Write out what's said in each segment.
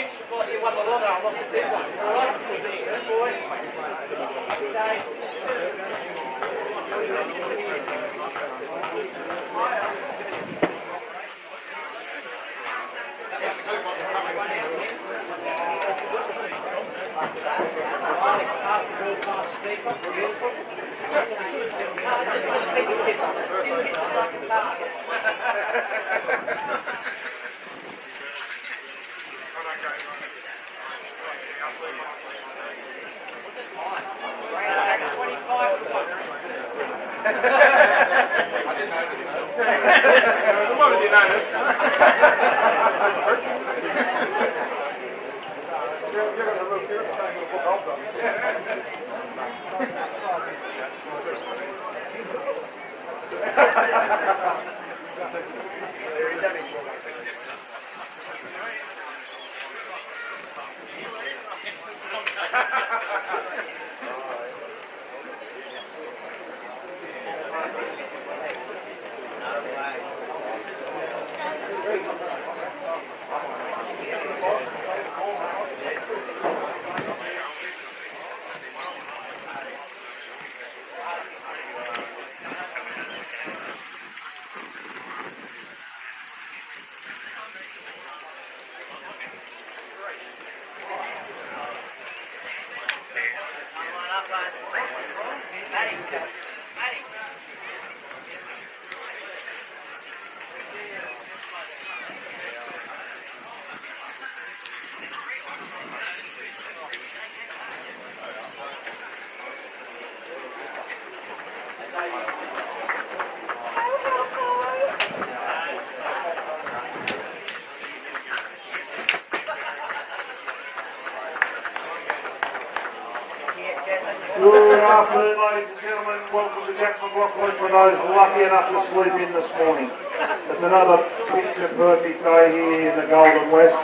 mentioned what you won the lotto, I lost a big one. All right? Good boy. Okay. Just want to take a tip. Didn't hit us like a target. What's it time? 25 to 1. I didn't notice. What did you notice? Good afternoon, ladies and gentlemen. Welcome to Jackson Rockwood for those lucky enough to sleep in this morning. It's another picture perfect day here in the Golden West.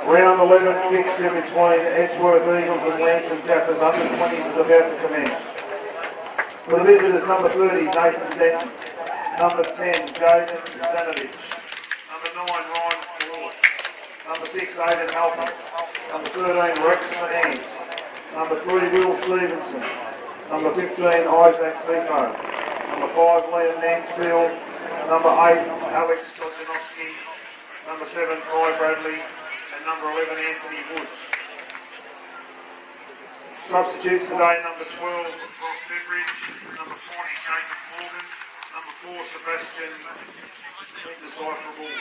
Round 11 fixture between Edgeworth Eagles and Lambton Jaffas under 20s is about to commence. For the visitors, number 30, Nathan Denton. Number 10, Jaden Zanovich. Number 9, Ryan Ford. Number 6, Aidan Halpern. Number 13, Rex Menands. Number 3, Will Stevenson. Number 15, Isaac Sifo. Number 5, Liam Mansfield. Number 8, Alex Stojanovsky. Number 7, Kai Bradley. And number 11, Anthony Woods. Substitutes today, number 12, Brock Beveridge. Number 40, Jacob Morgan. Number 4, Sebastian, indecipherable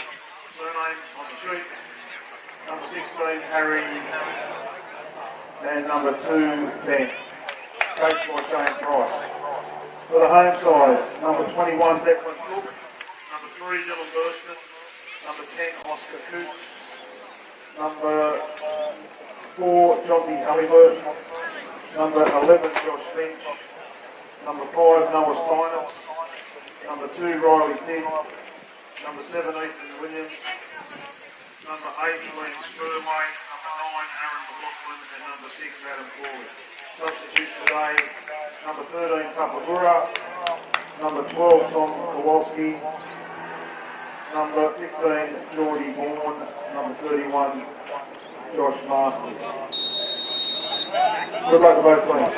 surname on the sheet. Number 16, Harry. And number 2, Ben, coached by Shane Price. For the home side, number 21, Declan Cook. Number 3, Dylan Burston. Number 10, Oscar Coots. Number 4, Jonty Halliburton. Number 11, Josh Finch. Number 5, Noah Steinitz. Number 2, Riley Tidd. Number 7, Ethan Williams. Number 8, Liam Spurway. Number 9, Aaron McLaughlin. And number 6, Adam Corley. Substitutes today, number 13, Tapagura. Number 12, Tom Kowalski. Number 15, Geordie Bourne. Number 31, Josh Masters. Good luck to both teams.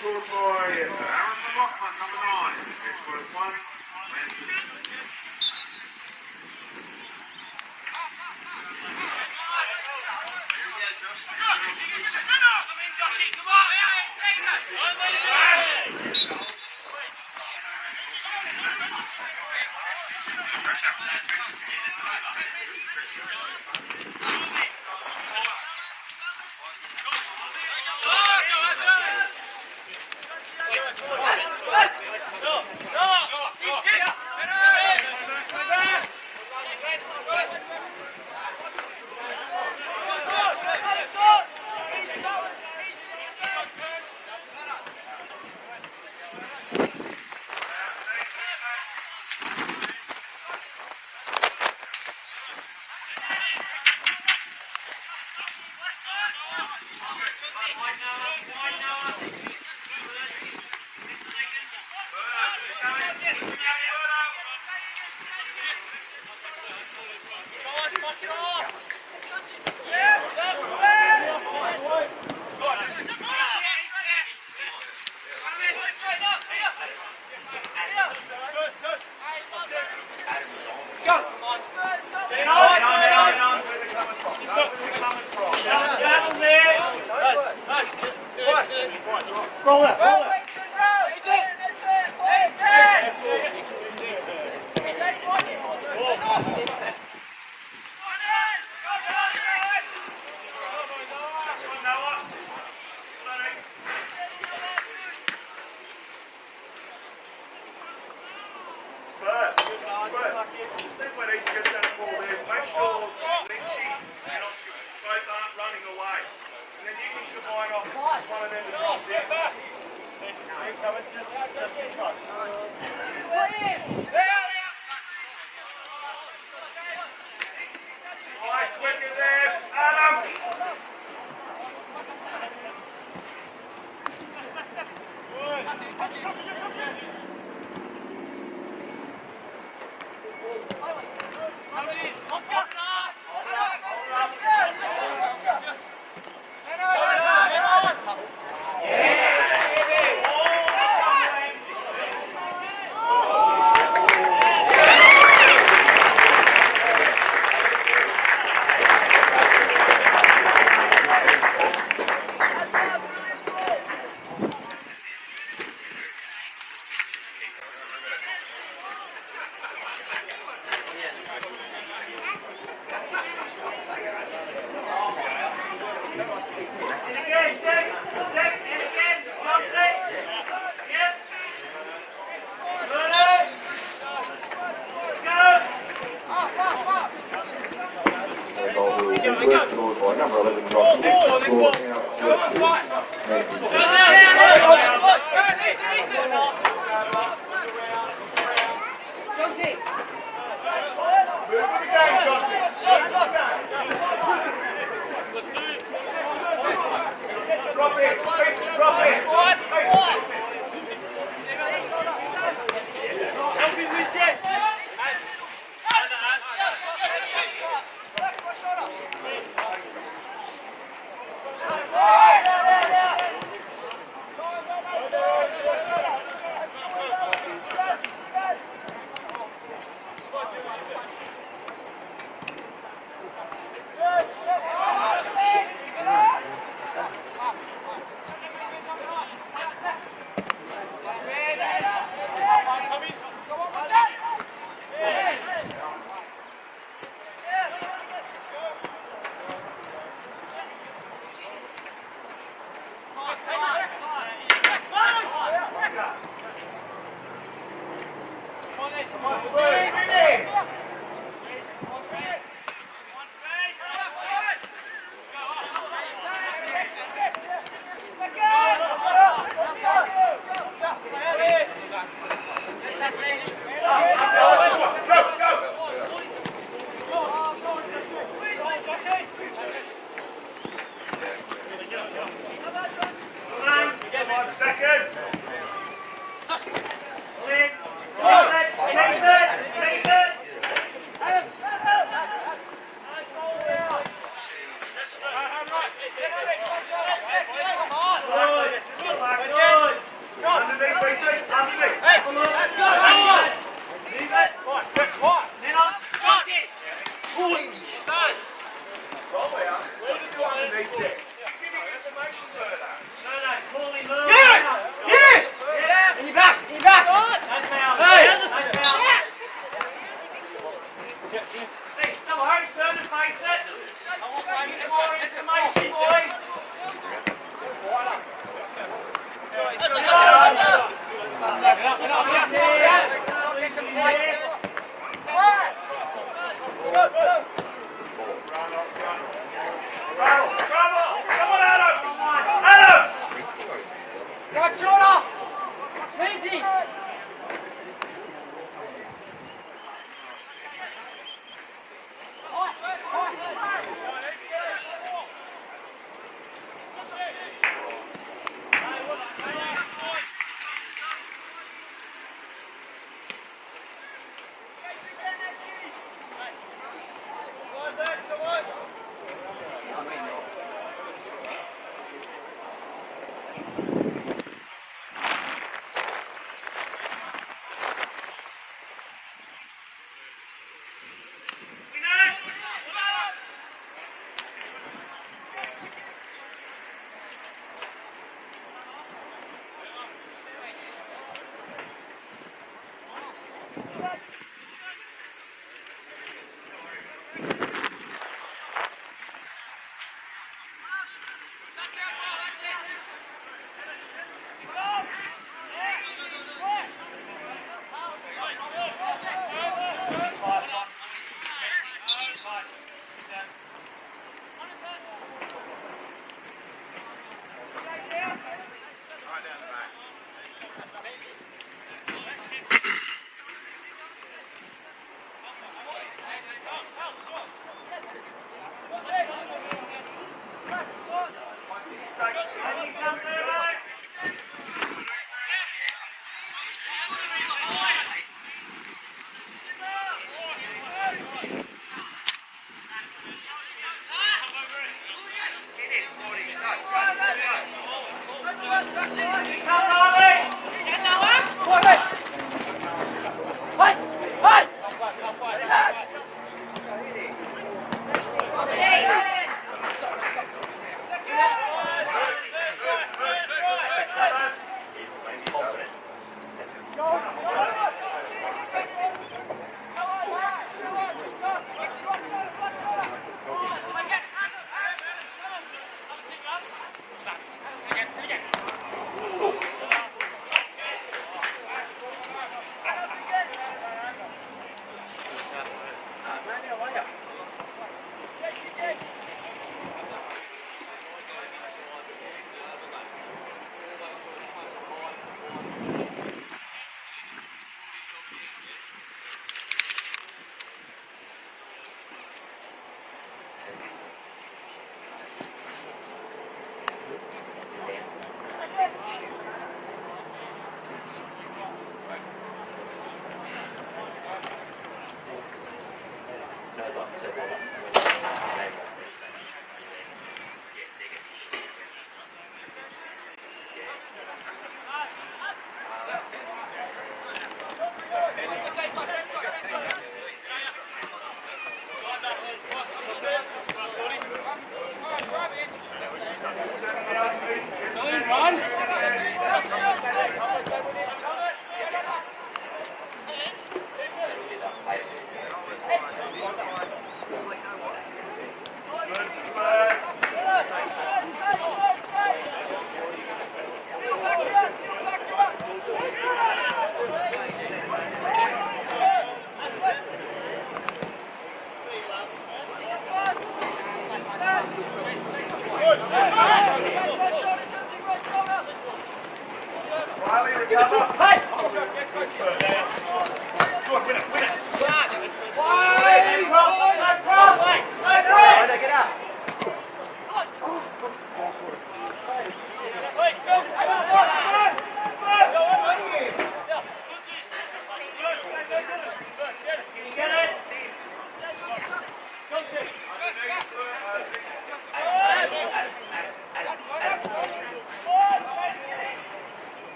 Scored by Aaron McLaughlin, number 9. Edgeworth 1, Lambton. Roll it, roll it. Spurs. Edgeworth, scored by number 11, Ross Nick, scored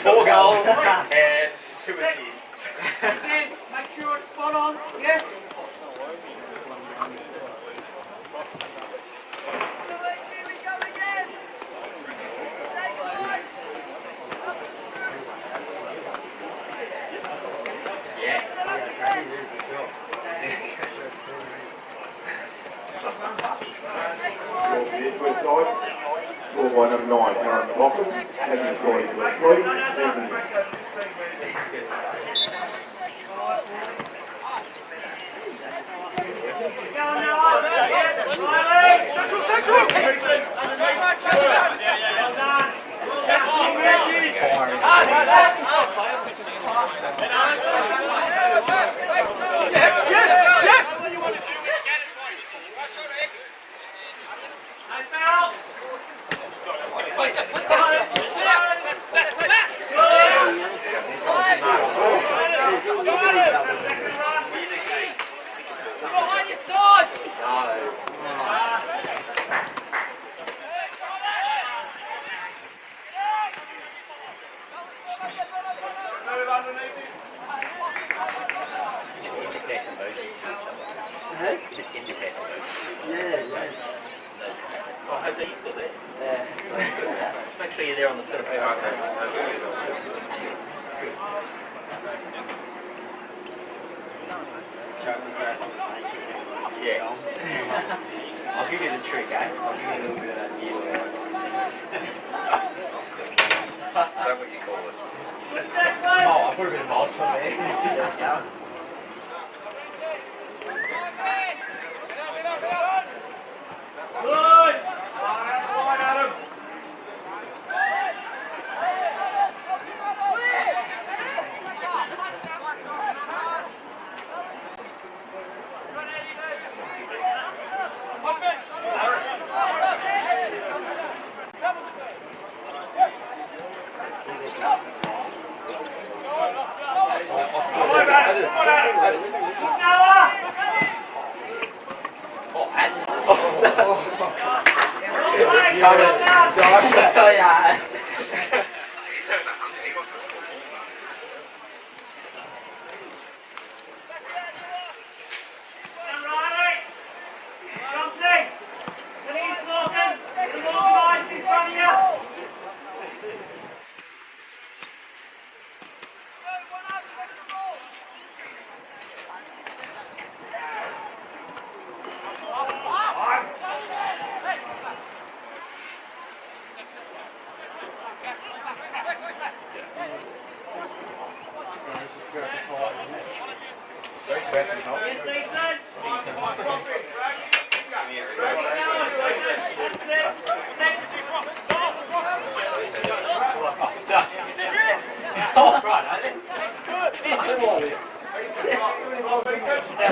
Four goals and 2 assists. Again, make sure it's spot on. Yes. Edgeworth side, scored by number 9, Aaron McLaughlin, having scored into a 3. Just independent. Yeah, yes. Oh, Jose, you still there? Yeah. Make sure you're there on the film. Okay, that's good. Yeah. I'll give you the trick, eh? I'll give you a little bit of that view. Is that what you call it? Oh, I put a bit of mulch on there. Good! Line, Adam! Gosh, I tell ya. He wants to score.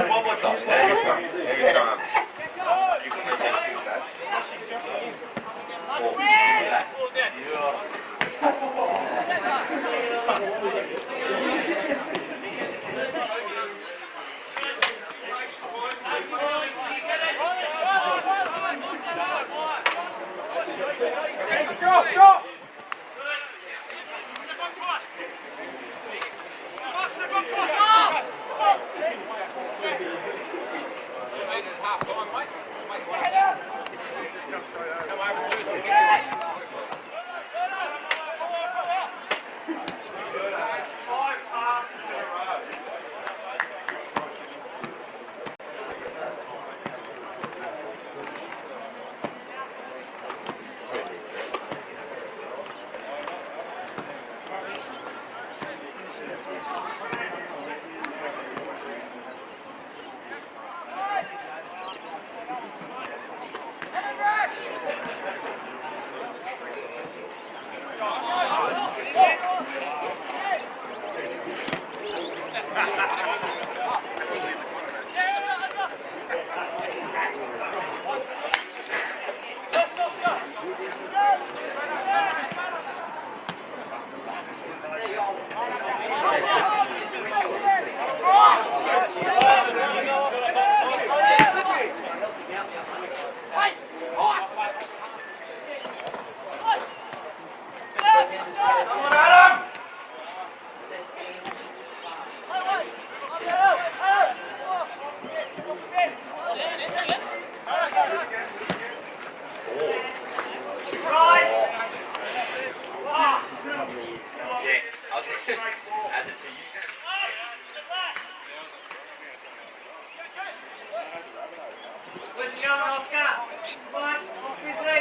One more time. Every time. You can take two that. Drop! Where's it going, Oscar? Come on, busy.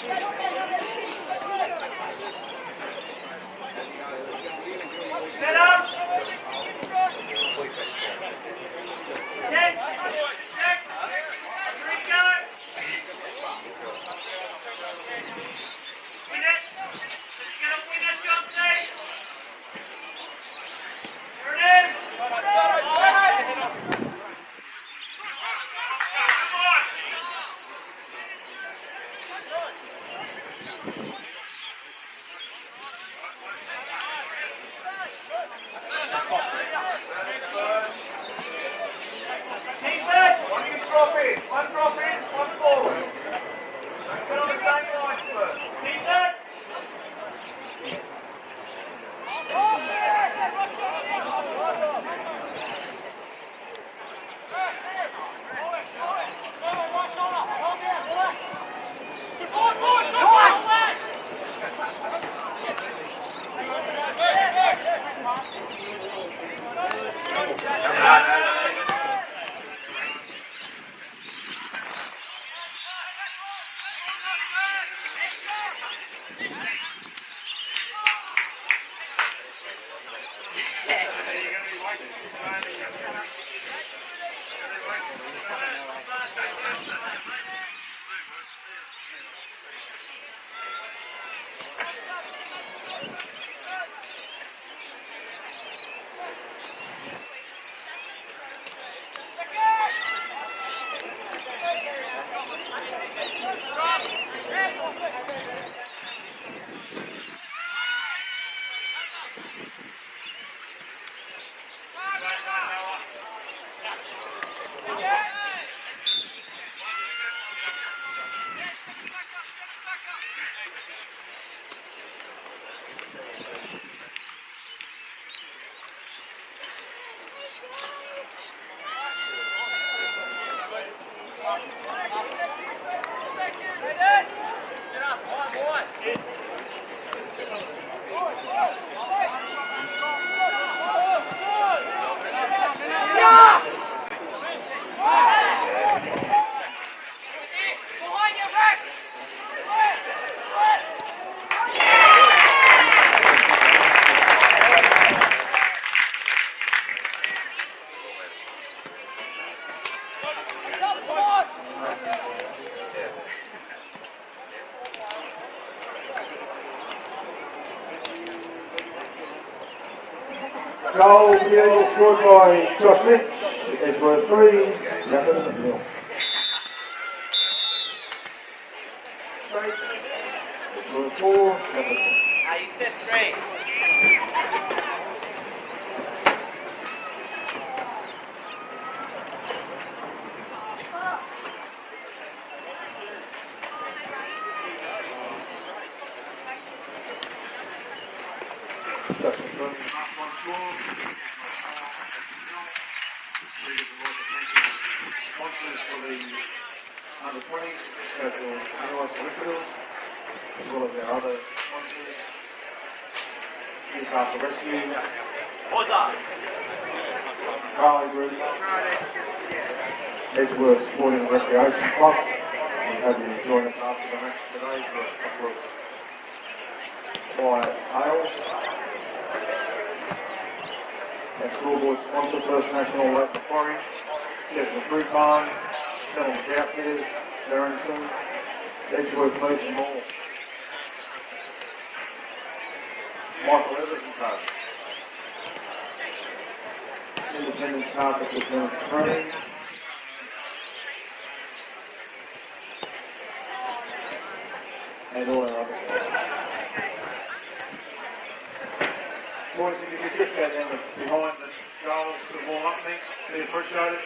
Set up. Check. Check. Three go. Win it. Let's get a winner, Johnson. Here it is. One drop in, one forward. Don't get on the same line, Spurs. Keep that. Goal being scored by Josh Lynch. Edgeworth 3, Jaffas 0. Edgeworth 4, Jaffas 0. You said 3. Justin Cook. Sponsors for the under-20s, special analyst solicitors, as well as our other sponsors. Newcastle Rescue, What's up? Carly Group, Edgeworth Sporting and Recreation Club. We have you join us after the match today for a couple of quiet ales. Our scoreboard sponsor, First National Local Quarry, Chestnut Fruit Barn, Settlement Outfitters, Barrington, Edgeworth Meat and more. Michael Evers and Co. Independent Carpets with Jones Spring. And all our other stuff. boys, if you could just go down behind the goals to the warm-up, thanks, be appreciated.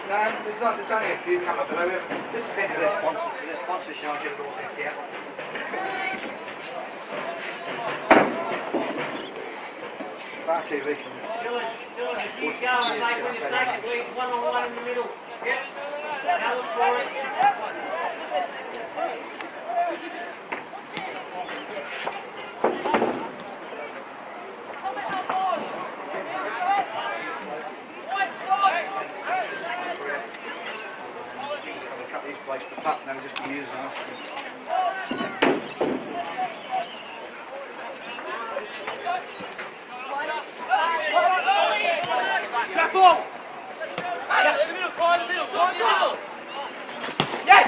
No, there's only a few come up, but it just depends on their sponsors. So their sponsorship, I get it all picked out. Bar TV from Dylan, if you go and make when you take it, leave one-on-one in the middle. Yep. Now look for it. cut these blokes apart and they'll just be using us. Trap on! In the middle, Clyde, in the middle, Clyde, in the middle! Yes!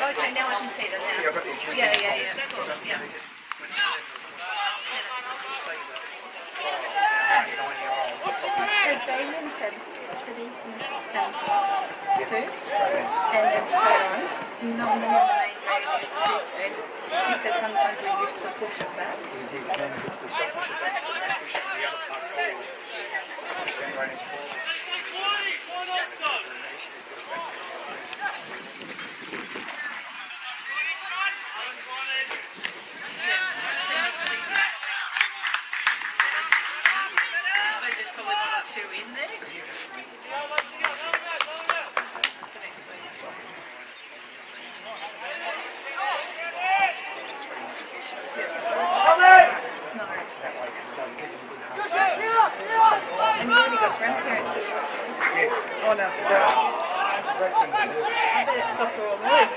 Okay, now I can see them now. Yeah. Cool. Yeah. So Damien said, so these finished 2, and then straight on. No, the main drain is 2. He said sometimes we use the push of that. There's probably 1 or 2 in there. No. And you've only got grandparents here. Oh no, it's a great thing to do. I bet it's soccer or more.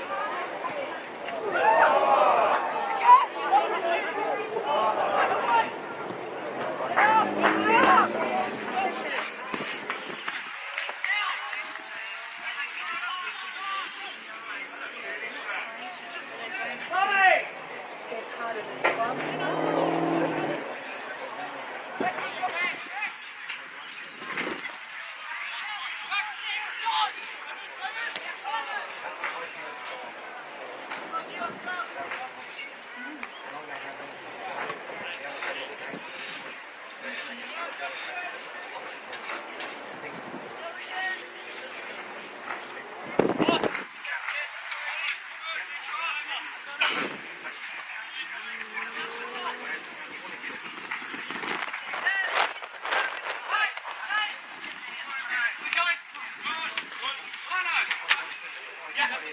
Hey,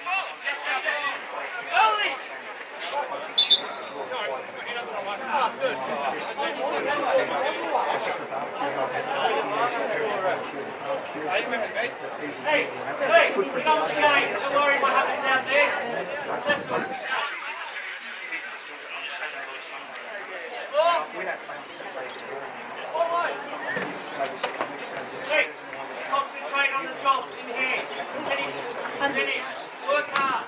you know what the game, don't worry what happens out there. Hey, concentrate on the job in hand. Finish. Work hard.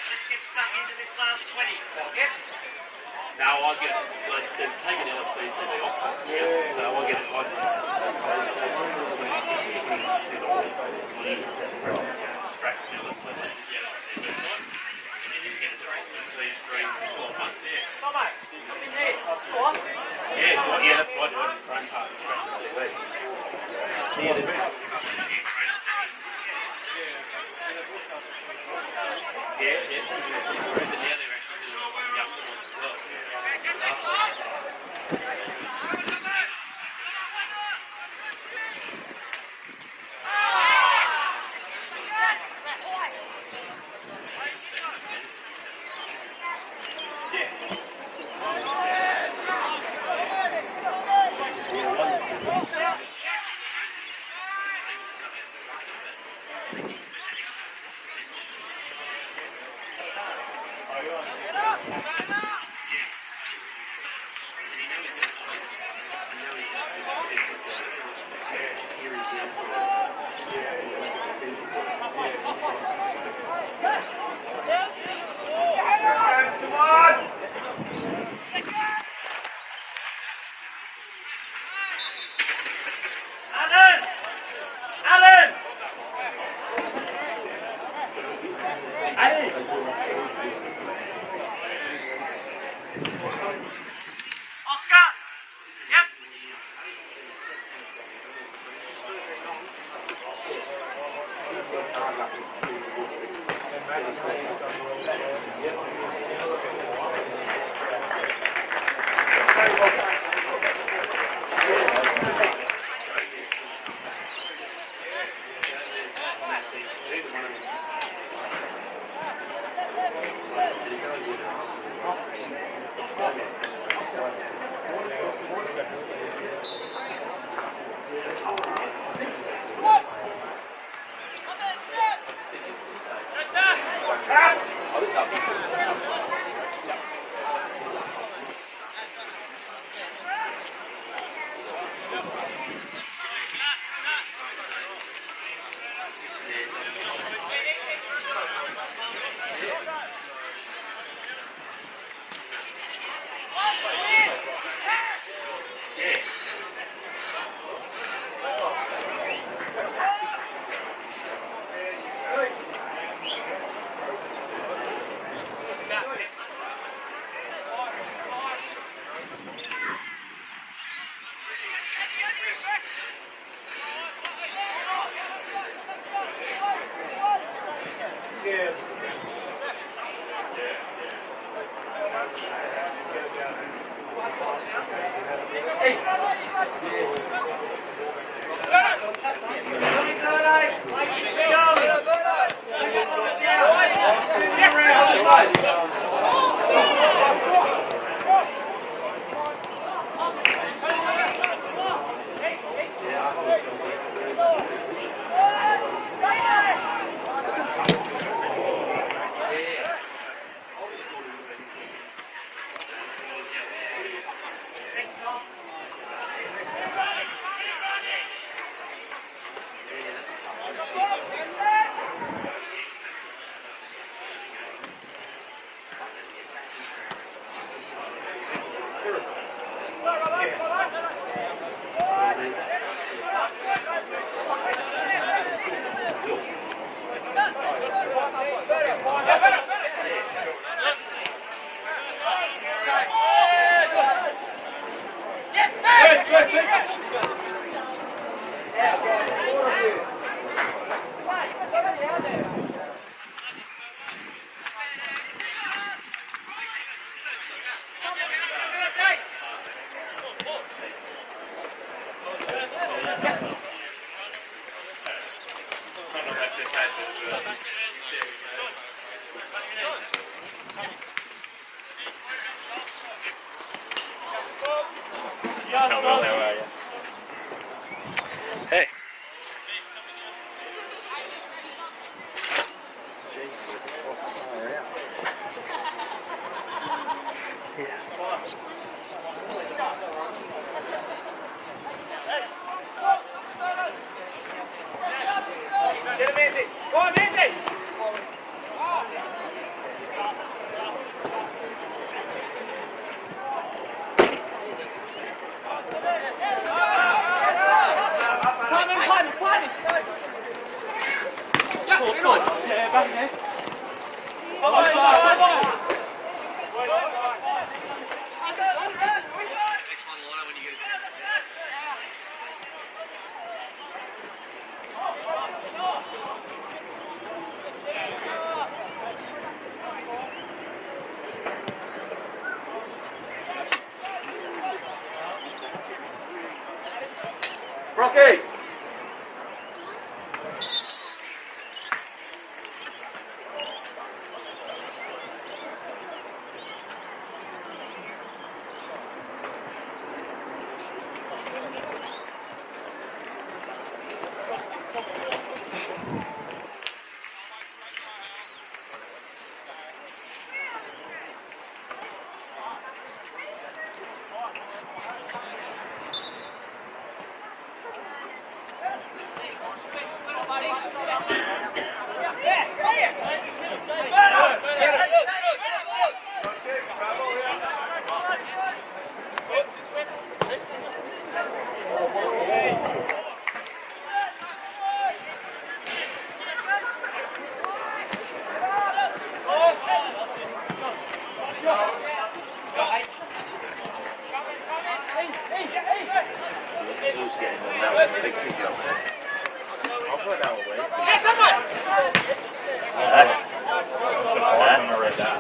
Let's get stuck into this last 20. Yep. Now I get, like, they've taken LFC to the office, so I get it, distracted LFC, and then just get it direct from the stream for 12 months, yeah. Come on, come in there. Go on. Yeah, so that's what I do, I just run past the track and TV. Hey. Get him, Andy. Go on, Andy. Rocky! surprised when I read that.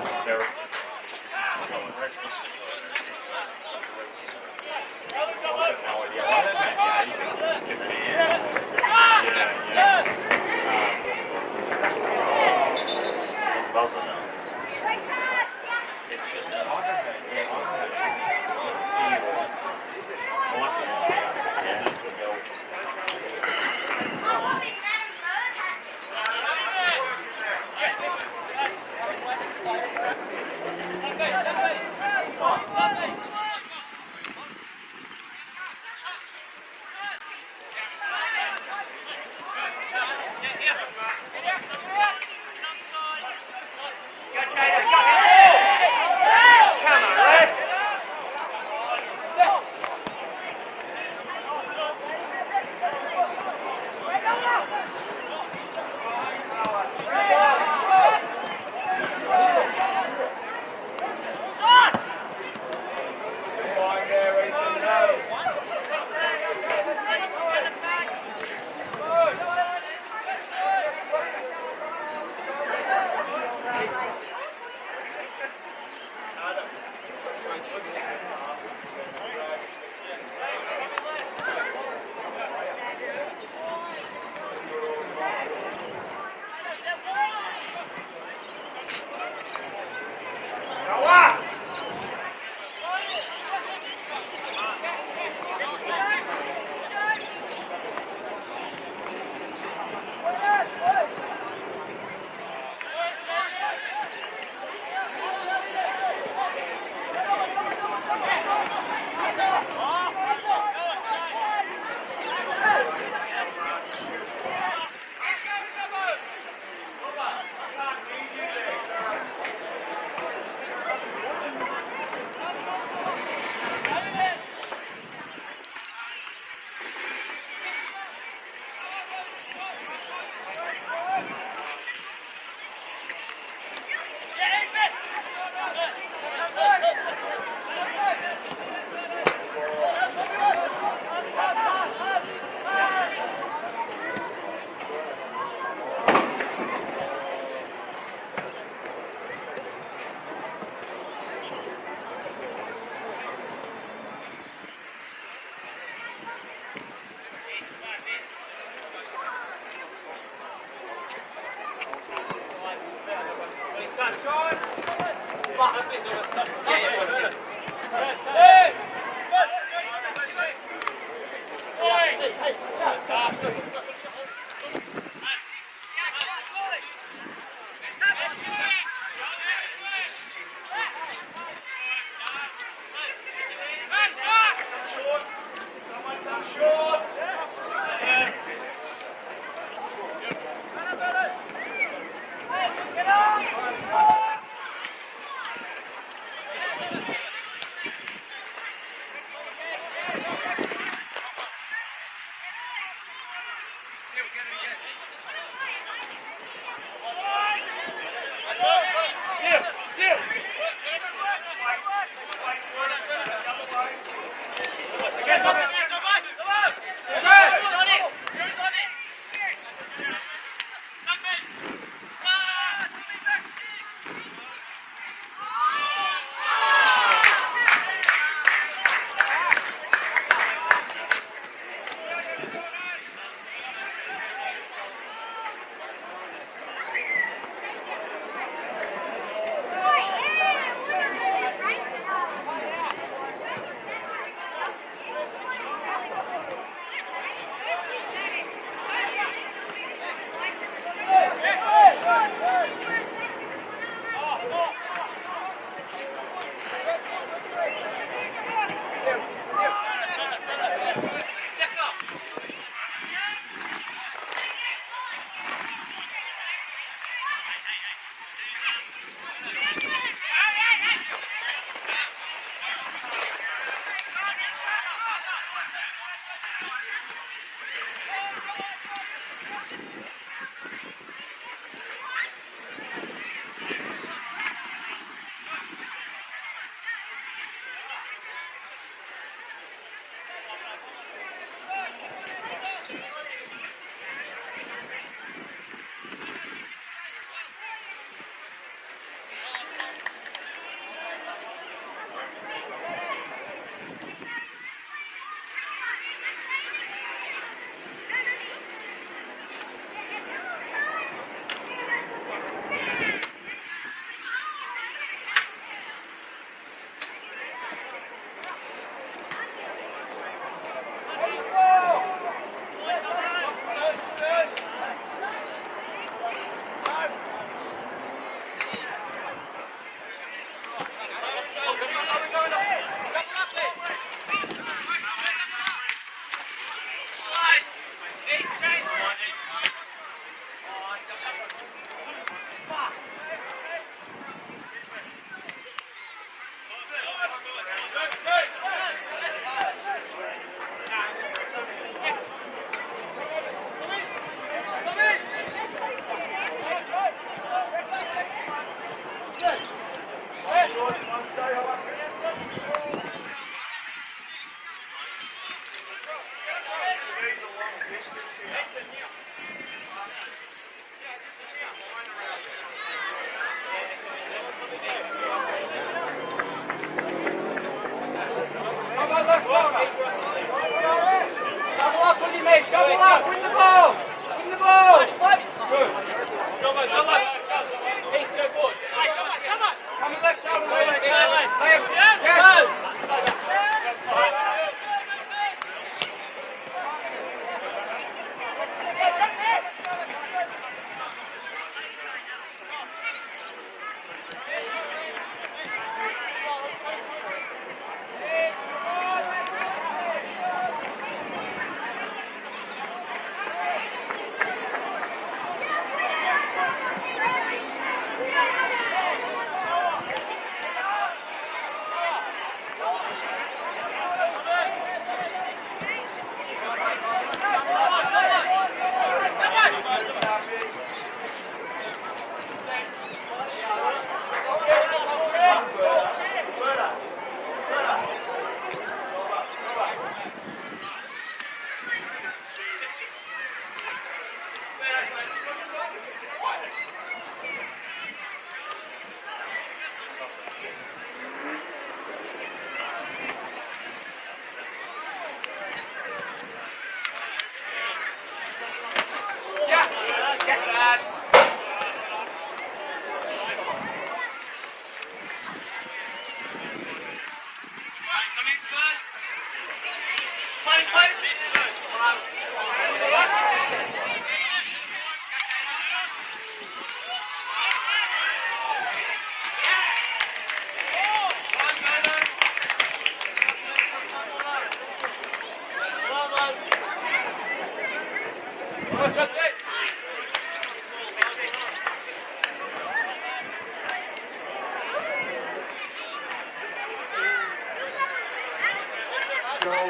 Goal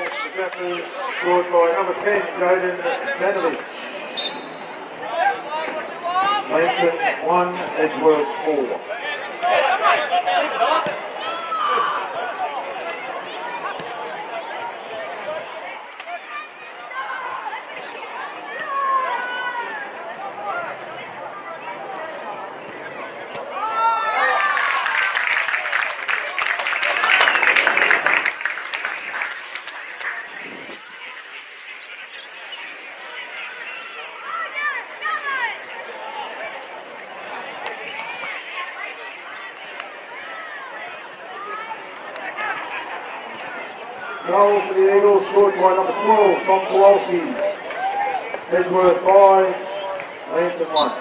for Jaffas, scored by number 10, Jaden Zanovich. Lambton 1, Edgeworth 4. Goal for the Eagles, scored by number 12, Tom Kowalski. Edgeworth 5, Lambton 1.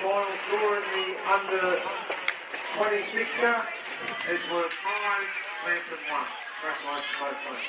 Final score in the under 20s mixture, Edgeworth 5, Lambton 1. Congratulations both teams.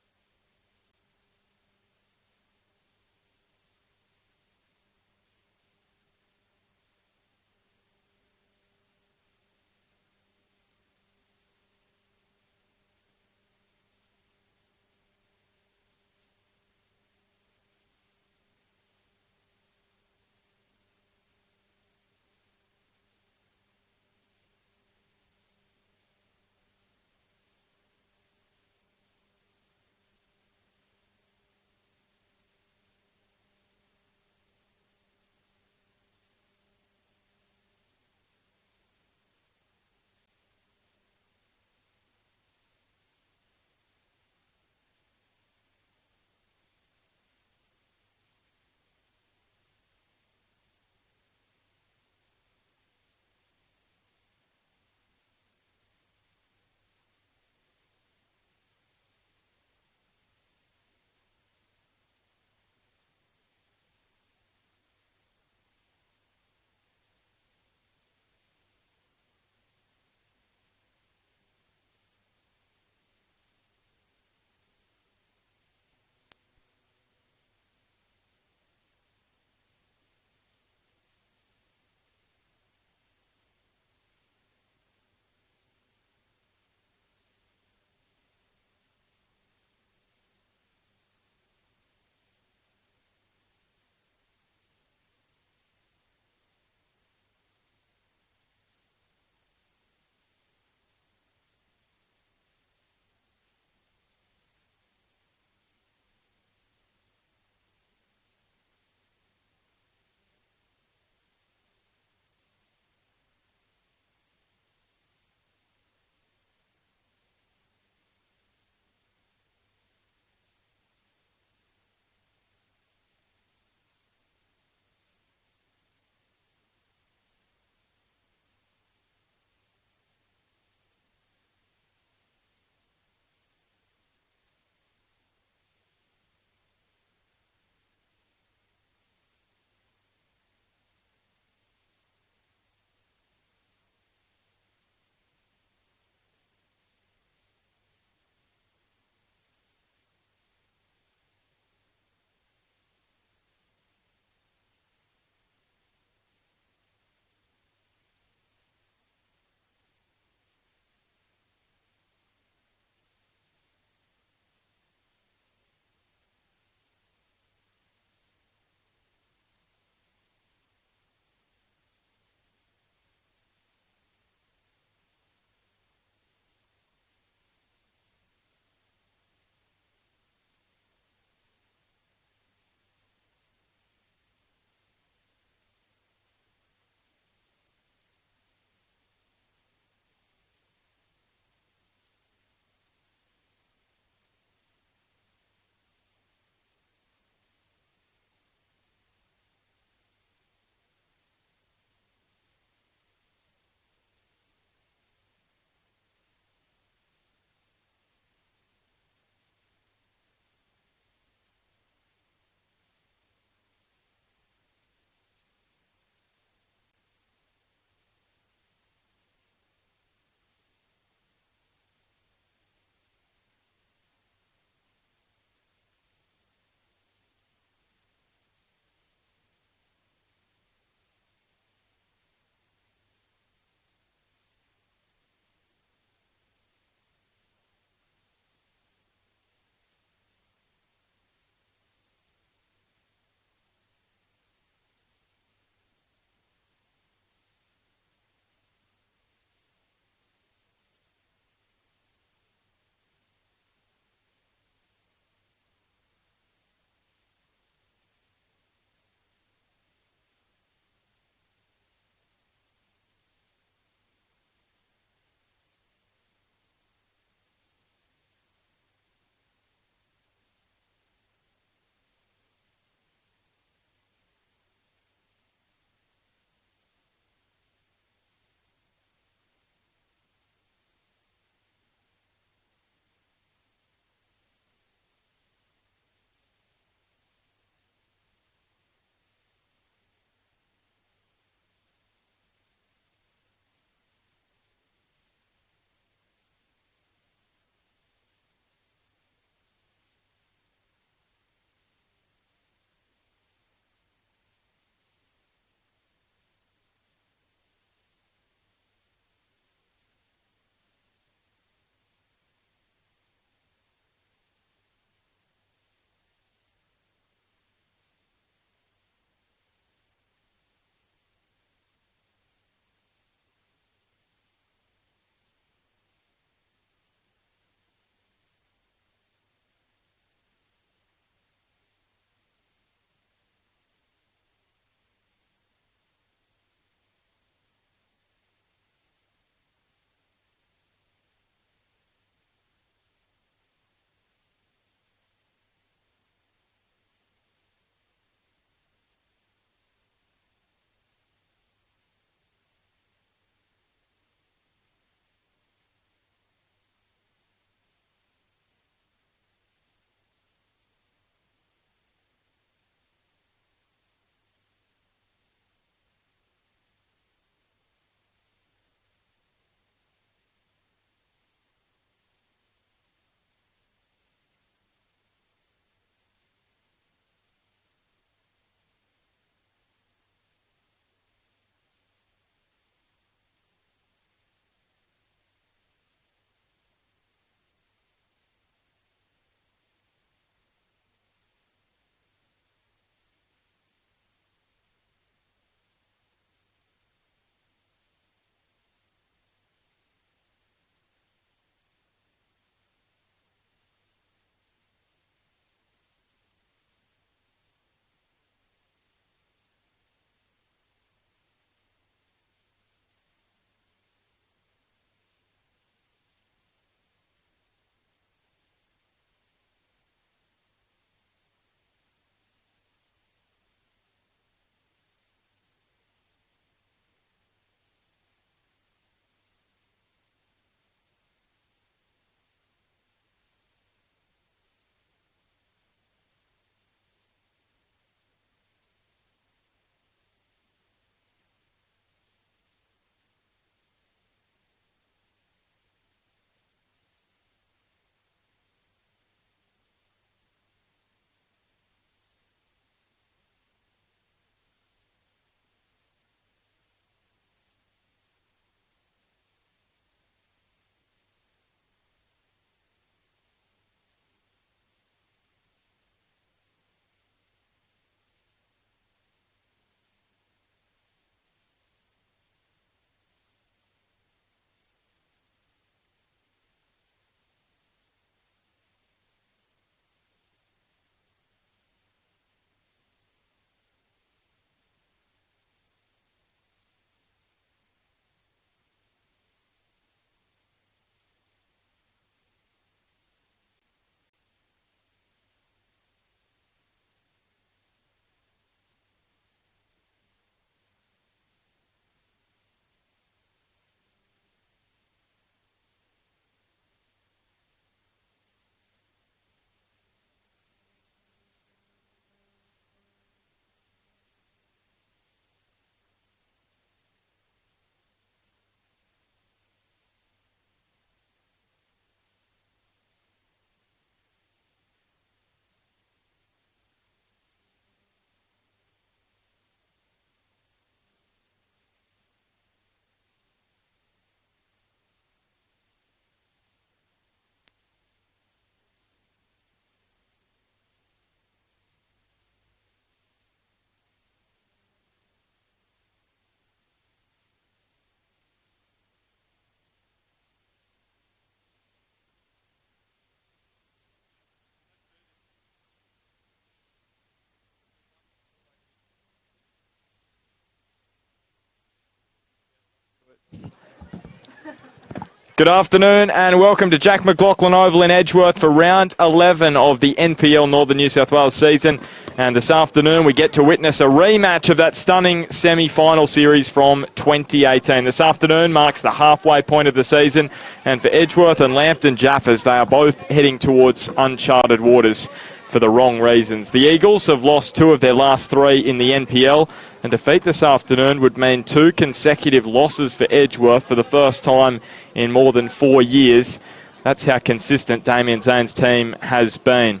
Good afternoon and welcome to Jack McLaughlin Oval in Edgeworth for round 11 of the NPL Northern New South Wales season. And this afternoon we get to witness a rematch of that stunning semi-final series from 2018. This afternoon marks the halfway point of the season, and for Edgeworth and Lambton Jaffas, they are both heading towards uncharted waters for the wrong reasons. The Eagles have lost 2 of their last 3 in the NPL, and defeat this afternoon would mean 2 consecutive losses for Edgeworth for the first time in more than 4 years. That's how consistent Damien Zane's team has been.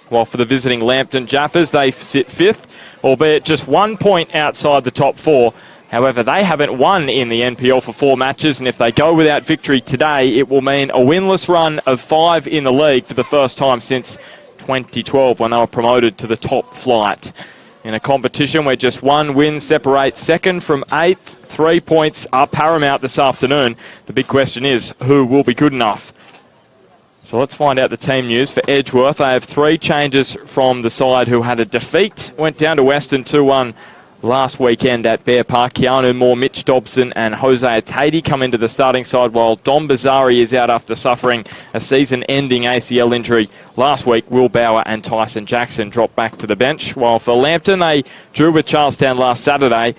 While for the visiting Lambton Jaffas, they sit 5th, albeit just 1 point outside the top 4. However, they haven't won in the NPL for 4 matches, and if they go without victory today, it will mean a winless run of 5 in the league for the first time since 2012 when they were promoted to the top flight. In a competition where just 1 win separates 2nd from 8th, 3 points are paramount this afternoon. The big question is, who will be good enough? So let's find out the team news for Edgeworth. They have 3 changes from the side who had a defeat. Went down to Western 2-1 last weekend at Bear Park. Keanu Moore, Mitch Dobson and Jose Atadi come into the starting side, while Dom Bazari is out after suffering a season-ending ACL injury last week. Will Bauer and Tyson Jackson drop back to the bench. While for Lambton, they drew with Charlestown last Saturday.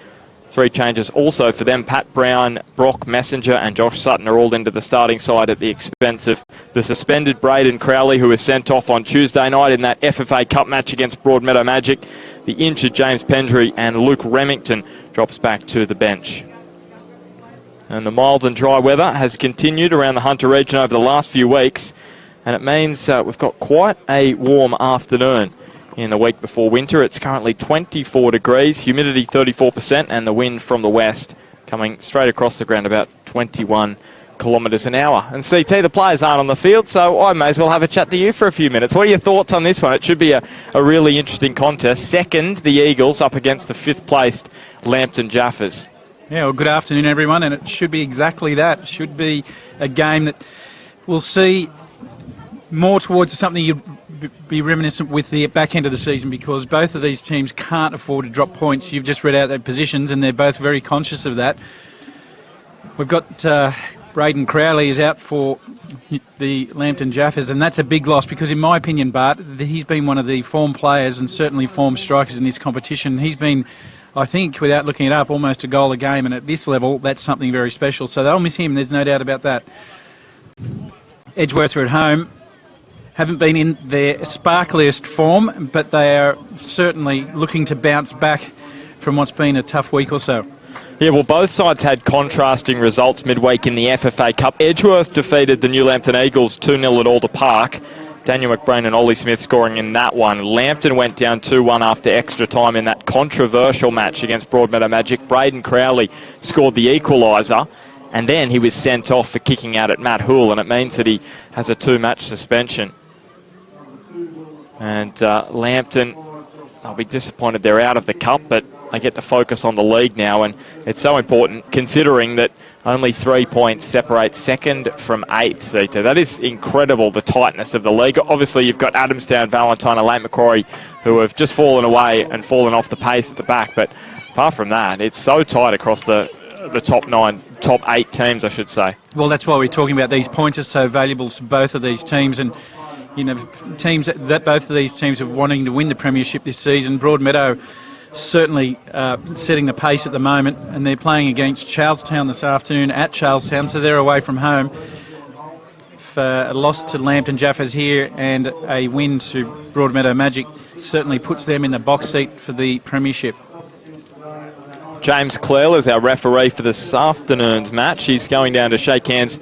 3 changes also for them. Pat Brown, Brock Messenger and Josh Sutton are all into the starting side at the expense of the suspended Braden Crowley, who was sent off on Tuesday night in that FFA Cup match against Broadmeadow Magic. The injured James Pendry and Luke Remington drops back to the bench. And the mild and dry weather has continued around the Hunter region over the last few weeks, and it means we've got quite a warm afternoon. In the week before winter, it's currently 24 degrees, humidity 34%, and the wind from the west coming straight across the ground about 21 kilometres an hour. And CT, the players aren't on the field, so I may as well have a chat to you for a few minutes. What are your thoughts on this one? It should be a really interesting contest. Second, the Eagles up against the 5th placed Lambton Jaffas. Yeah, well, good afternoon, everyone, and it should be exactly that. It should be a game that we'll see more towards something you'd be reminiscent with the back end of the season, because both of these teams can't afford to drop points. You've just read out their positions, and they're both very conscious of that. We've got Braden Crowley is out for the Lambton Jaffas, and that's a big loss because, in my opinion, Bart, he's been one of the form players and certainly form strikers in this competition. He's been, I think, without looking it up, almost a goal a game, and at this level, that's something very special. So they'll miss him, there's no doubt about that. Edgeworth are at home. Haven't been in their sparkliest form, but they are certainly looking to bounce back from what's been a tough week or so. Yeah, well, both sides had contrasting results midweek in the FFA Cup. Edgeworth defeated the New Lambton Eagles 2-0 at Alder Park. Daniel McBrain and Ollie Smith scoring in that one. Lambton went down 2-1 after extra time in that controversial match against Broadmeadow Magic. Braden Crowley scored the equaliser, and then he was sent off for kicking out at Matt Hoole, and it means that he has a 2-match suspension. And Lambton, I'll be disappointed they're out of the cup, but they get to focus on the league now, and it's so important considering that only 3 points separate 2nd from 8th, Zeta. That is incredible, the tightness of the league. Obviously, you've got Adamstown, Valentine and Lake Macquarie who have just fallen away and fallen off the pace at the back, but apart from that, it's so tight across the top 8 teams, I should say. Well, that's why we're talking about these points are so valuable to both of these teams, and you know, teams that both of these teams are wanting to win the premiership this season. Broadmeadow certainly setting the pace at the moment, and they're playing against Charlestown this afternoon at Charlestown, so they're away from home. A loss to Lambton Jaffas here and a win to Broadmeadow Magic certainly puts them in the box seat for the premiership. James Clell is our referee for this afternoon's match. He's going down to shake hands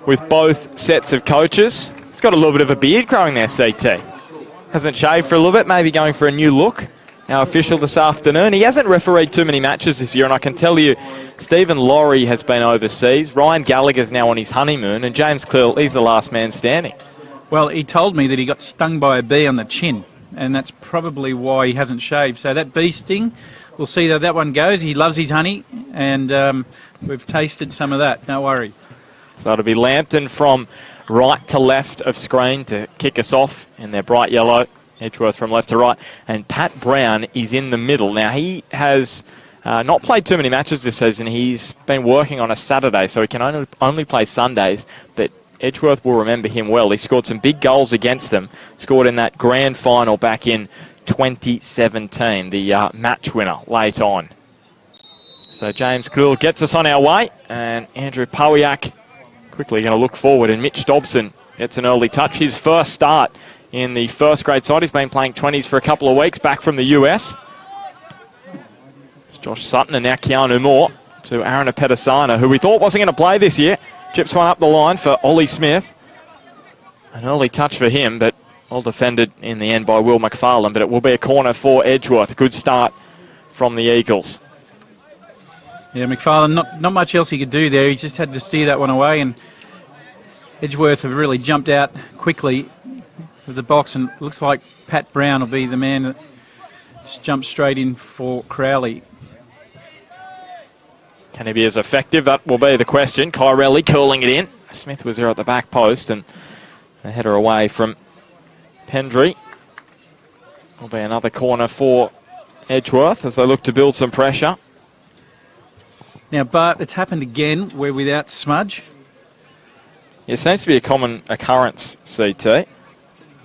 with both sets of coaches. He's got a little bit of a beard growing there, CT. Hasn't shaved for a little bit, maybe going for a new look. Our official this afternoon. He hasn't refereed too many matches this year, and I can tell you, Stephen Laurie has been overseas. Ryan Gallagher's now on his honeymoon, and James Clell, he's the last man standing. Well, he told me that he got stung by a bee on the chin, and that's probably why he hasn't shaved. So that bee sting, we'll see how that one goes. He loves his honey, and we've tasted some of that, don't worry. So it'll be Lambton from right to left of screen to kick us off in their bright yellow. Edgeworth from left to right. And Pat Brown is in the middle. Now, he has Not played too many matches this season. He's been working on a Saturday, so he can only play Sundays. But Edgeworth will remember him well. He scored some big goals against them. Scored in that grand final back in 2017, the match winner late on. So James Gould gets us on our way, and Andrew Powiak quickly going to look forward, and Mitch Dobson gets an early touch. His first start in the first grade side. He's been playing 20s for a couple of weeks back from the US. It's Josh Sutton and now Keanu Moore to Aaron Apetesana, who we thought wasn't going to play this year. Chips one up the line for Ollie Smith. An early touch for him, but well defended in the end by Will McFarlane. But it will be a corner for Edgeworth. Good start from the Eagles. Yeah, McFarlane, not much else he could do there. He just had to steer that one away, and Edgeworth have really jumped out quickly of the box, and it looks like Pat Brown will be the man that just jumps straight in for Crowley. Can he be as effective? That will be the question. Kyrelli curling it in. Smith was there at the back post, and a header away from Pendry. Will be another corner for Edgeworth as they look to build some pressure. Now, Bart, it's happened again. We're without Smudge. It seems to be a common occurrence, CT.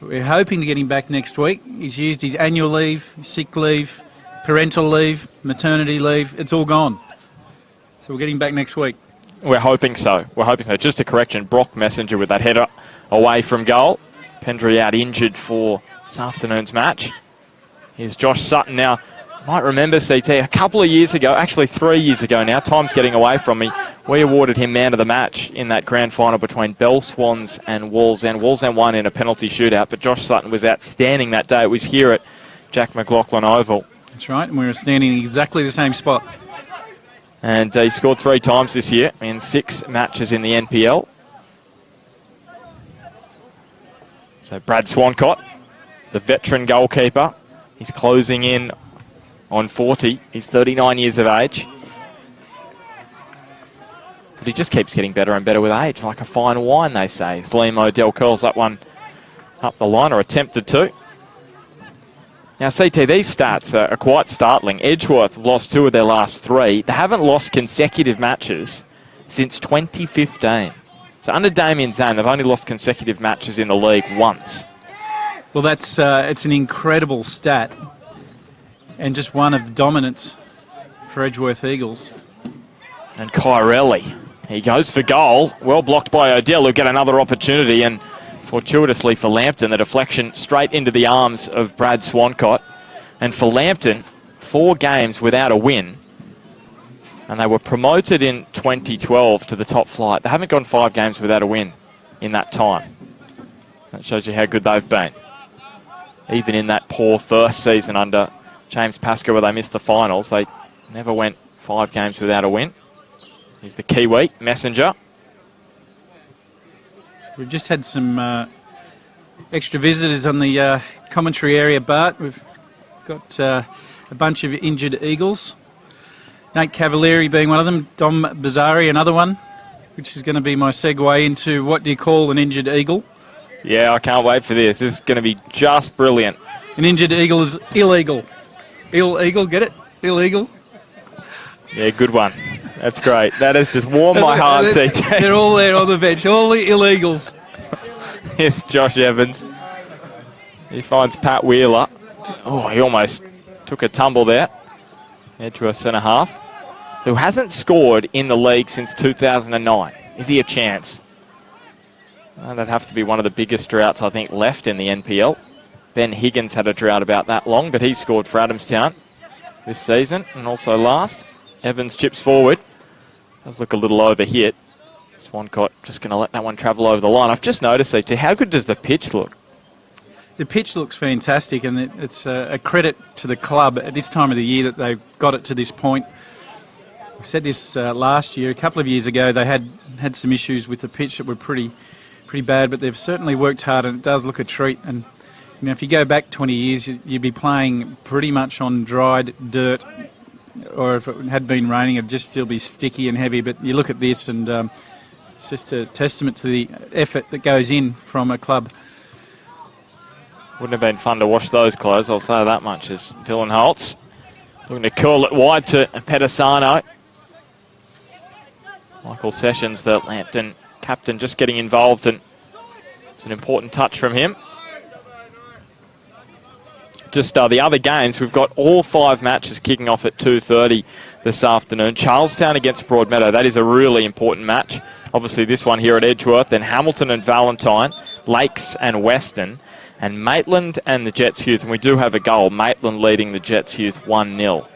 We're hoping to get him back next week. He's used his annual leave, sick leave, parental leave, maternity leave. It's all gone. So we'll get him back next week. We're hoping so. Just a correction. Brock Messenger with that header away from goal. Pendry out injured for this afternoon's match. Here's Josh Sutton now. Might remember, CT, a couple of years ago, actually 3 years ago now, time's getting away from me, we awarded him man of the match in that grand final between Bell Swans and Wallsend. Wallsend won in a penalty shootout, but Josh Sutton was outstanding that day. It was here at Jack McLaughlin Oval. That's right, and we were standing in exactly the same spot. And he scored 3 times this year in 6 matches in the NPL. So Brad Swancott, the veteran goalkeeper, he's closing in on 40. He's 39 years of age. But he just keeps getting better and better with age, like a fine wine, they say. As Liam O'Dell curls that one up the line, or attempted to. Now, CT, these stats are quite startling. Edgeworth have lost 2 of their last 3. They haven't lost consecutive matches since 2015. So under Damien Zane, they've only lost consecutive matches in the league once. Well, that's it's an incredible stat, and just one of the dominance for Edgeworth Eagles. And Kyrelli, he goes for goal. Well blocked by O'Dell, who'll get another opportunity, and fortuitously for Lambton, the deflection straight into the arms of Brad Swancott. And for Lambton, 4 games without a win. And they were promoted in 2012 to the top flight. They haven't gone 5 games without a win in that time. That shows you how good they've been. Even in that poor first season under James Pascoe, where they missed the finals, they never went 5 games without a win. He's the Kiwi, Messenger. We've just had some extra visitors on the commentary area, Bart. We've got a bunch of injured Eagles. Nate Cavalieri being one of them, Dom Bazzari another one, which is going to be my segue into what do you call an injured eagle? Yeah, I can't wait for this. This is going to be just brilliant. An injured eagle is illegal. Illegal, get it? Illegal. Yeah, good one. That's great. That has just warmed my heart, CT. They're all there on the bench, all the illegals. Here's Josh Evans. He finds Pat Wheeler. Oh, he almost took a tumble there. Edgeworth centre half, who hasn't scored in the league since 2009. Is he a chance? That'd have to be one of the biggest droughts, I think, left in the NPL. Ben Higgins had a drought about that long, but he scored for Adamstown this season and also last. Evans chips forward. Does look a little overhit. Swancott just going to let that one travel over the line. I've just noticed, how good does the pitch look? The pitch looks fantastic, and it's a credit to the club at this time of the year that they've got it to this point. We said this last year. A couple of years ago, they had some issues with the pitch that were pretty bad, but they've certainly worked hard, and it does look a treat. And you know, if you go back 20 years, you'd be playing pretty much on dried dirt, or if it had been raining, it'd just still be sticky and heavy. But you look at this, and it's just a testament to the effort that goes in from a club. Wouldn't have been fun to wash those clothes, I'll say that much, as Dylan Holtz Looking to curl it wide to Pedisano. Michael Sessions, the Lambton captain, just getting involved, and it's an important touch from him. Just the other games, we've got all 5 matches kicking off at 2:30 this afternoon. Charlestown against Broadmeadow, that is a really important match. Obviously this one here at Edgeworth, then Hamilton and Valentine, Lakes and Western, and Maitland and the Jets Youth. And we do have a goal, Maitland leading the Jets Youth 1-0.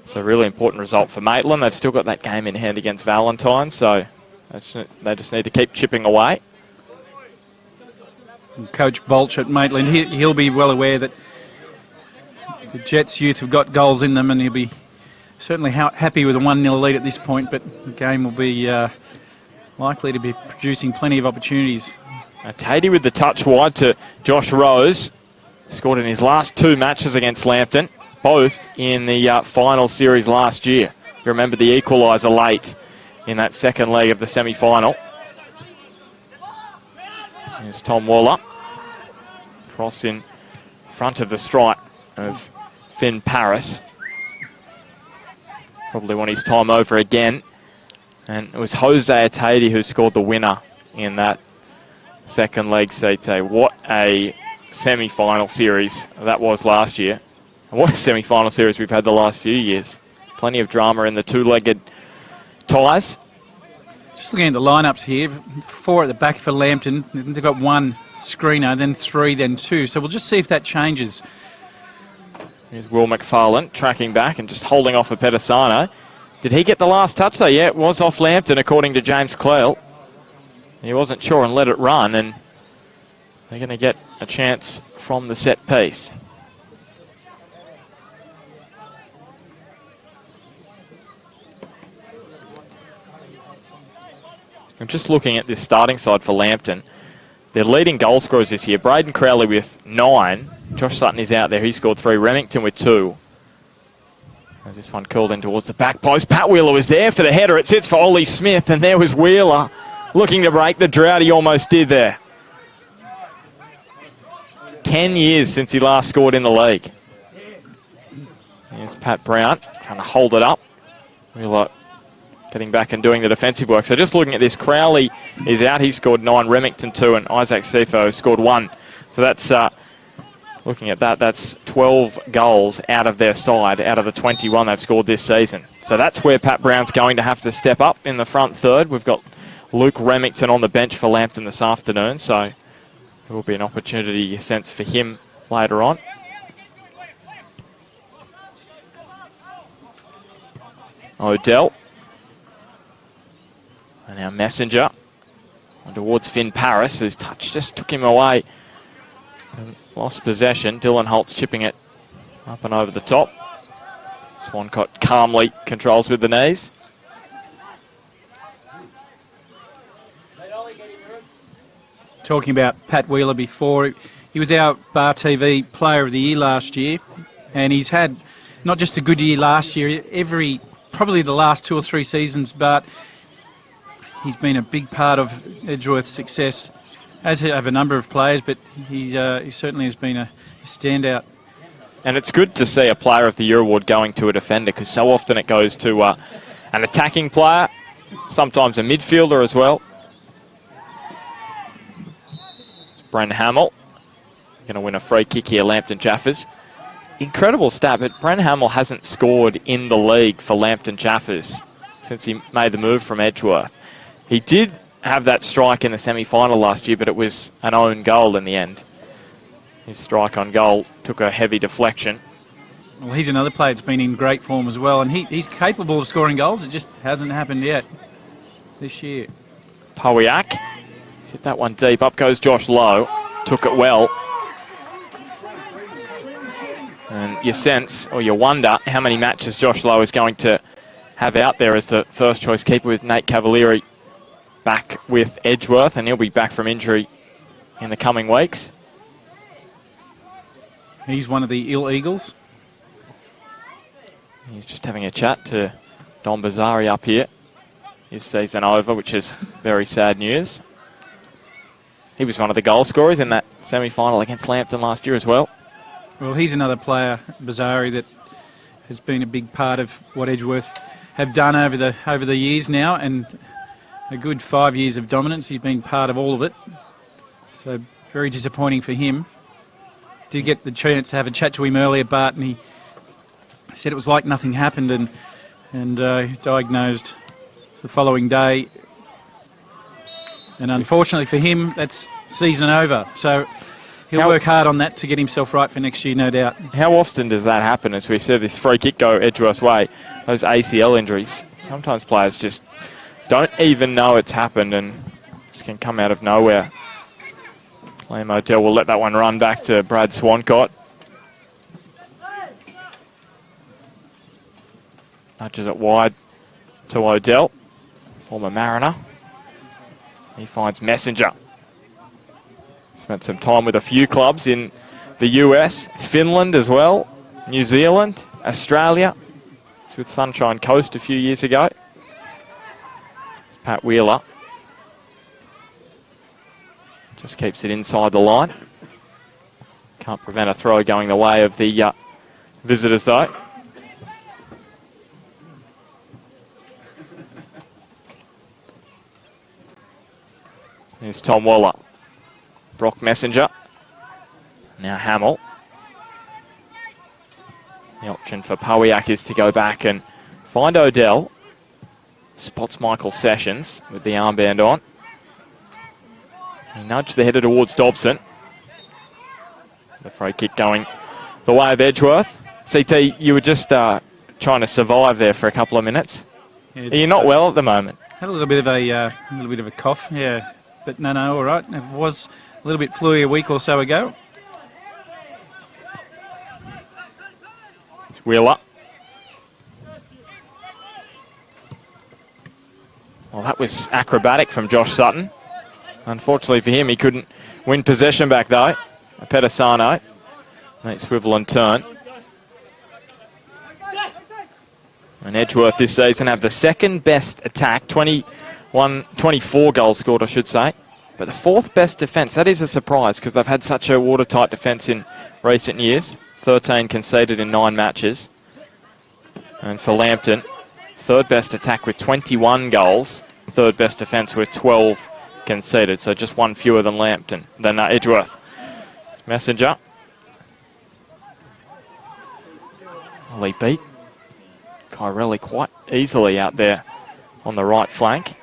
So really important result for Maitland. They've still got that game in hand against Valentine, so they just need to keep chipping away. Coach Bolch at Maitland, he'll be well aware that the Jets Youth have got goals in them, and he'll be certainly happy with a 1-0 lead at this point, but the game will be likely to be producing plenty of opportunities. Tatey with the touch wide to Josh Rose. Scored in his last 2 matches against Lambton, both in the final series last year. You remember the equaliser late in that second leg of the semi-final. Here's Tom Waller. Cross in front of the strike of Finn Paris. Probably want his time over again. And it was Jose Atadi who scored the winner in that second leg, CT. What a semi-final series that was last year. And what a semi-final series we've had the last few years. Plenty of drama in the 2-legged ties. Just looking at the lineups here, 4 at the back for Lambton. They've got 1 screener, then 3, then 2. So we'll just see if that changes. Here's Will McFarlane tracking back and just holding off for Pedisano. Did he get the last touch though? Yeah, it was off Lambton according to James Cleel. He wasn't sure and let it run, and they're going to get a chance from the set piece. I'm just looking at this starting side for Lambton. Their leading goal scorers this year, Braden Crowley with 9. Josh Sutton is out there. He scored 3. Remington with 2. As this one curled in towards the back post. Pat Wheeler was there for the header. It sits for Ollie Smith, and there was Wheeler looking to break the drought. He almost did there. 10 years since he last scored in the league. Here's Pat Brown trying to hold it up. Wheeler getting back and doing the defensive work. So just looking at this, Crowley is out. He scored 9, Remington 2, and Isaac Sifo scored 1. So that's, looking at that, that's 12 goals out of their side, out of the 21 they've scored this season. So that's where Pat Brown's going to have to step up in the front third. We've got Luke Remington on the bench for Lambton this afternoon, so there will be an opportunity sense for him later on. Odell. And our Messenger on towards Finn Paris, whose touch just took him away. And lost possession. Dylan Holtz chipping it up and over the top. Swancott calmly controls with the knees. Talking about Pat Wheeler before, he was our Bar TV Player of the Year last year, and he's had not just a good year last year, probably the last 2 or 3 seasons, but he's been a big part of Edgeworth's success, as have a number of players, but he certainly has been a standout. And it's good to see a Player of the Year award going to a defender, because so often it goes to an attacking player, sometimes a midfielder as well. It's Bren Hamill going to win a free kick here, Lambton Jaffas. Incredible stat, but Bren Hamill hasn't scored in the league for Lambton Jaffas since he made the move from Edgeworth. He did have that strike in the semi-final last year, but it was an own goal in the end. His strike on goal took a heavy deflection. Well, he's another player that's been in great form as well, and he's capable of scoring goals. It just hasn't happened yet this year. Powiak hit that one deep. Up goes Josh Lowe. Took it well. And you sense, or you wonder, how many matches Josh Lowe is going to have out there as the first choice keeper, with Nate Cavalieri back with Edgeworth, and he'll be back from injury in the coming weeks. He's one of the Ill Eagles. He's just having a chat to Don Bazari up here. His season over, which is very sad news. He was one of the goal scorers in that semi-final against Lambton last year as well. Well, he's another player, Bazari, that has been a big part of what Edgeworth have done over the years now, and a good 5 years of dominance. He's been part of all of it. So very disappointing for him. Did get the chance to have a chat to him earlier, Bart, and he said it was like nothing happened, and diagnosed the following day. And unfortunately for him, that's season over. So he'll work hard on that to get himself right for next year, no doubt. How often does that happen as we see this free kick go Edgeworth's way? Those ACL injuries. Sometimes players just don't even know it's happened and just can come out of nowhere. Liam Odell will let that one run back to Brad Swancott. Nudges it wide to Odell, former Mariner. He finds Messenger. Spent some time with a few clubs in the US, Finland as well, New Zealand, Australia. He's with Sunshine Coast a few years ago. Pat Wheeler just keeps it inside the line. Can't prevent a throw going the way of the visitors though. Here's Tom Waller. Brock Messenger. Now Hamill. The option for Pawiak is to go back and find Odell. Spots Michael Sessions with the armband on. He nudged the header towards Dobson. The free kick going the way of Edgeworth. CT, you were just trying to survive there for a couple of minutes. Yeah, Are you not well at the moment? Had a little bit of a cough, yeah. But no, all right. It was a little bit flu a week or so ago. It's Wheeler. Well, that was acrobatic from Josh Sutton. Unfortunately for him, he couldn't win possession back though. Pedisano. Nate swivel and turn. And Edgeworth this season have the second best attack, 24 goals scored, I should say. But the fourth best defence, that is a surprise because they've had such a watertight defence in recent years. 13 conceded in 9 matches. And for Lambton, third best attack with 21 goals. Third best defence with 12 conceded. So just one fewer than Edgeworth. Messenger. Lee beat Kyrelli quite easily out there on the right flank.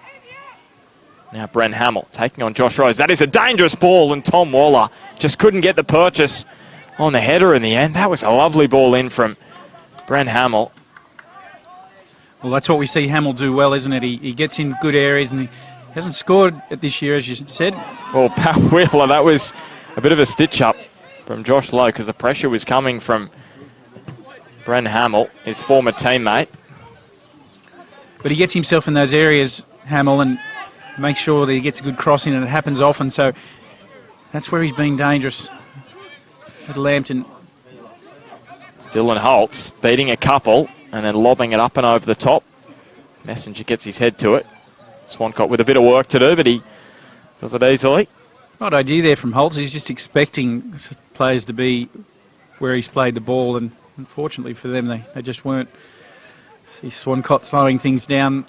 Now Bren Hamill taking on Josh Rose. That is a dangerous ball, and Tom Waller just couldn't get the purchase on the header in the end. That was a lovely ball in from Bren Hamill. Well, that's what we see Hamill do well, isn't it? He gets in good areas, and he hasn't scored at this year, as you said. Well, Pat Wheeler, that was a bit of a stitch-up from Josh Lowe because the pressure was coming from Bren Hamill, his former teammate. But he gets himself in those areas, Hamill, and makes sure that he gets a good crossing, and it happens often. So that's where he's been dangerous for Lambton. Dylan Holtz beating a couple and then lobbing it up and over the top. Messenger gets his head to it. Swancott with a bit of work to do, but he does it easily. Right idea there from Holtz. He's just expecting players to be where he's played the ball, and unfortunately for them, they just weren't. See Swancott slowing things down,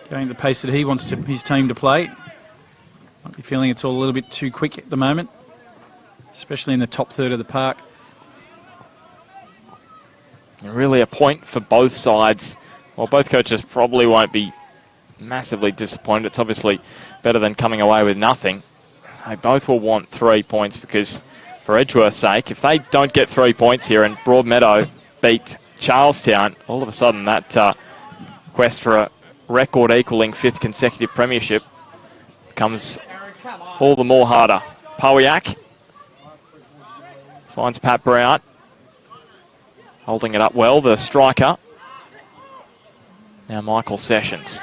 going at the pace that he wants his team to play. Might be feeling it's all a little bit too quick at the moment, especially in the top third of the park. And really a point for both sides. Well, both coaches probably won't be massively disappointed. It's obviously better than coming away with nothing. They both will want 3 points because, for Edgeworth's sake, if they don't get 3 points here and Broadmeadow beat Charlestown, all of a sudden that quest for a record-equaling 5th consecutive premiership becomes all the more harder. Pawiak finds Pat Brown, holding it up well, the striker. Now Michael Sessions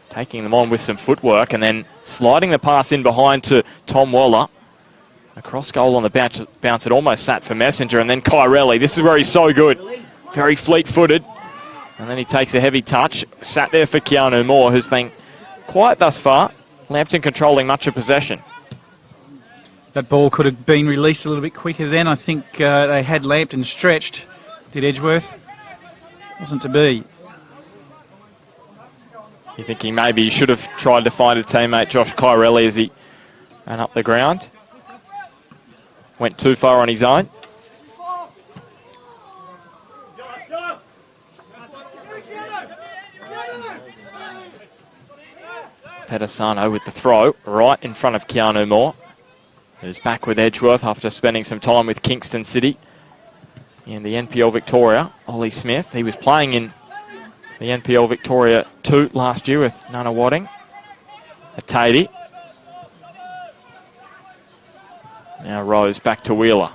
taking them on with some footwork and then sliding the pass in behind to Tom Waller. A cross goal on the bounce. It almost sat for Messenger, and then Kyrelli. This is where he's so good. Very fleet-footed. And then he takes a heavy touch. Sat there for Keanu Moore, who's been quiet thus far. Lambton controlling much of possession. That ball could have been released a little bit quicker then. I think they had Lambton stretched, did Edgeworth. Wasn't to be. You're thinking maybe he should have tried to find a teammate, Josh Kyrelli, as he ran up the ground. Went too far on his own. Pedasano with the throw right in front of Keanu Moore, who's back with Edgeworth after spending some time with Kingston City in the NPL Victoria. Ollie Smith, he was playing in the NPL Victoria 2 last year with Nana Wadding. Atadi. Now Rose back to Wheeler.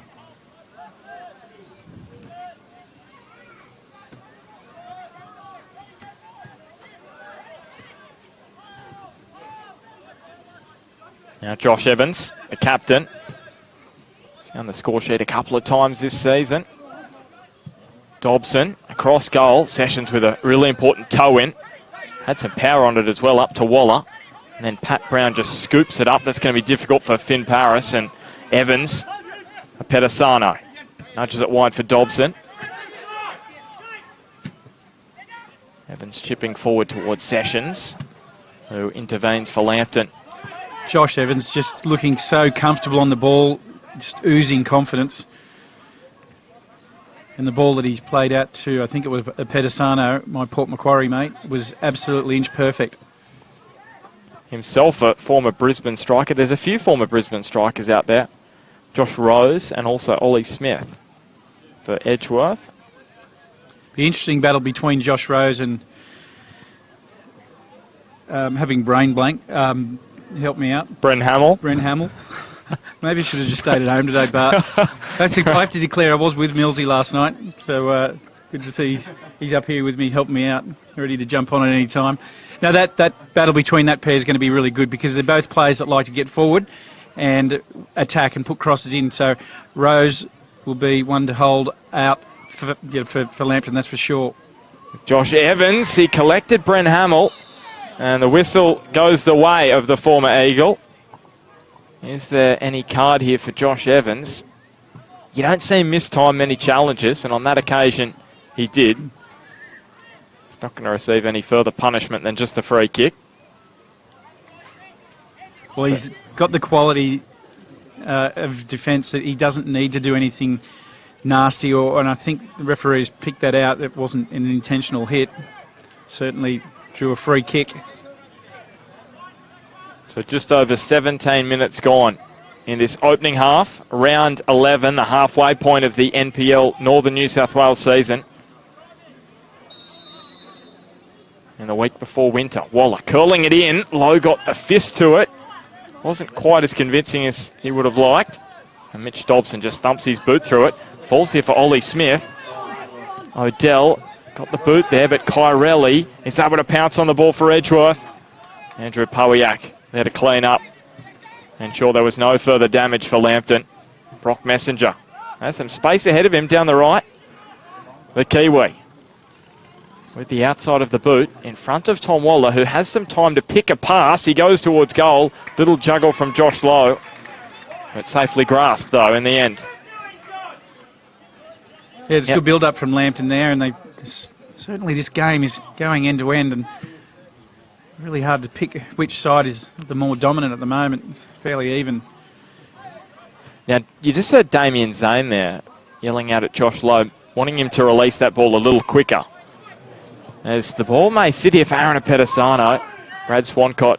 Now Josh Evans, the captain. He's on the score sheet a couple of times this season. Dobson, across goal. Sessions with a really important toe in. Had some power on it as well, up to Waller. And then Pat Brown just scoops it up. That's going to be difficult for Finn Paris. And Evans, a Pedasano. Nudges it wide for Dobson. Evans chipping forward towards Sessions, who intervenes for Lambton. Josh Evans just looking so comfortable on the ball, just oozing confidence. And the ball that he's played out to, I think it was a Pedasano, my Port Macquarie mate, was absolutely inch perfect. Himself a former Brisbane striker. There's a few former Brisbane strikers out there. Josh Rose and also Ollie Smith for Edgeworth. The interesting battle between Josh Rose and having brain blank. Help me out. Brent Hamill. Maybe I should have just stayed at home today, but I have to declare I was with Millsy last night, so good to see he's up here with me, helping me out, ready to jump on at any time. Now that battle between that pair is going to be really good because they're both players that like to get forward and attack and put crosses in, so Rose will be one to hold out for Lambton, that's for sure. Josh Evans, he collected Brent Hamill. And the whistle goes the way of the former Eagle. Is there any card here for Josh Evans? You don't see him miss time many challenges, and on that occasion, he did. He's not going to receive any further punishment than just the free kick. Well, he's got the quality of defence that he doesn't need to do anything nasty, and I think the referees picked that out. It wasn't an intentional hit. Certainly drew a free kick. So just over 17 minutes gone in this opening half. Round 11, the halfway point of the NPL Northern New South Wales season. In the week before winter. Waller curling it in. Lowe got a fist to it. Wasn't quite as convincing as he would have liked. And Mitch Dobson just thumps his boot through it. Falls here for Ollie Smith. Odell got the boot there, but Kyrelli is able to pounce on the ball for Edgeworth. Andrew Powiak there to clean up. Ensure there was no further damage for Lambton. Brock Messenger has some space ahead of him down the right. The Kiwi with the outside of the boot in front of Tom Waller, who has some time to pick a pass. He goes towards goal. Little juggle from Josh Lowe. But safely grasped, though, in the end. Yeah, it's good build-up from Lambton there, and certainly this game is going end-to-end, and really hard to pick which side is the more dominant at the moment. It's fairly even. Now, you just heard Damien Zane there yelling out at Josh Lowe, wanting him to release that ball a little quicker. As the ball may sit here for Aaron Pedasano. Brad Swancott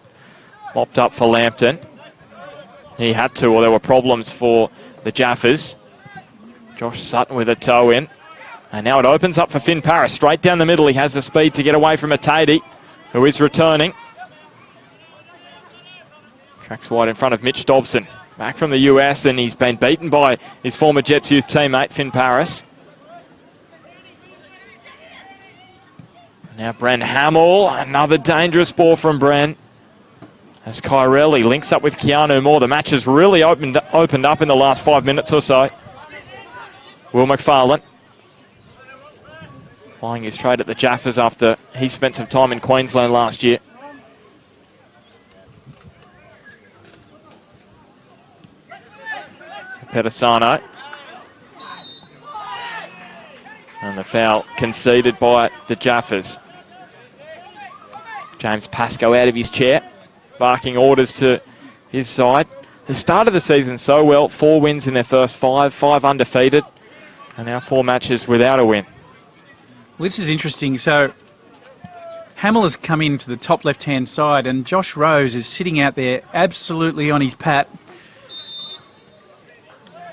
mopped up for Lambton. He had to, or there were problems for the Jaffas. Josh Sutton with a toe in. And now it opens up for Finn Paris. Straight down the middle. He has the speed to get away from Atadi, who is returning. Tracks wide in front of Mitch Dobson. Back from the US, and he's been beaten by his former Jets youth teammate, Finn Paris. Now Bren Hamill. Another dangerous ball from Bren. As Kyrelli links up with Keanu Moore. The match has really opened up in the last 5 minutes or so. Will McFarlane flying his trade at the Jaffas after he spent some time in Queensland last year. Pedasano. And the foul conceded by the Jaffas. James Pascoe out of his chair, barking orders to his side, who started the season so well. 4 wins in their first 5, 5 undefeated, and now 4 matches without a win. Well, this is interesting. So Hamill has come into the top left-hand side, and Josh Rose is sitting out there absolutely on his pat.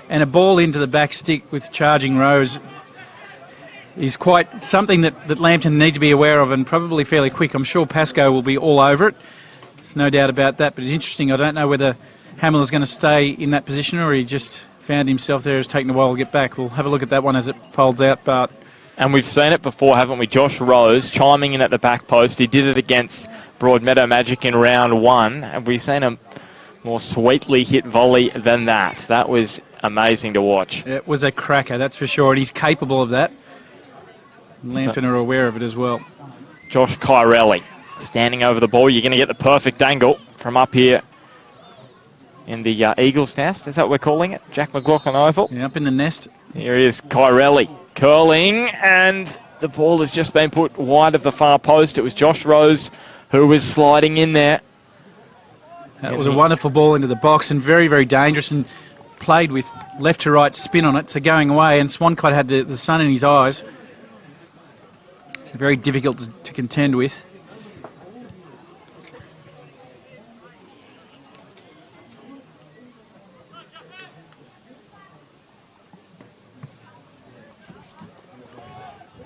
And a ball into the back stick with charging Rose is quite something that Lambton need to be aware of, and probably fairly quick. I'm sure Pascoe will be all over it. There's no doubt about that, but it's interesting. I don't know whether Hamill is going to stay in that position or he just found himself there. It's taken a while to get back. We'll have a look at that one as it folds out, Bart. And we've seen it before, haven't we? Josh Rose chiming in at the back post. He did it against Broadmeadow Magic in round 1. And we've seen a more sweetly hit volley than that. That was amazing to watch. It was a cracker, that's for sure, and he's capable of that. Lambton are aware of it as well. Josh Kyrelli standing over the ball. You're going to get the perfect angle from up here in the Eagle's Nest. Is that what we're calling it? Jack McLaughlin Oval. Yeah, up in the nest. Here he is, Kyrelli curling, and the ball has just been put wide of the far post. It was Josh Rose who was sliding in there. That was a wonderful ball into the box and very, very dangerous, and played with left to right spin on it, so going away, and Swancott had the sun in his eyes. It's very difficult to contend with.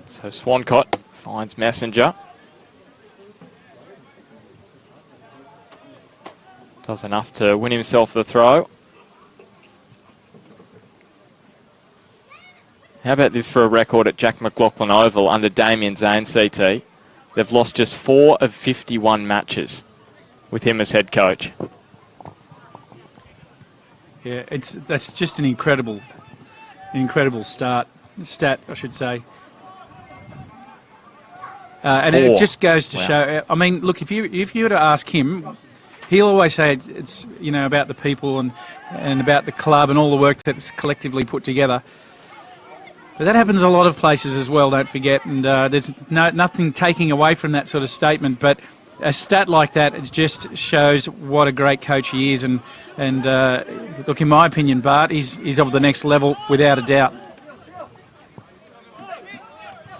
So Swancott finds Messenger. Does enough to win himself the throw. How about this for a record at Jack McLaughlin Oval under Damien Zane, CT? They've lost just 4 of 51 matches with him as head coach. Yeah, that's just an incredible stat, I should say. And it just goes to show. I mean, look, if you were to ask him, he'll always say it's about the people and about the club and all the work that's collectively put together. But that happens a lot of places as well, don't forget, and there's nothing taking away from that sort of statement, but a stat like that, it just shows what a great coach he is, and look, in my opinion, Bart, he's of the next level without a doubt.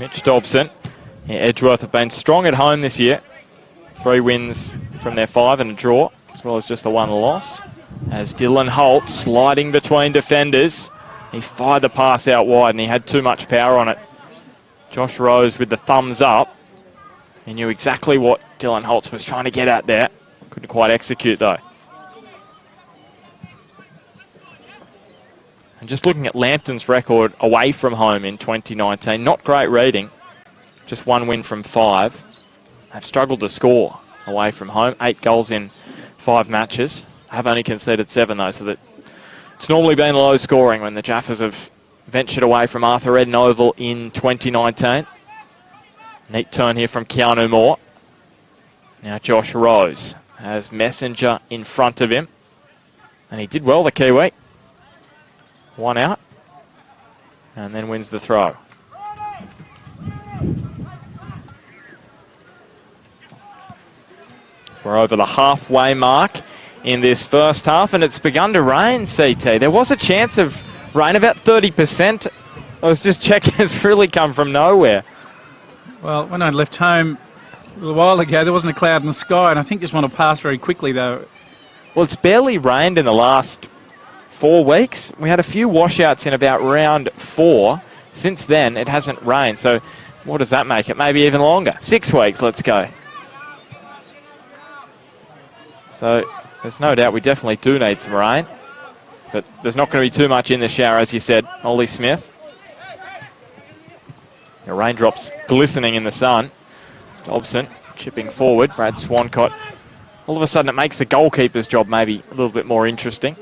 Mitch Dobson. Yeah, Edgeworth have been strong at home this year. 3 wins from their 5 and a draw, as well as just the 1 loss. As Dylan Holt sliding between defenders. He fired the pass out wide and he had too much power on it. Josh Rose with the thumbs up. He knew exactly what Dylan Holtz was trying to get at there. Couldn't quite execute though. And just looking at Lambton's record away from home in 2019, not great reading. Just 1 win from 5. They've struggled to score away from home. 8 goals in 5 matches. Have only conceded 7 though, so that it's normally been low scoring when the Jaffas have ventured away from Arthur Eden Oval in 2019. Neat turn here from Keanu Moore. Now Josh Rose has Messenger in front of him. And he did well, the Kiwi. 1 out. And then wins the throw. We're over the halfway mark in this first half, and it's begun to rain, CT. There was a chance of rain, about 30%. I was just checking, it's really come from nowhere. Well, when I left home a little while ago, there wasn't a cloud in the sky, and I think this one will pass very quickly, though. Well, it's barely rained in the last 4 weeks. We had a few washouts in about round 4. Since then, it hasn't rained. So what does that make it? Maybe even longer. 6 weeks, let's go. So there's no doubt we definitely do need some rain. But there's not going to be too much in the shower, as you said, Ollie Smith. The raindrops glistening in the sun. Dobson chipping forward. Brad Swancott. All of a sudden it makes the goalkeeper's job maybe a little bit more interesting.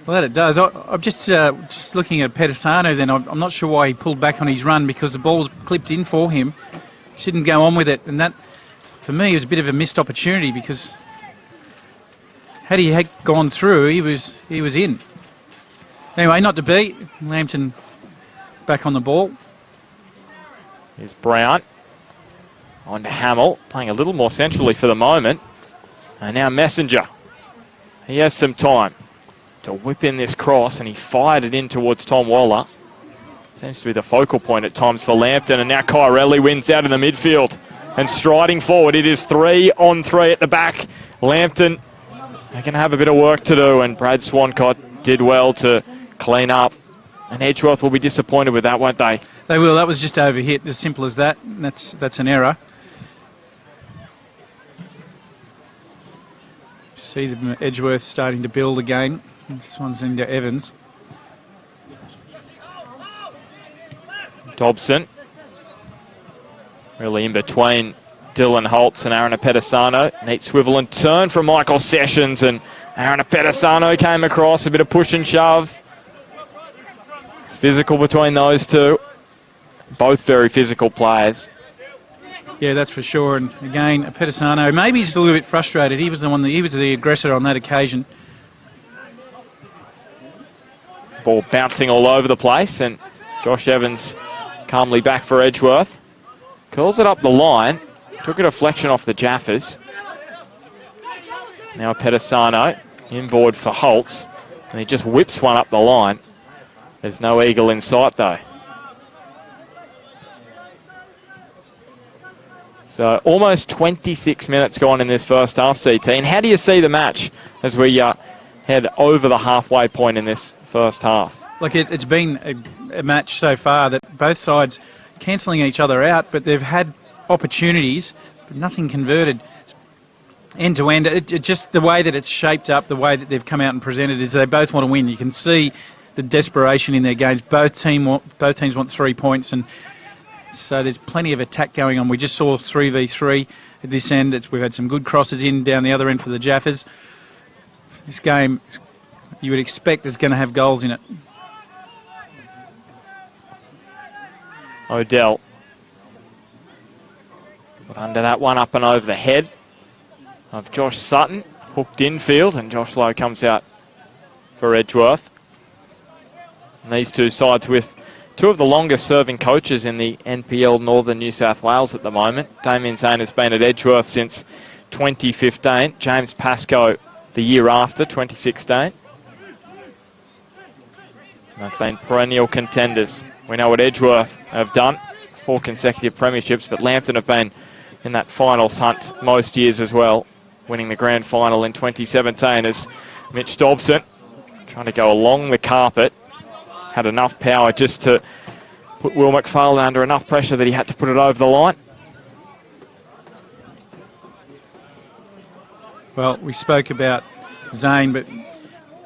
Well, that it does. I'm just looking at Pedisano then. I'm not sure why he pulled back on his run, because the ball was clipped in for him. Shouldn't go on with it. And that, for me, was a bit of a missed opportunity, because had he had gone through, he was in. Anyway, not to be. Lambton back on the ball. Here's Brown. On to Hamill, playing a little more centrally for the moment. And now Messenger. He has some time to whip in this cross, and he fired it in towards Tom Waller. Seems to be the focal point at times for Lambton, and now Kyrelli wins out in the midfield. And striding forward, it is 3-on-3 at the back. Lambton, they're going to have a bit of work to do, and Brad Swancott did well to clean up. And Edgeworth will be disappointed with that, won't they? They will. That was just overhit, as simple as that. That's an error. See the Edgeworth starting to build again. This one's into Evans. Dobson. Really in between Dylan Holtz and Aaron Apetesano. Neat swivel and turn from Michael Sessions, and Aaron Apetesano came across. A bit of push and shove. It's physical between those two. Both very physical players. Yeah, that's for sure. And again, Apetesano, maybe he's a little bit frustrated. He was the aggressor on that occasion. Ball bouncing all over the place, and Josh Evans calmly back for Edgeworth. Curls it up the line. Took a deflection off the Jaffas. Now Apetesano inboard for Holtz, and he just whips one up the line. There's no eagle in sight though. So almost 26 minutes gone in this first half, CT. And how do you see the match as we head over the halfway point in this first half? Look, it's been a match so far that both sides cancelling each other out, but they've had opportunities, but nothing converted. End to end, just the way that it's shaped up, the way that they've come out and presented is they both want to win. You can see the desperation in their games. Both teams want 3 points, and so there's plenty of attack going on. We just saw 3v3 at this end. We've had some good crosses in down the other end for the Jaffas. This game, you would expect, is going to have goals in it. Odell. Got under that one, up and over the head of Josh Sutton. Hooked infield, and Josh Lowe comes out for Edgeworth. And these two sides with two of the longest serving coaches in the NPL Northern New South Wales at the moment. Damien Zane has been at Edgeworth since 2015. James Pascoe the year after, 2016. They've been perennial contenders. We know what Edgeworth have done, 4 consecutive premierships, but Lambton have been in that finals hunt most years as well, winning the grand final in 2017 as Mitch Dobson, trying to go along the carpet, had enough power just to put Will McFarlane under enough pressure that he had to put it over the line. Well, we spoke about Zane, but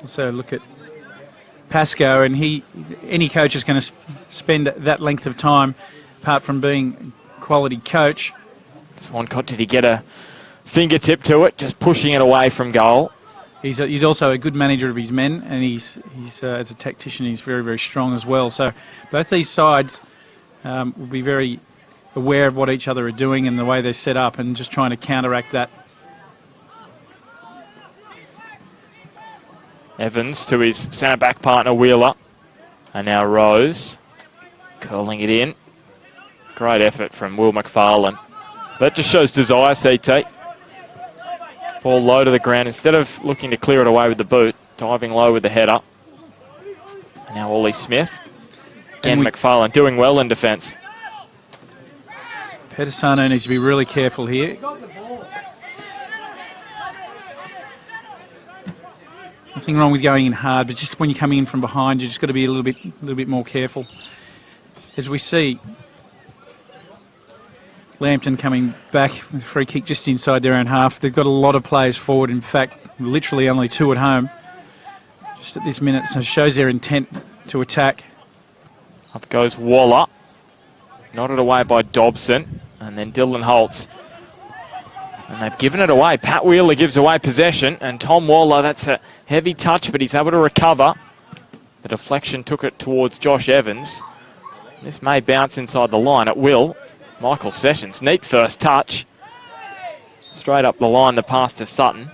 also look at Pascoe, and any coach is going to spend that length of time, apart from being a quality coach. Swancott, did he get a fingertip to it, just pushing it away from goal? He's also a good manager of his men, and he's as a tactician, he's very, very strong as well. So both these sides will be very aware of what each other are doing and the way they're set up, and just trying to counteract that. Evans to his centre-back partner, Wheeler. And now Rose, curling it in. Great effort from Will McFarlane. That just shows desire, CT. Ball low to the ground. Instead of looking to clear it away with the boot, diving low with the header. Now Ollie Smith. Again, McFarlane doing well in defence. Pedisano needs to be really careful here. Nothing wrong with going in hard, but just when you're coming in from behind, you just got to be a little bit more careful. As we see, Lambton coming back with a free kick just inside their own half. They've got a lot of players forward. In fact, literally only 2 at home. Just at this minute, so it shows their intent to attack. Up goes Waller. Nodded away by Dobson. And then Dylan Holtz. And they've given it away. Pat Wheeler gives away possession. And Tom Waller, that's a heavy touch, but he's able to recover. The deflection took it towards Josh Evans. This may bounce inside the line. It will. Michael Sessions, neat first touch. Straight up the line, the pass to Sutton,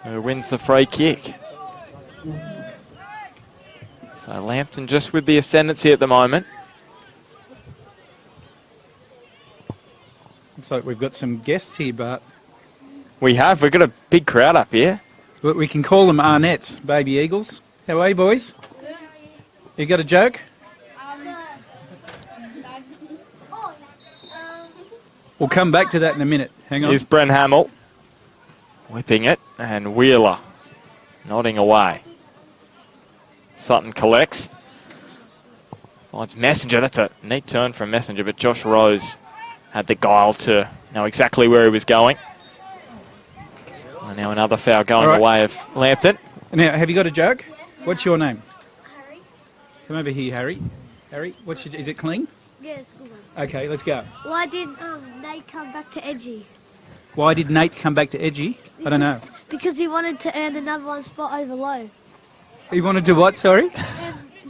who wins the free kick. So Lambton just with the ascendancy at the moment. Looks like we've got some guests here, but We've got a big crowd up here. we can call them Arnett's baby eagles. How are you, boys? You got a joke? We'll come back to that in a minute. Hang on. Here's Brent Hamill whipping it, and Wheeler nodding away. Sutton collects. Finds Messenger. That's a neat turn from Messenger, but Josh Rose had the guile to know exactly where he was going. And now another foul going the way of Lambton. Now, have you got a joke? What's your name? Harry. Come over here, Harry. Harry, is it clean? Yeah, it's a good one. Okay, let's go. Why did Nate come back to Edgy? Why did Nate come back to Edgy? I don't know. Because he wanted to earn the number one spot over Lowe. He wanted to what, sorry?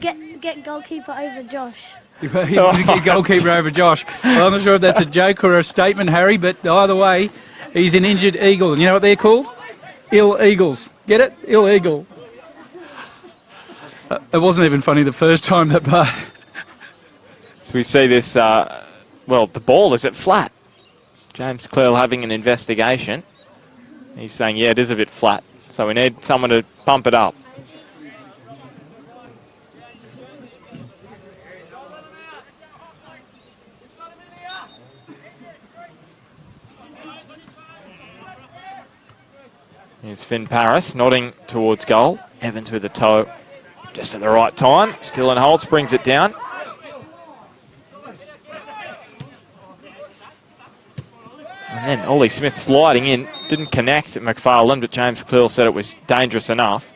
Get goalkeeper over Josh. He wanted to get goalkeeper over Josh. Well, I'm not sure if that's a joke or a statement, Harry, but either way, he's an injured eagle. And you know what they're called? Ill Eagles. Get it? Ill Eagle. It wasn't even funny the first time, that part. So we see this, the ball, is it flat? James Clearle having an investigation. He's saying, yeah, it is a bit flat. So we need someone to pump it up. Here's Finn Paris nodding towards goal. Evans with a toe just at the right time. Still in Holtz brings it down. And then Ollie Smith sliding in. Didn't connect at McFarlane, but James Clearle said it was dangerous enough.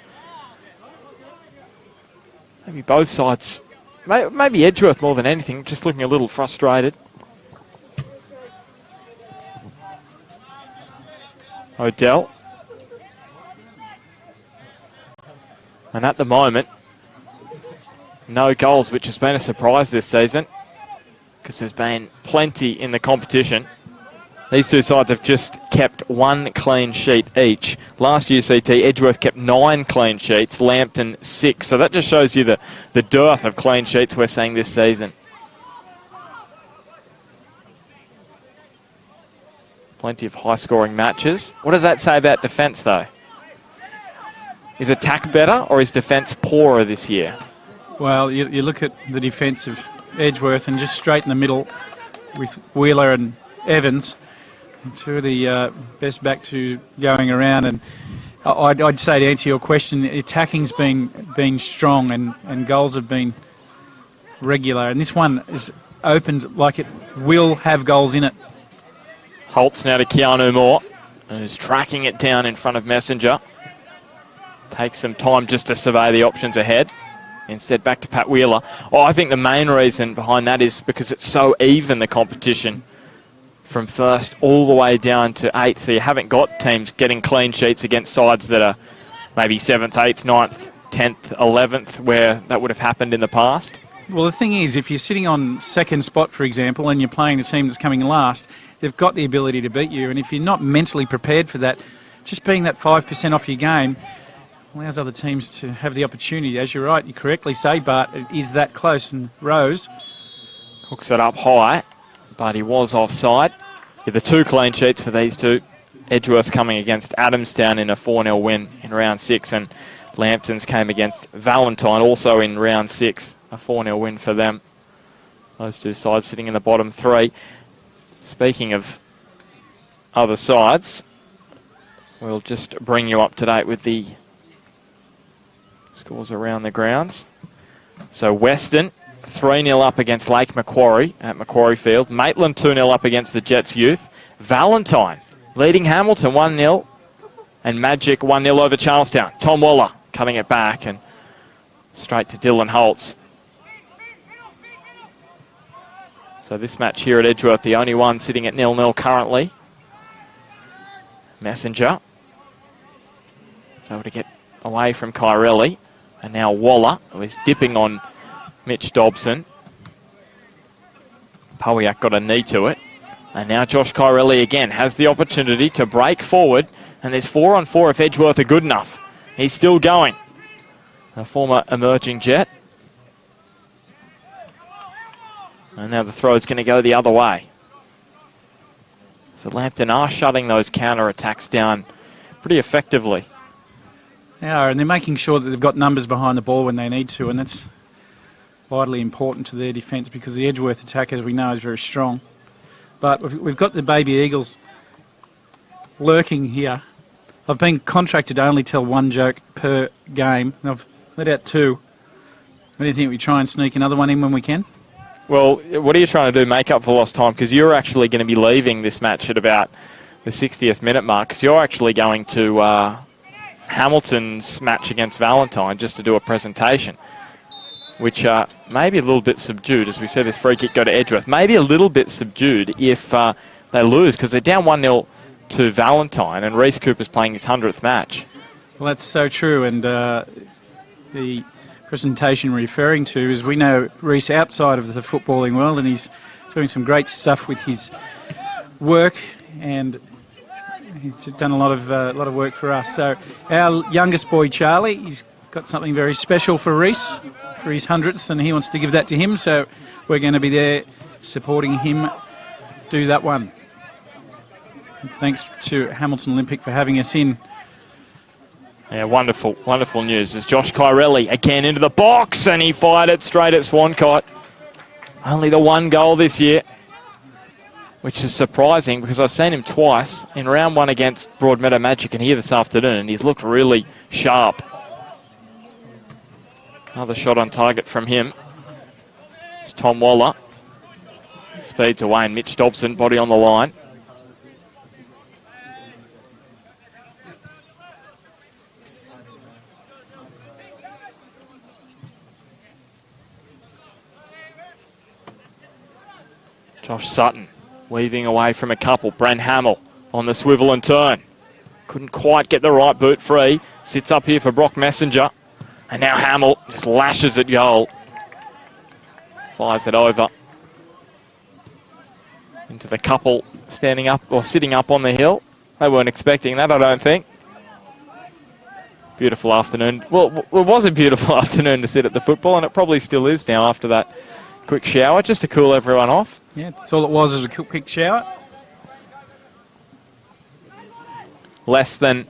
Maybe both sides, maybe Edgeworth more than anything, just looking a little frustrated. Odell. And at the moment, no goals, which has been a surprise this season, because there's been plenty in the competition. These two sides have just kept one clean sheet each. Last year, CT, Edgeworth kept 9 clean sheets, Lambton 6. So that just shows you the dearth of clean sheets we're seeing this season. Plenty of high-scoring matches. What does that say about defence, though? Is attack better or is defence poorer this year? Well, you look at the defence of Edgeworth and just straight in the middle with Wheeler and Evans, two of the best back two going around. And I'd say, to answer your question, attacking's been strong and goals have been regular. And this one is opened like it will have goals in it. Holtz now to Keanu Moore, who's tracking it down in front of Messenger. Takes some time just to survey the options ahead. Instead, back to Pat Wheeler. I think the main reason behind that is because it's so even, the competition, from first all the way down to 8th. So you haven't got teams getting clean sheets against sides that are maybe 7th, 8th, 9th, 10th, 11th, where that would have happened in the past. Well, the thing is, if you're sitting on second spot, for example, and you're playing the team that's coming last, they've got the ability to beat you. And if you're not mentally prepared for that, just being that 5% off your game allows other teams to have the opportunity. As you're right, you correctly say, Bart, it is that close. And Rose hooks it up high, but he was offside. Yeah, the 2 clean sheets for these two. Edgeworth coming against Adamstown in a 4-0 win in round 6, and Lambton's came against Valentine also in round 6, a 4-0 win for them. Those two sides sitting in the bottom 3. Speaking of other sides, we'll just bring you up to date with the scores around the grounds. So Western 3-0 up against Lake Macquarie at Macquarie Field. Maitland 2-0 up against the Jets Youth. Valentine leading Hamilton 1-0. And Magic 1-0 over Charlestown. Tom Waller cutting it back and straight to Dylan Holtz. So this match here at Edgeworth, the only one sitting at 0-0 currently. Messenger able to get away from Kyrelli. And now Waller, who is dipping on Mitch Dobson. Powiak got a knee to it. And now Josh Kyrelli again has the opportunity to break forward. And there's 4-on-4 if Edgeworth are good enough. He's still going. A former emerging Jet. And now the throw is going to go the other way. So Lambton are shutting those counter-attacks down pretty effectively. They are, and they're making sure that they've got numbers behind the ball when they need to, and that's vitally important to their defence because the Edgeworth attack, as we know, is very strong. But we've got the Baby Eagles lurking here. I've been contracted to only tell one joke per game, and I've let out two. What do you think? We try and sneak another one in when we can? Well, what are you trying to do? Make up for lost time? Because you're actually going to be leaving this match at about the 60th minute mark, because you're actually going to Hamilton's match against Valentine just to do a presentation, which may be a little bit subdued. As we said, this free kick go to Edgeworth. Maybe a little bit subdued if they lose, because they're down 1-0 to Valentine, and Reece Cooper's playing his 100th match. Well, that's so true, and the presentation referring to is we know Reece outside of the footballing world, and he's doing some great stuff with his work, and he's done a lot of work for us. So our youngest boy, Charlie, he's got something very special for Reece for his 100th, and he wants to give that to him, so we're going to be there supporting him do that one. And thanks to Hamilton Olympic for having us in. Yeah, wonderful, wonderful news. As Josh Kyrelli again into the box, and he fired it straight at Swancott. Only the one goal this year, which is surprising because I've seen him twice in round one against Broadmeadow Magic and here this afternoon, and he's looked really sharp. Another shot on target from him. It's Tom Waller. Speeds away, and Mitch Dobson, body on the line. Josh Sutton weaving away from a couple. Bren Hamill on the swivel and turn. Couldn't quite get the right boot free. Sits up here for Brock Messenger. And now Hamill just lashes at goal. Fires it over into the couple standing up or sitting up on the hill. They weren't expecting that, I don't think. Beautiful afternoon. Well, it was a beautiful afternoon to sit at the football, and it probably still is now after that quick shower, just to cool everyone off. Yeah, that's all it was a quick shower. Less than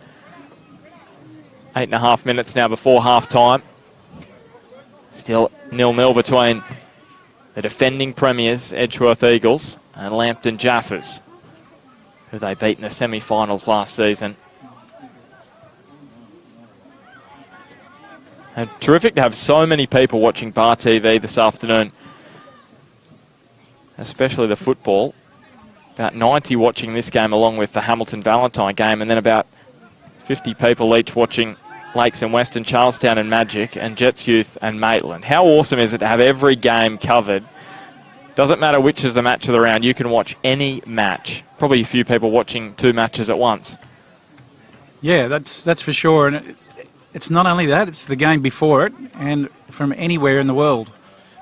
8.5 minutes now before half-time. Still 0-0 between the defending premiers, Edgeworth Eagles, and Lambton Jaffas, who they beat in the semi-finals last season. And terrific to have so many people watching Bar TV this afternoon, especially the football. About 90 watching this game along with the Hamilton-Valentine game, and then about 50 people each watching Lakes and Western, Charlestown and Magic, and Jets Youth and Maitland. How awesome is it to have every game covered? Doesn't matter which is the match of the round, you can watch any match. Probably a few people watching two matches at once. Yeah, that's for sure. And it's not only that, it's the game before it, and from anywhere in the world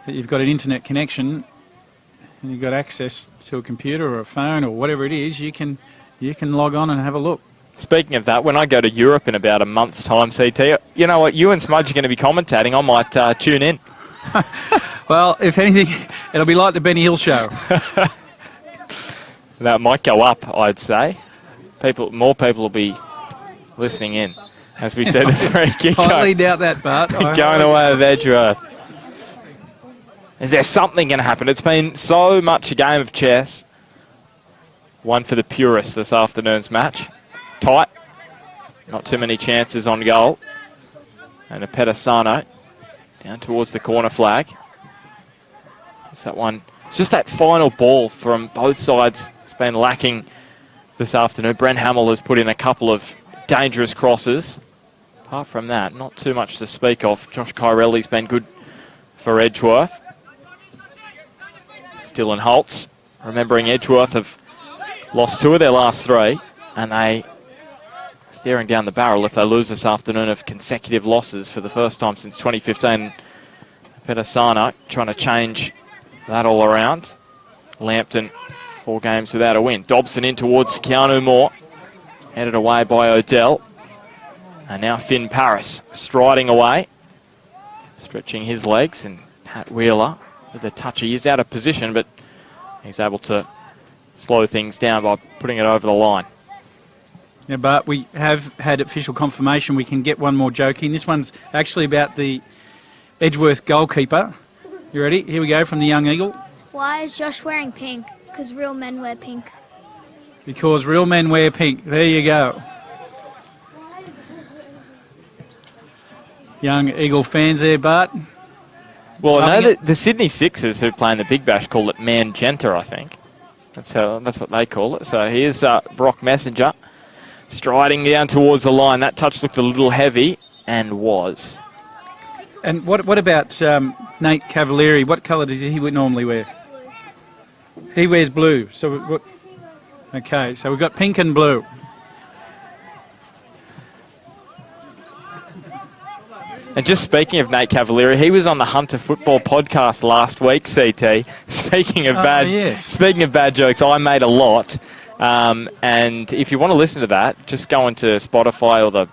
that you've got an internet connection and you've got access to a computer or a phone or whatever it is, you can log on and have a look. Speaking of that, when I go to Europe in about a month's time, CT, you know what, you and Smudge are going to be commentating. I might tune in. Well, if anything, it'll be like the Benny Hill show. That might go up, I'd say. More people will be listening in. As we said, the free kick. Highly doubt that, Bart. Going away with Edgeworth. Is there something going to happen? It's been so much a game of chess. One for the purists this afternoon's match. Tight. Not too many chances on goal. And a Pedasano down towards the corner flag. It's that one. It's just that final ball from both sides. It's been lacking this afternoon. Brent Hamill has put in a couple of dangerous crosses. Apart from that, not too much to speak of. Josh Kyrelli's been good for Edgeworth. Dylan Holtz, remembering Edgeworth have lost 2 of their last 3, and they staring down the barrel if they lose this afternoon of consecutive losses for the first time since 2015. Pedasano trying to change that all around. Lambton 4 games without a win. Dobson in towards Keanu Moore, headed away by Odell, and now Finn Paris striding away, stretching his legs, and Pat Wheeler with a touch. He is out of position, but he's able to slow things down by putting it over the line. Yeah, but we have had official confirmation we can get one more joke in. This one's actually about the Edgeworth goalkeeper. You ready? Here we go from the Young Eagle. Why is Josh wearing pink? Because real men wear pink. Because real men wear pink. There you go. Young Eagle fans there, Bart. Well, I know that the Sydney Sixers, who play in the Big Bash, call it Magenta, I think. That's what they call it. So here's Brock Messenger striding down towards the line. That touch looked a little heavy, and was. And what about Nate Cavalieri? What colour does he normally wear? Blue. He wears blue. So okay, so we've got pink and blue. And just speaking of Nate Cavalieri, he was on the Hunter Football podcast last week, CT. Speaking of bad jokes, I made a lot. And if you want to listen to that, just go into Spotify or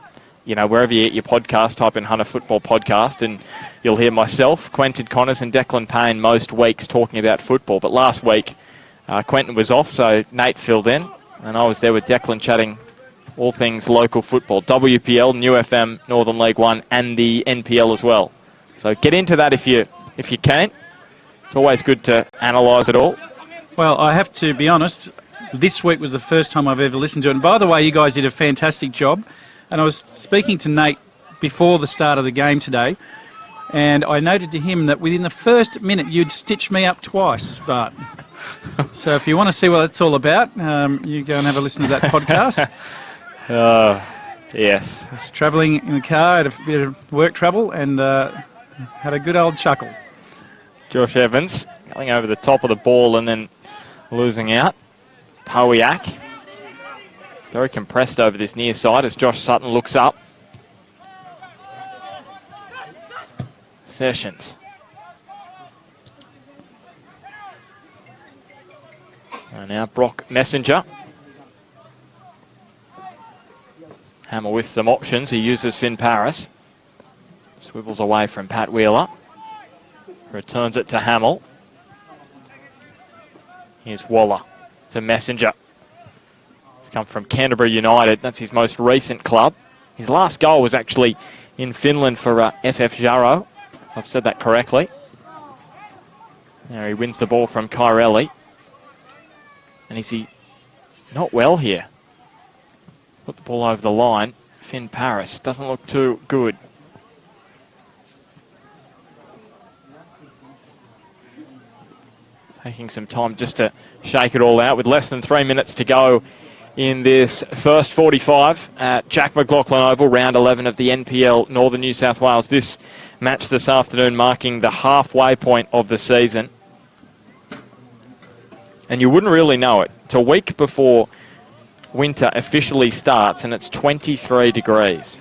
wherever you get your podcast, type in Hunter Football Podcast, and you'll hear myself, Quentin Connors, and Declan Payne most weeks talking about football. But last week, Quentin was off, so Nate filled in, and I was there with Declan chatting all things local football, WPL, New FM, Northern League One, and the NPL as well. So get into that if you can. It's always good to analyse it all. Well, I have to be honest, this week was the first time I've ever listened to it. And by the way, you guys did a fantastic job. And I was speaking to Nate before the start of the game today, and I noted to him that within the first minute you'd stitched me up twice, Bart. So if you want to see what it's all about, you go and have a listen to that podcast. Yes. I was travelling in the car, had a bit of work travel, and had a good old chuckle. Josh Evans going over the top of the ball and then losing out. Powiak very compressed over this near side as Josh Sutton looks up. Sessions. And now Brock Messenger. Hammer with some options. He uses Finn Paris. Swivels away from Pat Wheeler. Returns it to Hamill. Here's Waller to Messenger. He's come from Canterbury United. That's his most recent club. His last goal was actually in Finland for FF Jaro. I've said that correctly. Now he wins the ball from Kyrelli. And is he not well here? Put the ball over the line. Finn Paris doesn't look too good. Taking some time just to shake it all out with less than 3 minutes to go in this first 45 at Jack McLaughlin Oval, round 11 of the NPL Northern New South Wales. This match this afternoon marking the halfway point of the season. And you wouldn't really know it. It's a week before winter officially starts, and it's 23 degrees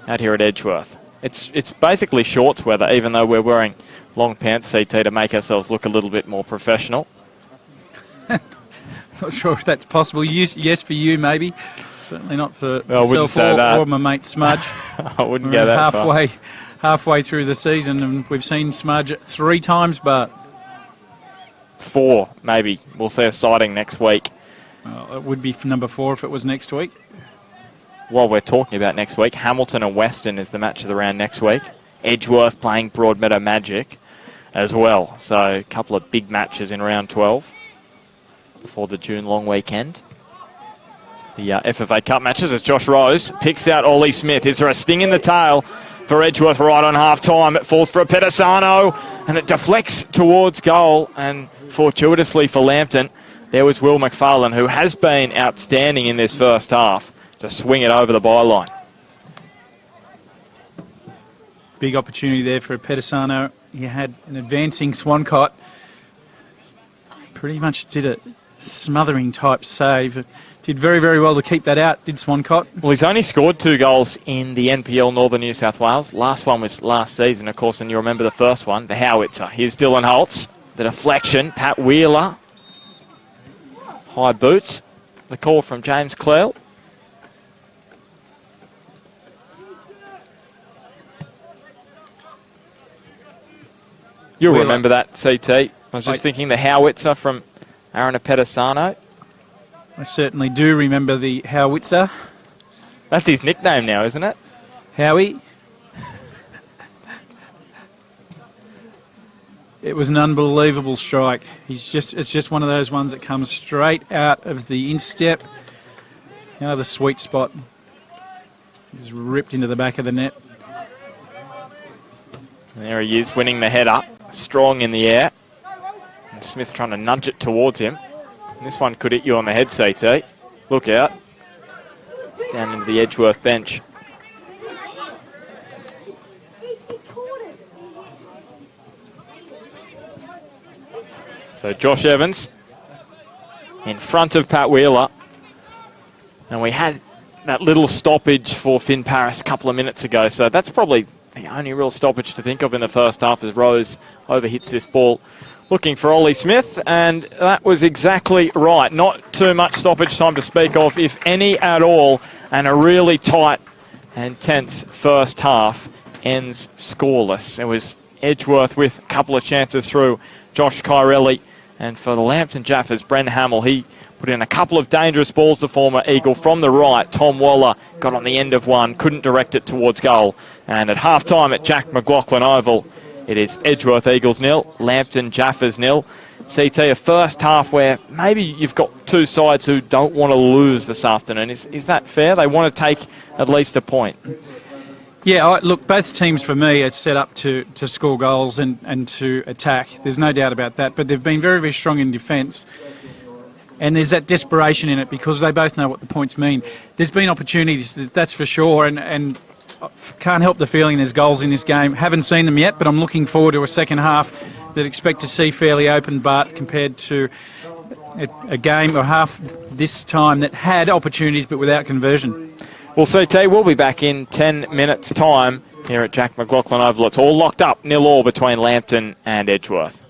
out here at Edgeworth. It's basically shorts weather, even though we're wearing long pants, CT, to make ourselves look a little bit more professional. Not sure if that's possible. Yes, for you, maybe. Certainly not for myself or my mate Smudge. I wouldn't go that far. Halfway through the season, and we've seen Smudge 3 times, but 4, maybe. We'll see a sighting next week. It would be for number 4 if it was next week. While we're talking about next week, Hamilton and Western is the match of the round next week. Edgeworth playing Broadmeadow Magic as well. So a couple of big matches in round 12 before the June long weekend. The FFA Cup matches as Josh Rose picks out Ollie Smith. Is there a sting in the tail for Edgeworth right on half-time? It falls for a Pedisano and it deflects towards goal, and fortuitously for Lambton, there was Will McFarlane, who has been outstanding in this first half, to swing it over the byline. Big opportunity there for Pedisano. He had an advancing Swancott. Pretty much did a smothering type save. Did very, very well to keep that out, did Swancott. Well, he's only scored 2 goals in the NPL Northern New South Wales. Last one was last season, of course, and you remember the first one, the howitzer. Here's Dylan Holtz. The deflection, Pat Wheeler. High boots. The call from James Clell. You'll remember that, CT. I was just thinking the howitzer from Aaron Apetesano. I certainly do remember the howitzer. That's his nickname now, isn't it? Howie. It was an unbelievable strike. It's just one of those ones that comes straight out of the instep. Another sweet spot. Just ripped into the back of the net. And there he is, winning the header. Strong in the air. And Smith trying to nudge it towards him. And this one could hit you on the head, CT. Look out. Down into the Edgeworth bench. So Josh Evans in front of Pat Wheeler. And we had that little stoppage for Finn Paris a couple of minutes ago. So that's probably the only real stoppage to think of in the first half as Rose overhits this ball. Looking for Ollie Smith, and that was exactly right. Not too much stoppage time to speak of, if any at all, and a really tight and tense first half ends scoreless. It was Edgeworth with a couple of chances through Josh Kyrelli, and for the Lambton Jaffas, Bren Hamill, he put in a couple of dangerous balls, the former Eagle. From the right, Tom Waller got on the end of one, couldn't direct it towards goal. And at half-time at Jack McLaughlin Oval, it is Edgeworth Eagles 0, Lambton Jaffas 0. CT, a first half where maybe you've got two sides who don't want to lose this afternoon. Is that fair? They want to take at least a point. Yeah, look, both teams for me are set up to score goals and to attack. There's no doubt about that. But they've been very, very strong in defence. And there's that desperation in it because they both know what the points mean. There's been opportunities, that's for sure, and can't help the feeling there's goals in this game. Haven't seen them yet, but I'm looking forward to a second half that expect to see fairly open, but compared to a game or half this time that had opportunities but without conversion. Well, CT, we'll be back in 10 minutes' time here at Jack McLaughlin Oval. It's all locked up, 0-0 between Lambton and Edgeworth.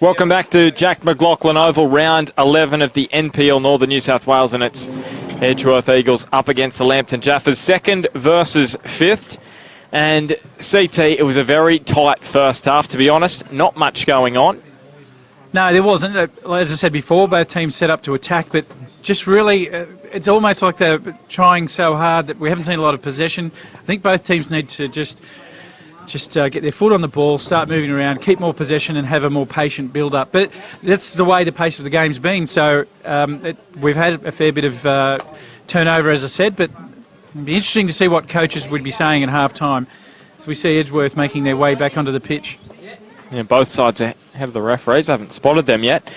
Welcome back to Jack McLaughlin Oval, round 11 of the NPL Northern New South Wales, and it's Edgeworth Eagles up against the Lambton Jaffas, second versus fifth. And CT, it was a very tight first half, to be honest. Not much going on. No, there wasn't. As I said before, both teams set up to attack, but just really, it's almost like they're trying so hard that we haven't seen a lot of possession. I think both teams need to just get their foot on the ball, start moving around, keep more possession and have a more patient build-up. But that's the way the pace of the game's been. So we've had a fair bit of turnover, as I said, but it'd be interesting to see what coaches would be saying at half-time as we see Edgeworth making their way back onto the pitch. Yeah, both sides ahead of the referees. I haven't spotted them yet.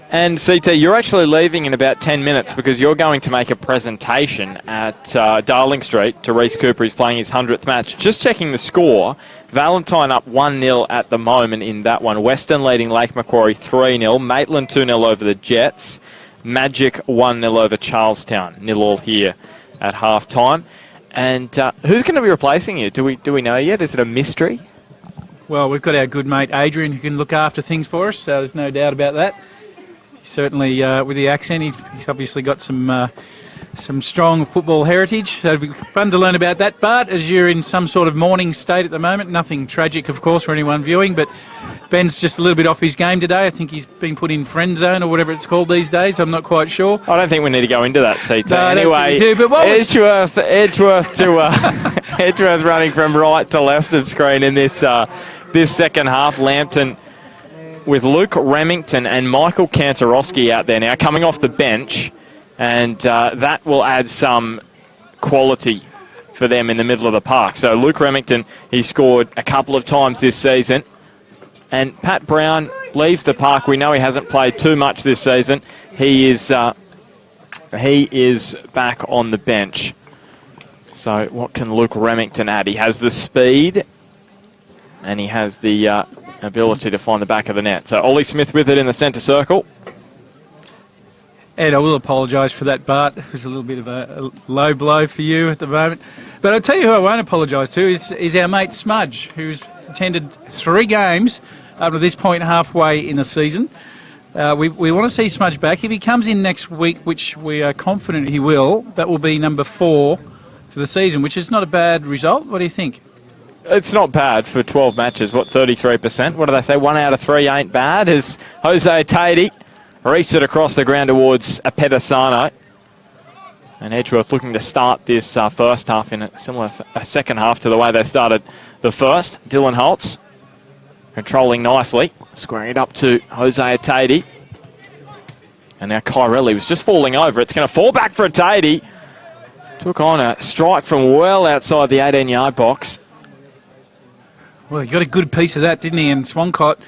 And CT, you're actually leaving in about 10 minutes because you're going to make a presentation at Darling Street to Reece Cooper. He's playing his 100th match. Just checking the score, Valentine up 1-0 at the moment in that one. Western leading Lake Macquarie 3-0. Maitland 2-0 over the Jets. Magic 1-0 over Charlestown. 0-0 here at half-time. And who's going to be replacing you? Do we know yet? Is it a mystery? Well, we've got our good mate Adrian who can look after things for us, so there's no doubt about that. Certainly, with the accent, he's obviously got some strong football heritage. So it'll be fun to learn about that. But as you're in some sort of mourning state at the moment, nothing tragic, of course, for anyone viewing. But Ben's just a little bit off his game today. I think he's been put in friend zone or whatever it's called these days. I'm not quite sure. I don't think we need to go into that, CT. No, anyway, Edgeworth running from right to left of screen in this second half. Lambton with Luke Remington and Michael Kantorowski out there now, coming off the bench, and that will add some quality for them in the middle of the park. So Luke Remington, he scored a couple of times this season, and Pat Brown leaves the park. We know he hasn't played too much this season. He is back on the bench. So what can Luke Remington add? He has the speed, and he has the ability to find the back of the net. So Ollie Smith with it in the centre circle. Ed, I will apologise for that, Bart. It was a little bit of a low blow for you at the moment. But I'll tell you who I won't apologise to is our mate Smudge, who's attended 3 games up to this point halfway in the season. We want to see Smudge back. If he comes in next week, which we are confident he will, that will be number 4 for the season, which is not a bad result. What do you think? It's not bad for 12 matches. What, 33%? What do they say? 1 out of 3 ain't bad. As Jose Tatey reached it across the ground towards Apedasano. And Edgeworth looking to start this first half in a similar second half to the way they started the first. Dylan Holtz controlling nicely, squaring it up to Jose Tatey. And now Kyrelli was just falling over. It's going to fall back for Tatey. Took on a strike from well outside the 18-yard box. Well, he got a good piece of that, didn't he? And Swancott,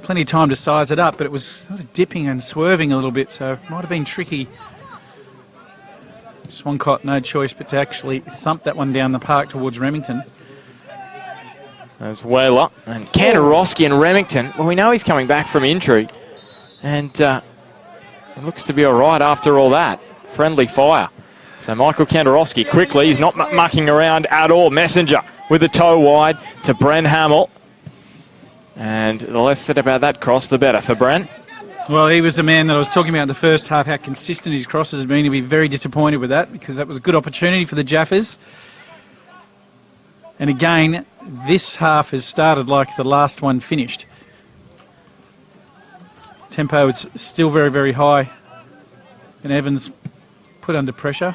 plenty of time to size it up, but it was sort of dipping and swerving a little bit, so it might have been tricky. Swancott, no choice but to actually thump that one down the park towards Remington. There's Whaler and Kantorowski and Remington. Well, we know he's coming back from injury, and it looks to be all right after all that. Friendly fire. So Michael Kantorowski quickly, he's not mucking around at all. Messenger with a toe wide to Bren Hamill. And the less said about that cross, the better for Bren. Well, he was the man that I was talking about in the first half, how consistent his crosses have been. He'll be very disappointed with that because that was a good opportunity for the Jaffas. And again, this half has started like the last one finished. Tempo is still very, very high. And Evans put under pressure.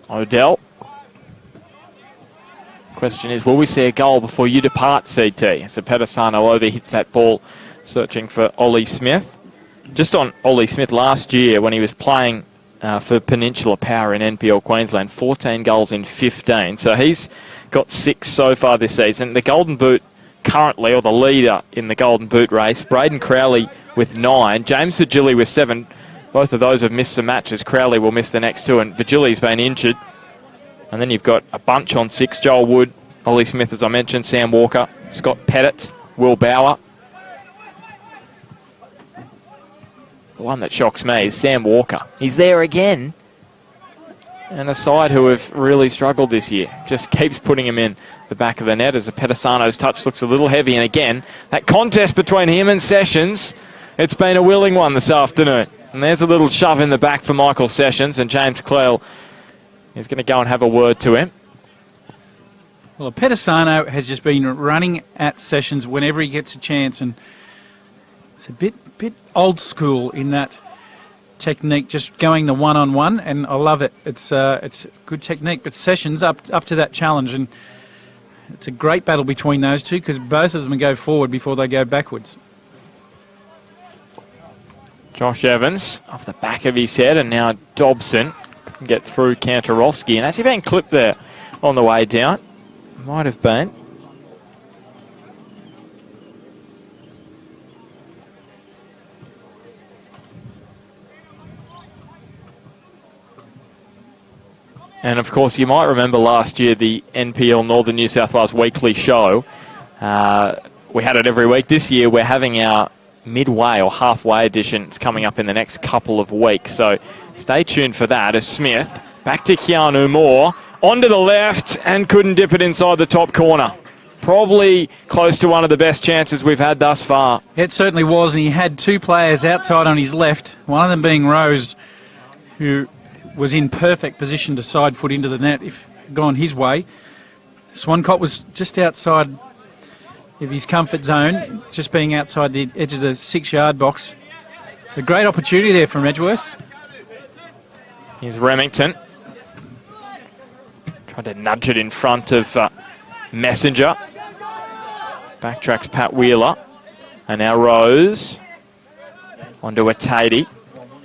Odell. Question is, will we see a goal before you depart, CT? So Pedasano over hits that ball, searching for Ollie Smith. Just on Ollie Smith last year when he was playing for Peninsula Power in NPL Queensland, 14 goals in 15. So he's got 6 so far this season. The Golden Boot currently, or the leader in the Golden Boot race, Braden Crowley with 9, James Virgili with 7. Both of those have missed some matches. Crowley will miss the next 2, and Virgili's been injured. And then you've got a bunch on 6, Joel Wood, Ollie Smith, as I mentioned, Sam Walker, Scott Pettit, Will Bauer. The one that shocks me is Sam Walker. He's there again. and a side who have really struggled this year. Just keeps putting him in the back of the net as Pedisano's touch looks a little heavy. And again, that contest between him and Sessions, it's been a willing one this afternoon. And there's a little shove in the back for Michael Sessions, and James Clell is going to go and have a word to him. Well, Pedisano has just been running at Sessions whenever he gets a chance, and it's a bit old school in that technique, just going the one-on-one, and I love it. It's good technique, but Sessions up to that challenge, and it's a great battle between those two because both of them go forward before they go backwards. Josh Evans off the back of his head, and now Dobson can get through Kantorowski. And has he been clipped there on the way down? Might have been. And of course, you might remember last year the NPL Northern New South Wales weekly show. We had it every week. This year we're having our midway or halfway edition. It's coming up in the next couple of weeks. So stay tuned for that as Smith back to Keanu Moore. Onto the left and couldn't dip it inside the top corner. Probably close to one of the best chances we've had thus far. It certainly was, and he had two players outside on his left, one of them being Rose, who was in perfect position to side foot into the net if gone his way. Swancott was just outside of his comfort zone, just being outside the edge of the 6-yard box. It's a great opportunity there from Edgeworth. Here's Remington. Tried to nudge it in front of Messenger. Backtracks Pat Wheeler. And now Rose. Onto a Tatey.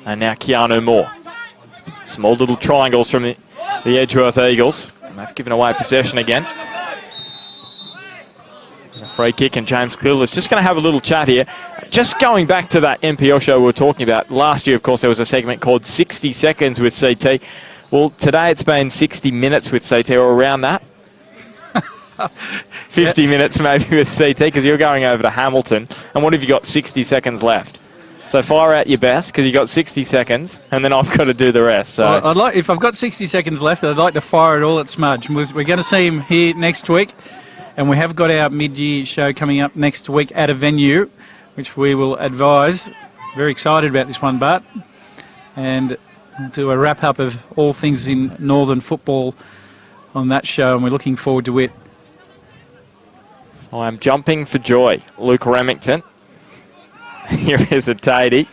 And now Keanu Moore. Small little triangles from the Edgeworth Eagles. And they've given away possession again. And a free kick, and James Cleal is just going to have a little chat here. Just going back to that NPL show we were talking about. Last year, of course, there was a segment called 60 Seconds with CT. Well, today it's been 60 minutes with CT, or around that. 50 minutes maybe with CT, because you're going over to Hamilton. And what have you got? 60 seconds left. So fire out your best, because you've got 60 seconds, and then I've got to do the rest. So well, if I've got 60 seconds left, I'd like to fire it all at Smudge. We're going to see him here next week, and we have got our mid-year show coming up next week at a venue, which we will advise. Very excited about this one, Bart. And we'll do a wrap-up of all things in Northern football on that show, and we're looking forward to it. I'm jumping for joy. Luke Remington. Here is a Tatey.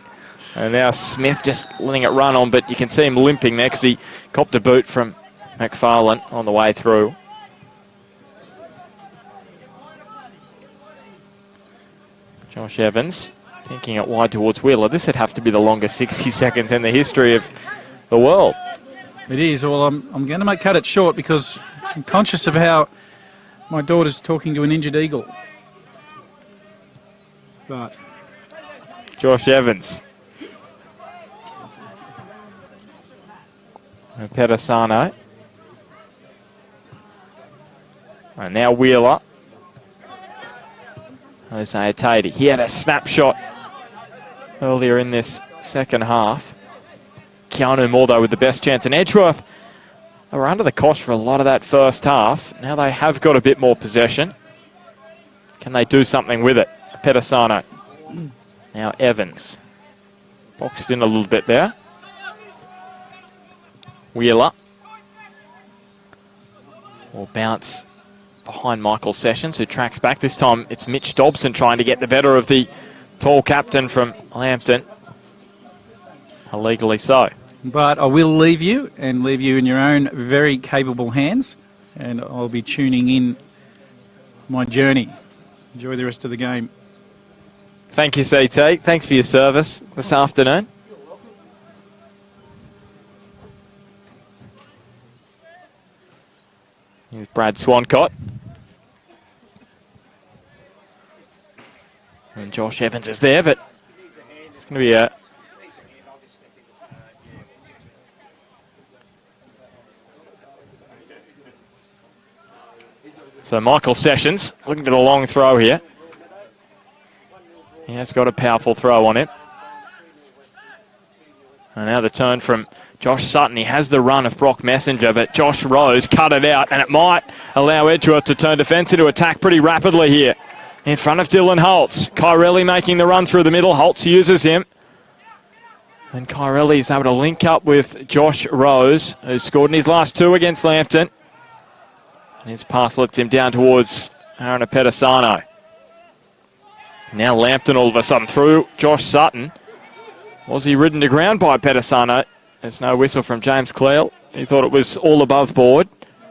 And now Smith just letting it run on, but you can see him limping there because he copped a boot from McFarlane on the way through. Josh Evans thinking it wide towards Wheeler. This would have to be the longest 60 seconds in the history of the world. It is. Well, I'm going to cut it short because I'm conscious of how my daughter's talking to an injured eagle. But Josh Evans. And Pedisano. And now Wheeler. Jose Tatey. He had a snapshot earlier in this second half. Keanu Moore, though, with the best chance. And Edgeworth, they were under the cosh for a lot of that first half. Now they have got a bit more possession. Can they do something with it? Pedisano. Now Evans. Boxed in a little bit there. Wheeler. Will bounce behind Michael Sessions, who tracks back. This time it's Mitch Dobson trying to get the better of the tall captain from Lambton. Illegally so. But I will leave you in your own very capable hands, and I'll be tuning in my journey. Enjoy the rest of the game. Thank you, CT. Thanks for your service this afternoon. Here's Brad Swancott. And Josh Evans is there, but it's going to be a... So Michael Sessions looking for the long throw here. He has got a powerful throw on it. And now the turn from Josh Sutton. He has the run of Brock Messenger, but Josh Rose cut it out, and it might allow Edgeworth to turn defence into attack pretty rapidly here. In front of Dylan Holtz. Kyrelli making the run through the middle. Holtz uses him. And Kyrelli is able to link up with Josh Rose, who scored in his last 2 against Lambton. And his pass lifts him down towards Aaron Pedisano. Now Lambton all of a sudden through Josh Sutton. Was he ridden to ground by Pedisano? There's no whistle from James Cleal. He thought it was all above board.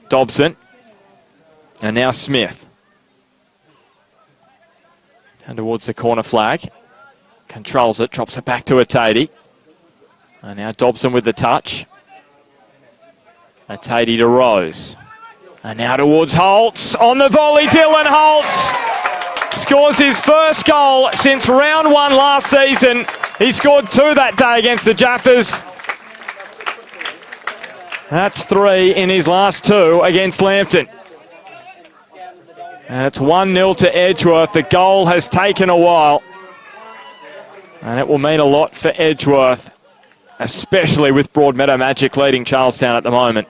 Dobson. And now Smith. Down towards the corner flag. Controls it, drops it back to Atadi. And now Dobson with the touch. Atadi to Rose. And now towards Holtz. On the volley, Dylan Holtz scores his first goal since round 1 last season. He scored 2 that day against the Jaffas. That's 3 in his last 2 against Lambton. And it's 1-0 to Edgeworth. The goal has taken a while. And it will mean a lot for Edgeworth, especially with Broadmeadow Magic leading Charlestown at the moment.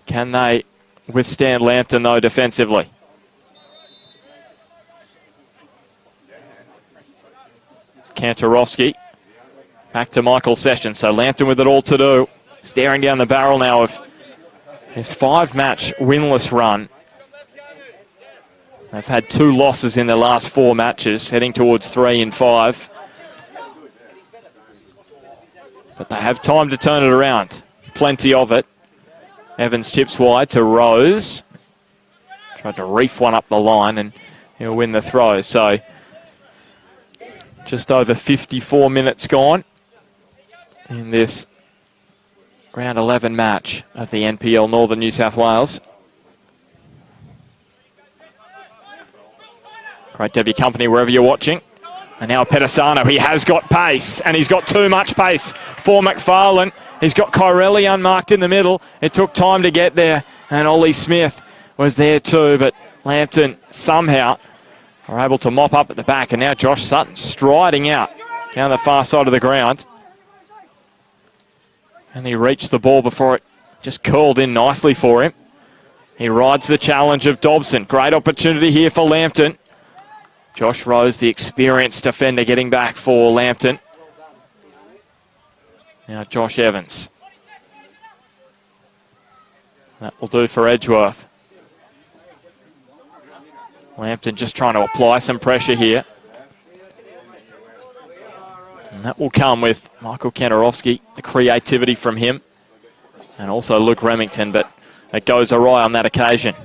Can they withstand Lambton, though, defensively? Kantorowski. Back to Michael Sessions. So Lambton with it all to do. Staring down the barrel now of his 5-match winless run. They've had 2 losses in their last 4 matches, heading towards 3 in 5. But they have time to turn it around. Plenty of it. Evans chips wide to Rose. Tried to reef one up the line and he'll win the throw. So just over 54 minutes gone in this round 11 match of the NPL Northern New South Wales. Great to have your company wherever you're watching. And now Pedisano, he has got pace, and he's got too much pace for McFarlane. He's got Kyrelli unmarked in the middle. It took time to get there, and Ollie Smith was there too, but Lambton somehow are able to mop up at the back, and now Josh Sutton striding out down the far side of the ground. And he reached the ball before it just curled in nicely for him. He rides the challenge of Dobson. Great opportunity here for Lambton. Josh Rose, the experienced defender, getting back for Lambton. Now Josh Evans. That will do for Edgeworth. Lambton just trying to apply some pressure here. And that will come with Michael Kantorowski, the creativity from him, and also Luke Remington, but it goes awry on that occasion.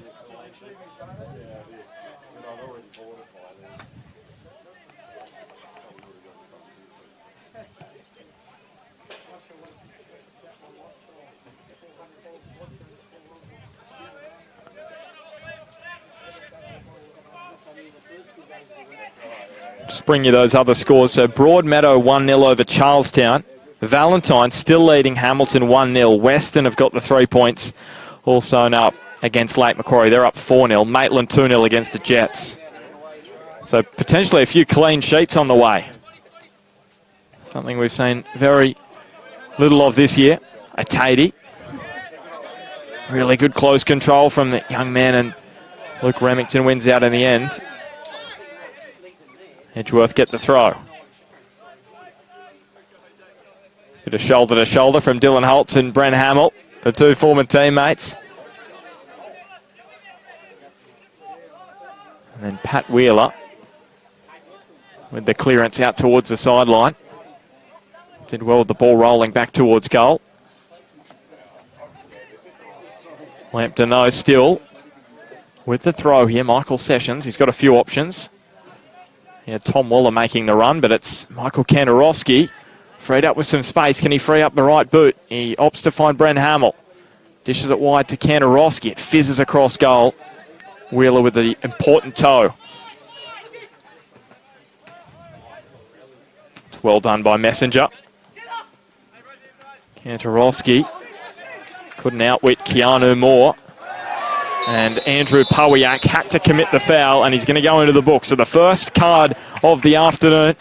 Just bring you those other scores. So Broadmeadow 1-0 over Charlestown. Valentine still leading Hamilton 1-0. Western have got the 3 points all sewn up against Lake Macquarie. They're up 4-0. Maitland 2-0 against the Jets. So potentially a few clean sheets on the way. Something we've seen very little of this year. Atadi. Really good close control from the young man, and Luke Remington wins out in the end. Edgeworth get the throw. Bit of shoulder to shoulder from Dylan Holtz and Brent Hamill, the 2 former teammates. And then Pat Wheeler with the clearance out towards the sideline. Did well with the ball rolling back towards goal. Lambton though still with the throw here. Michael Sessions, he's got a few options. Yeah, Tom Waller making the run, but it's Michael Kantorowski freed up with some space. Can he free up the right boot? He opts to find Brent Hamill. Dishes it wide to Kantorowski. It fizzes across goal. Wheeler with the important toe. It's well done by Messenger. Kantorowski couldn't outwit Keanu Moore. And Andrew Pawiak had to commit the foul, and he's going to go into the book. So the first card of the afternoon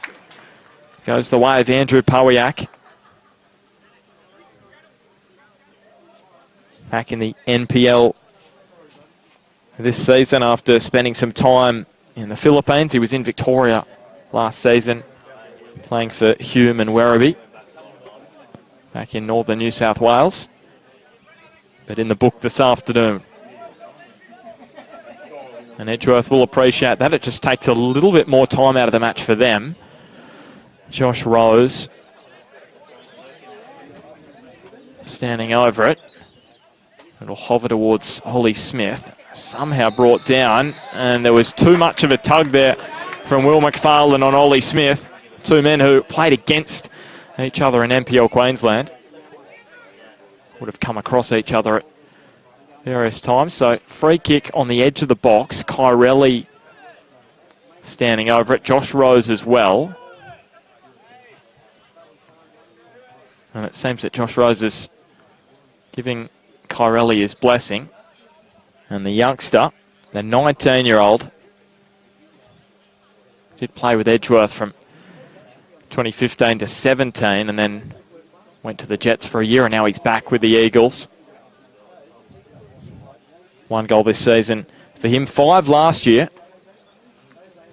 goes the way of Andrew Powiak. Back in the NPL this season after spending some time in the Philippines. He was in Victoria last season, playing for Hume and Werribee back in northern New South Wales. But in the book this afternoon. And Edgeworth will appreciate that. It just takes a little bit more time out of the match for them. Josh Rose standing over it. It'll hover towards Holly Smith. Somehow brought down, and there was too much of a tug there from Will McFarlane on Ollie Smith. Two men who played against each other in NPL Queensland. Would have come across each other at various times. So free kick on the edge of the box. Kyrelli standing over it. Josh Rose as well. And it seems that Josh Rose is giving Kyrelli his blessing. And the youngster, the 19-year-old, did play with Edgeworth from 2015 to 17 and then went to the Jets for a year, and now he's back with the Eagles. 1 goal this season for him, 5 last year.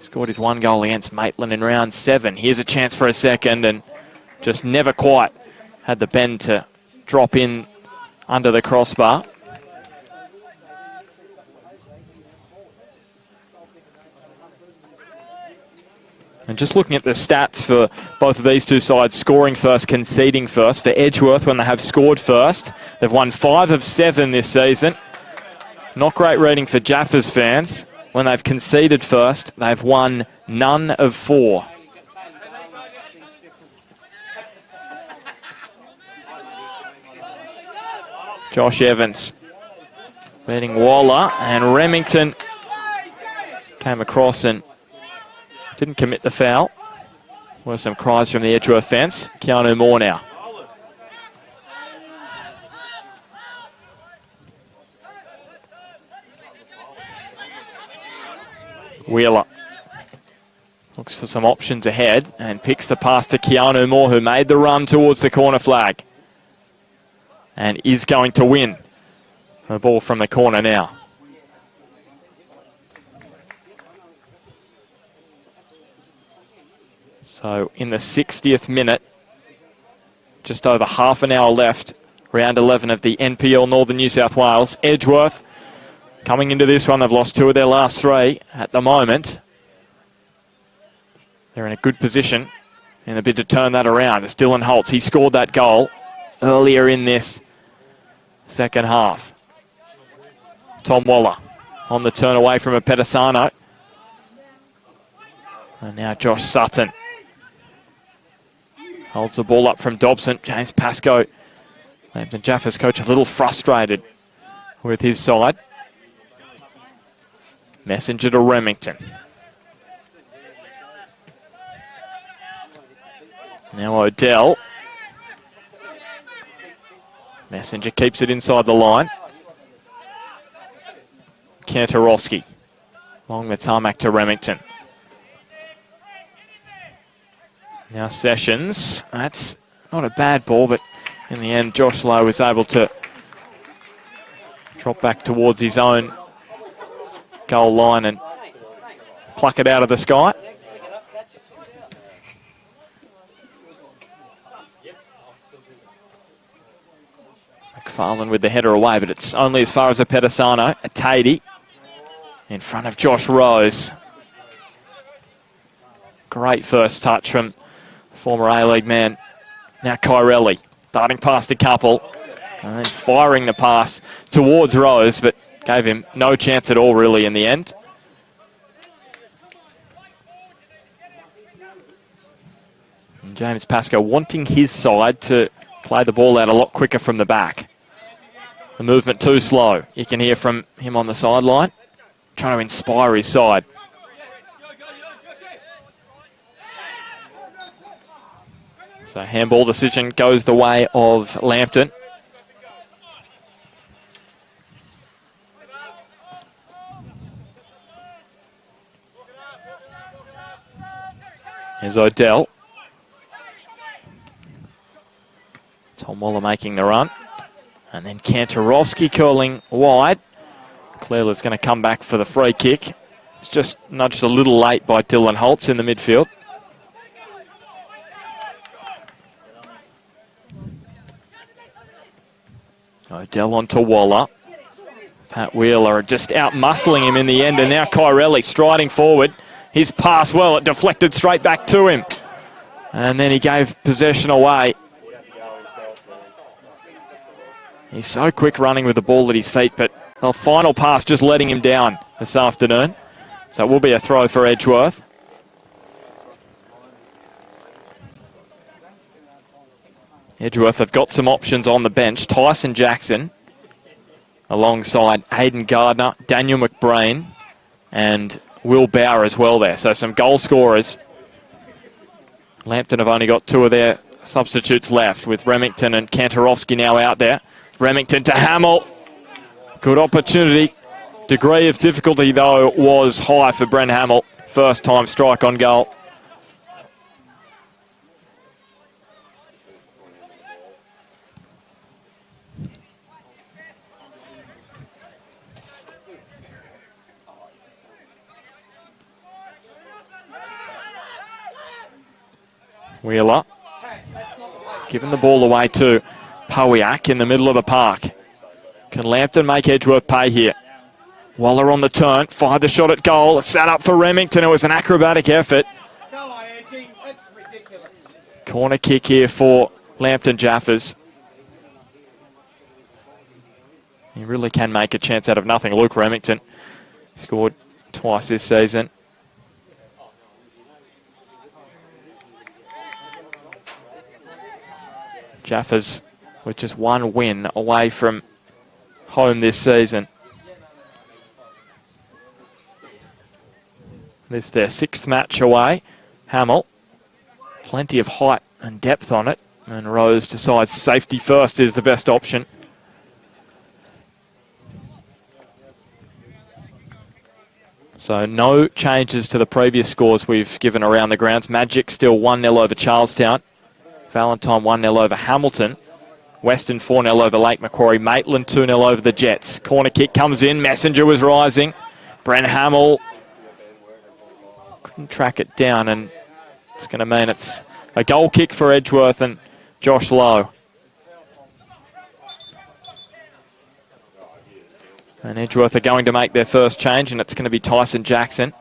Scored his 1 goal against Maitland in round 7. Here's a chance for a second, and just never quite had the bend to drop in under the crossbar. And just looking at the stats for both of these two sides, scoring first, conceding first. For Edgeworth, when they have scored first, they've won 5 of 7 this season. Not great reading for Jaffas fans. When they've conceded first, they've won none of 4. Josh Evans beating Waller, and Remington came across and didn't commit the foul. Were some cries from the Edgeworth fans. Keanu Moore now. Wheeler looks for some options ahead and picks the pass to Keanu Moore, who made the run towards the corner flag and is going to win the ball from the corner now. So in the 60th minute, just over half an hour left, round 11 of the NPL Northern New South Wales. Edgeworth coming into this one, they've lost 2 of their last 3 at the moment. They're in a good position in a bid to turn that around. It's Dylan Holtz. He scored that goal earlier in this second half. Tom Waller on the turn away from a Pedisano. And now Josh Sutton holds the ball up from Dobson. James Pascoe, Lambton Jaffas coach, a little frustrated with his side. Messenger to Remington. Now Odell. Messenger keeps it inside the line. Kantorowski along the tarmac to Remington. Now Sessions. That's not a bad ball, but in the end Josh Lowe was able to drop back towards his own goal line and pluck it out of the sky. McFarlane with the header away, but it's only as far as a Pedisano. A Tatey in front of Josh Rose. Great first touch from former A-League man. Now Kyrelli darting past a couple and then firing the pass towards Rose, but gave him no chance at all really in the end. And James Pascoe wanting his side to play the ball out a lot quicker from the back. The movement too slow. You can hear from him on the sideline, trying to inspire his side. So handball decision goes the way of Lambton. Here's Odell. Tom Waller making the run. And then Kantorowski curling wide. Clearly's going to come back for the free kick. It's just nudged a little late by Dylan Holtz in the midfield. Odell on to Waller. Pat Wheeler just out-muscling him in the end, and now Kyrelli striding forward. His pass, well, it deflected straight back to him. And then he gave possession away. He's so quick running with the ball at his feet, but the final pass just letting him down this afternoon. So it will be a throw for Edgeworth. Edgeworth have got some options on the bench. Tyson Jackson alongside Hayden Gardner, Daniel McBrain and Will Bauer as well there. So some goal scorers. Lambton have only got two of their substitutes left with Remington and Kantorowski now out there. Remington to Hamill. Good opportunity. Degree of difficulty, though, was high for Brent Hamill. First time strike on goal. Wheeler. He's given the ball away to Powiak in the middle of the park. Can Lambton make Edgeworth pay here? Waller on the turn, fired the shot at goal. It's set up for Remington. It was an acrobatic effort. Corner kick here for Lambton Jaffas. He really can make a chance out of nothing. Luke Remington scored twice this season. Jaffas with just one win away from home this season. This is their sixth match away. Hamill, plenty of height and depth on it, and Rose decides safety first is the best option. So no changes to the previous scores we've given around the grounds. Magic still 1-0 over Charlestown. Valentine 1-0 over Hamilton. Western 4-0 over Lake Macquarie. Maitland 2-0 over the Jets. Corner kick comes in. Messenger was rising. Brent Hamill couldn't track it down, and it's going to mean it's a goal kick for Edgeworth and Josh Lowe. And Edgeworth are going to make their first change, and it's going to be Tyson Jackson.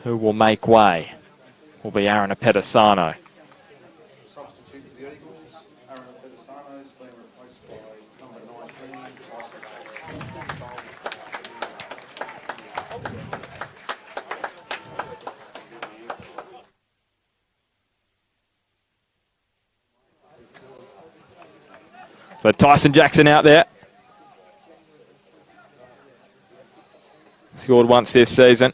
Who will make way will be Aaron Apetesano. Substitute for the Eagles, Aaron Apetesano has been replaced by number 19, So Tyson Jackson out there. Scored once this season.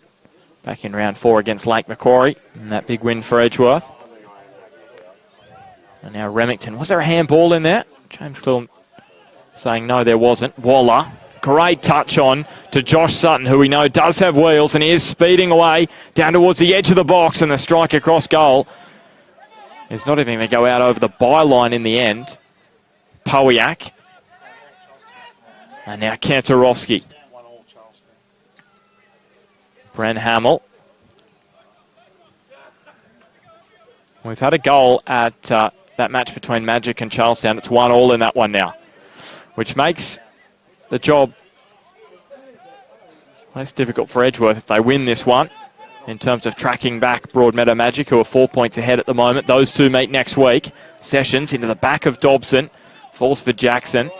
Back in round 4 against Lake Macquarie. And that big win for Edgeworth. And now Remington. Was there a handball in there? James Clellan saying no, there wasn't. Waller. Great touch on to Josh Sutton, who we know does have wheels, and he is speeding away down towards the edge of the box, and the strike across goal is not even going to go out over the byline in the end. Powiak. And now Kantorowski. Brent Hamill. We've had a goal at that match between Magic and Charlestown. It's 1-1 in that one now, which makes the job less difficult for Edgeworth if they win this one in terms of tracking back Broadmeadow Magic, who are 4 points ahead at the moment. Those two meet next week. Sessions into the back of Dobson. Falls for Jackson.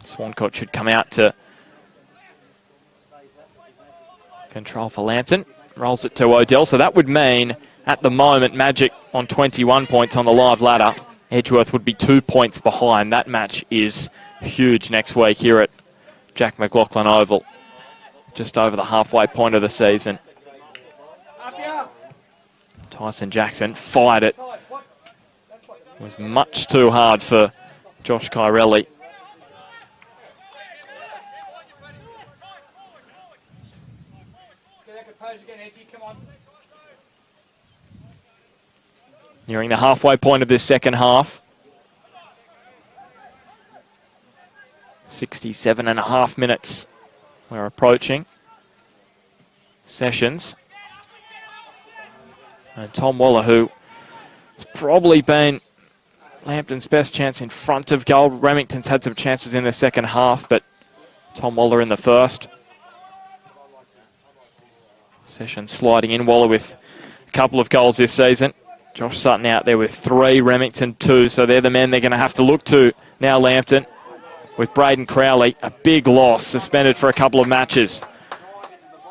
Swancott should come out to control for Lambton. Rolls it to Odell. So that would mean, at the moment, Magic on 21 points on the live ladder. Edgeworth would be 2 points behind. That match is huge next week here at Jack McLaughlin Oval. Just over the halfway point of the season. Tyson Jackson fired it. It was much too hard for Josh Kyrelli. Nearing the halfway point of this second half. 67.5 minutes we're approaching. Sessions. And Tom Waller, who has probably been Lambton's best chance in front of goal. Remington's had some chances in the second half, but Tom Waller in the first. Sessions sliding in. Waller with a couple of goals this season. Josh Sutton out there with 3, Remington 2, so they're the men they're going to have to look to now, Lambton. With Braden Crowley, a big loss, suspended for a couple of matches.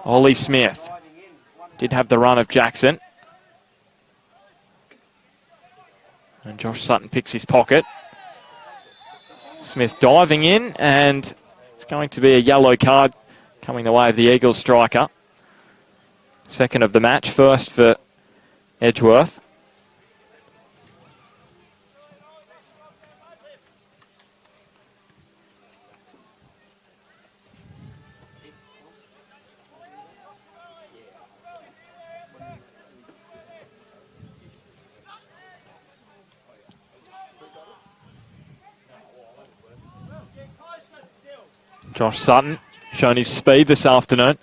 Ollie Smith did have the run of Jackson. And Josh Sutton picks his pocket. Smith diving in, and it's going to be a yellow card coming the way of the Eagles striker. Second of the match, first for Edgeworth. Josh Sutton shown his speed this afternoon,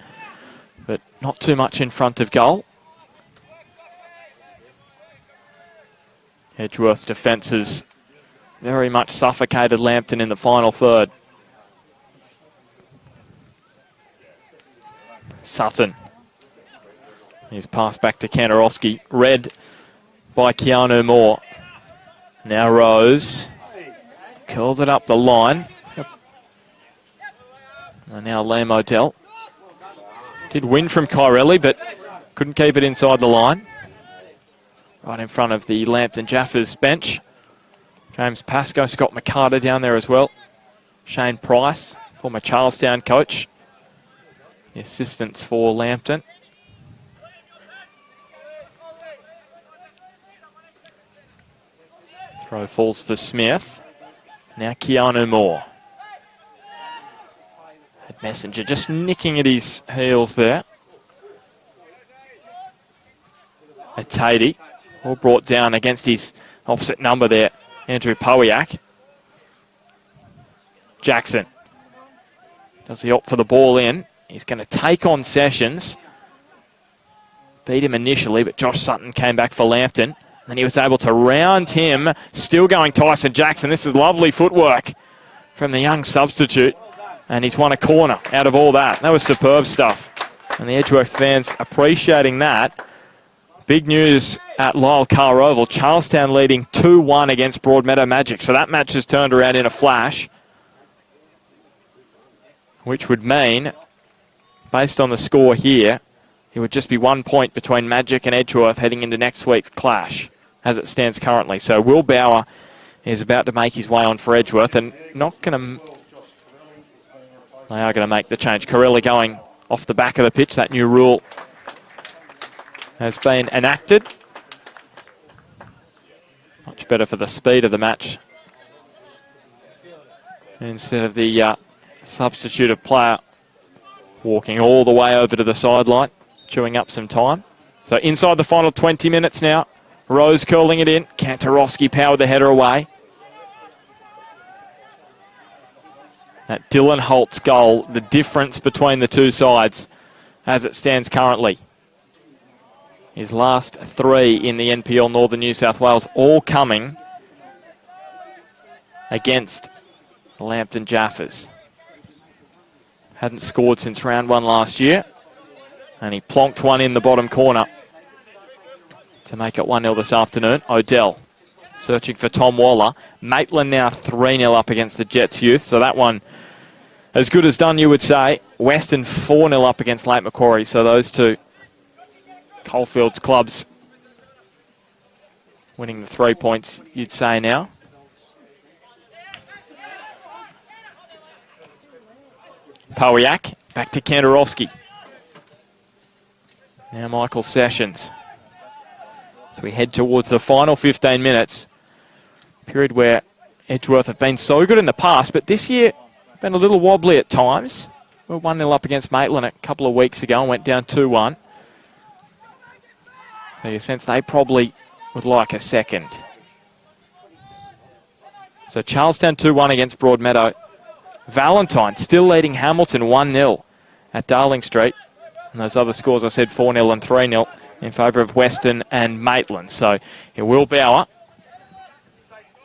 but not too much in front of goal. Edgeworth's defence has very much suffocated Lambton in the final third. Sutton. He's passed back to Kantorowski. Read by Keanu Moore. Now Rose. Curls it up the line. And now Lam Odell. Did win from Kyrelli, but couldn't keep it inside the line. Right in front of the Lambton Jaffas bench. James Pascoe, Scott McCarter down there as well. Shane Price, former Charlestown coach. The assistants for Lambton. Throw falls for Smith. Now Keanu Moore. Messenger just nicking at his heels there. Atadi, all brought down against his opposite number there, Andrew Powiak. Jackson. Does he opt for the ball in? He's going to take on Sessions. Beat him initially, but Josh Sutton came back for Lambton. And he was able to round him. Still going Tyson Jackson. This is lovely footwork from the young substitute. And he's won a corner out of all that. That was superb stuff. And the Edgeworth fans appreciating that. Big news at Lyle Carr Oval. Charlestown leading 2-1 against Broadmeadow Magic. So that match has turned around in a flash. Which would mean, based on the score here, it would just be 1 point between Magic and Edgeworth heading into next week's clash, as it stands currently. So Will Bauer is about to make his way on for Edgeworth, and not going to... They are going to make the change. Corelli going off the back of the pitch. That new rule has been enacted. Much better for the speed of the match. Instead of the substituted player walking all the way over to the sideline, chewing up some time. So inside the final 20 minutes now. Rose curling it in. Kantorowski powered the header away. That Dylan Holt's goal, the difference between the two sides as it stands currently. His last 3 in the NPL Northern New South Wales, all coming against the Lambton Jaffas. Hadn't scored since round 1 last year, and he plonked one in the bottom corner to make it 1-0 this afternoon. Odell searching for Tom Waller. Maitland now 3-0 up against the Jets youth, so that one as good as done, you would say. Western 4-0 up against Lake Macquarie, so those two Coalfields clubs winning the 3 points, you'd say now. Powiak back to Kantorowski. Now Michael Sessions. So we head towards the final 15 minutes. Period where Edgeworth have been so good in the past, but this year been a little wobbly at times. We were 1-0 up against Maitland a couple of weeks ago and went down 2-1. So you sense they probably would like a second. So Charlestown 2-1 against Broadmeadow. Valentine still leading Hamilton 1-0 at Darling Street. And those other scores I said 4-0 and 3-0 in favour of Western and Maitland. So it will Bauer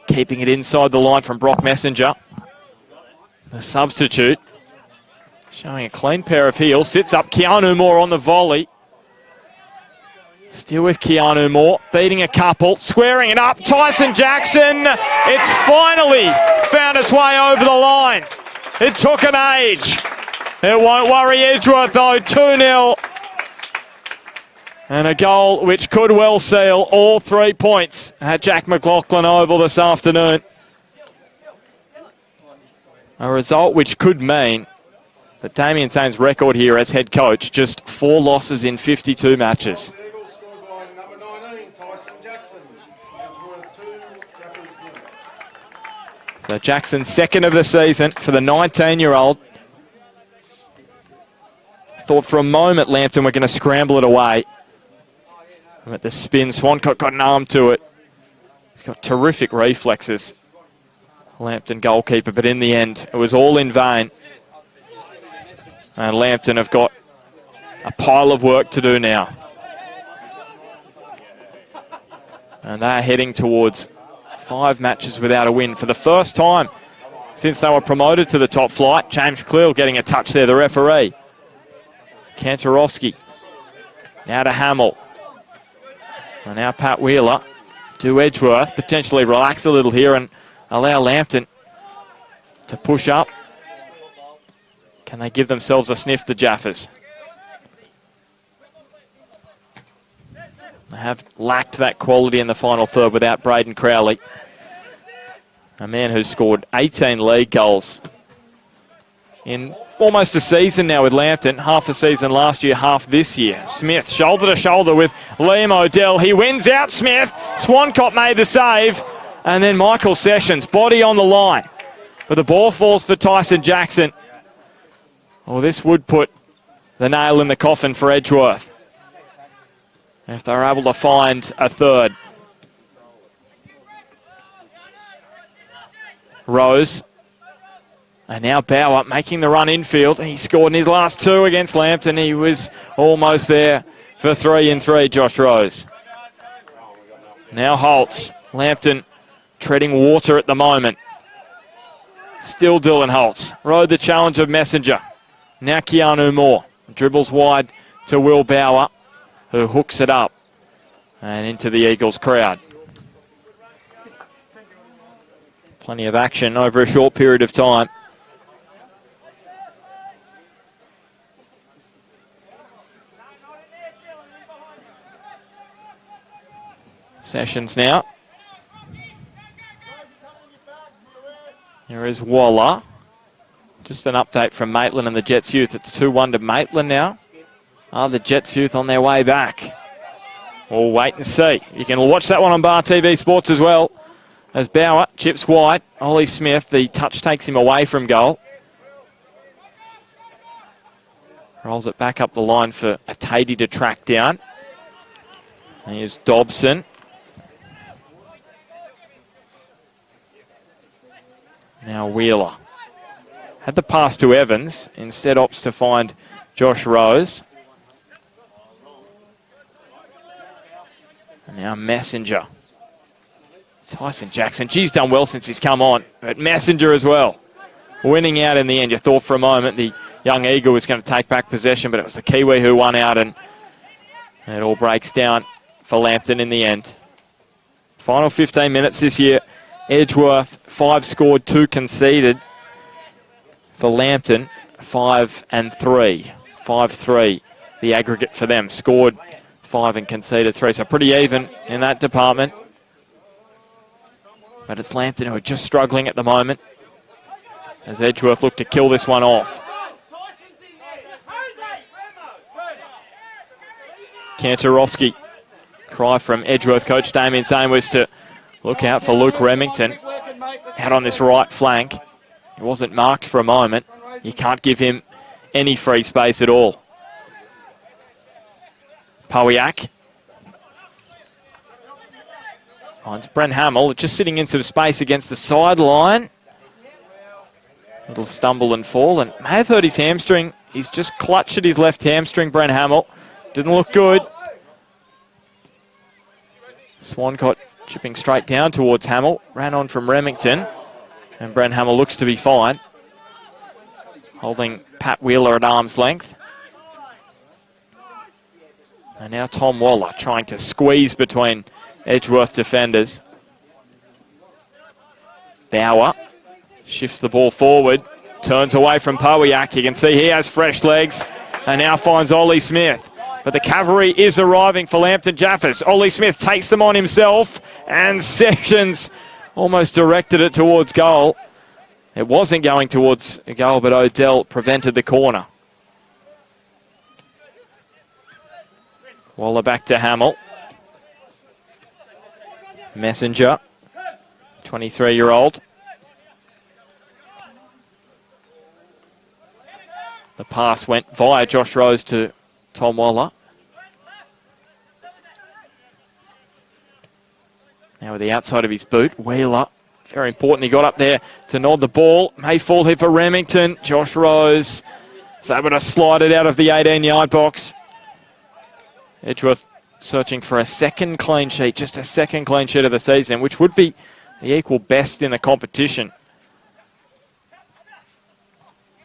keeping it inside the line from Brock Messenger. The substitute showing a clean pair of heels. Sits up Keanu Moore on the volley. Still with Keanu Moore, beating a couple, squaring it up. Tyson Jackson, it's finally found its way over the line. It took an age. It won't worry Edgeworth though, 2-0. And a goal which could well seal all 3 points at Jack McLaughlin Oval this afternoon. A result which could mean that Damien Sain's record here as head coach, just 4 losses in 52 matches. So Jackson's second of the season for the 19-year-old. Thought for a moment Lambton were going to scramble it away. At the spin, Swancott got an arm to it. He's got terrific reflexes, Lambton goalkeeper, but in the end, it was all in vain. And Lambton have got a pile of work to do now. And they're heading towards 5 matches without a win for the first time since they were promoted to the top flight. James Cleal getting a touch there, the referee. Kantorowski. Now to Hamill. And now Pat Wheeler to Edgeworth. Potentially relax a little here and allow Lambton to push up. Can they give themselves a sniff, the Jaffas? They have lacked that quality in the final third without Braden Crowley. A man who's scored 18 league goals in almost a season now with Lambton. Half a season last year, half this year. Smith shoulder to shoulder with Liam O'Dell. He wins out Smith. Swancott made the save. And then Michael Sessions, body on the line. But the ball falls for Tyson Jackson. Well, this would put the nail in the coffin for Edgeworth, if they're able to find a third. Rose. And now Bauer making the run infield. He scored in his last 2 against Lambton. He was almost there for 3 in 3, Josh Rose. Now Holtz. Lambton treading water at the moment. Still Dylan Holtz. Rode the challenge of Messenger. Now Keanu Moore. Dribbles wide to Will Bauer, who hooks it up and into the Eagles crowd. Plenty of action over a short period of time. Sessions now. Here is Waller. Just an update from Maitland and the Jets youth. It's 2-1 to Maitland now. Are the Jets youth on their way back? We'll wait and see. You can watch that one on Bar TV Sports as well. As Bauer chips wide. Ollie Smith, the touch takes him away from goal. Rolls it back up the line for Atadi to track down. Here's Dobson. Now Wheeler. Had the pass to Evans. Instead opts to find Josh Rose. And now Messenger. Tyson Jackson. She's done well since he's come on. But Messenger as well. Winning out in the end. You thought for a moment the young Eagle was going to take back possession, but it was the Kiwi who won out, and it all breaks down for Lambton in the end. Final 15 minutes this year. Edgeworth, 5 scored, 2 conceded. For Lambton, 5 and 3. 5-3, the aggregate for them. Scored 5 and conceded 3. So pretty even in that department. But it's Lambton who are just struggling at the moment, as Edgeworth look to kill this one off. Kantorowski. Cry from Edgeworth coach Damien Sain was to look out for Luke Remington out on this right flank. He wasn't marked for a moment. You can't give him any free space at all. Powiak. It's Brent Hamill just sitting in some space against the sideline. Little stumble and fall, and may have hurt his hamstring. He's just clutched at his left hamstring, Brent Hamill. Didn't look good. Swancott chipping straight down towards Hamill. Ran on from Remington. And Brent Hamill looks to be fine. Holding Pat Wheeler at arm's length. And now Tom Waller trying to squeeze between Edgeworth defenders. Bauer shifts the ball forward. Turns away from Powiak. You can see he has fresh legs. And now finds Ollie Smith. But the cavalry is arriving for Lambton Jaffas. Ollie Smith takes them on himself. And Sessions almost directed it towards goal. It wasn't going towards a goal, but Odell prevented the corner. Waller back to Hamill. Messenger, 23-year-old. The pass went via Josh Rose to Tom Waller. Now with the outside of his boot, Wheeler, very important, he got up there to nod the ball. May fall here for Remington. Josh Rose is able to slide it out of the 18-yard box. Edgeworth searching for a second clean sheet, just a second clean sheet of the season, which would be the equal best in the competition.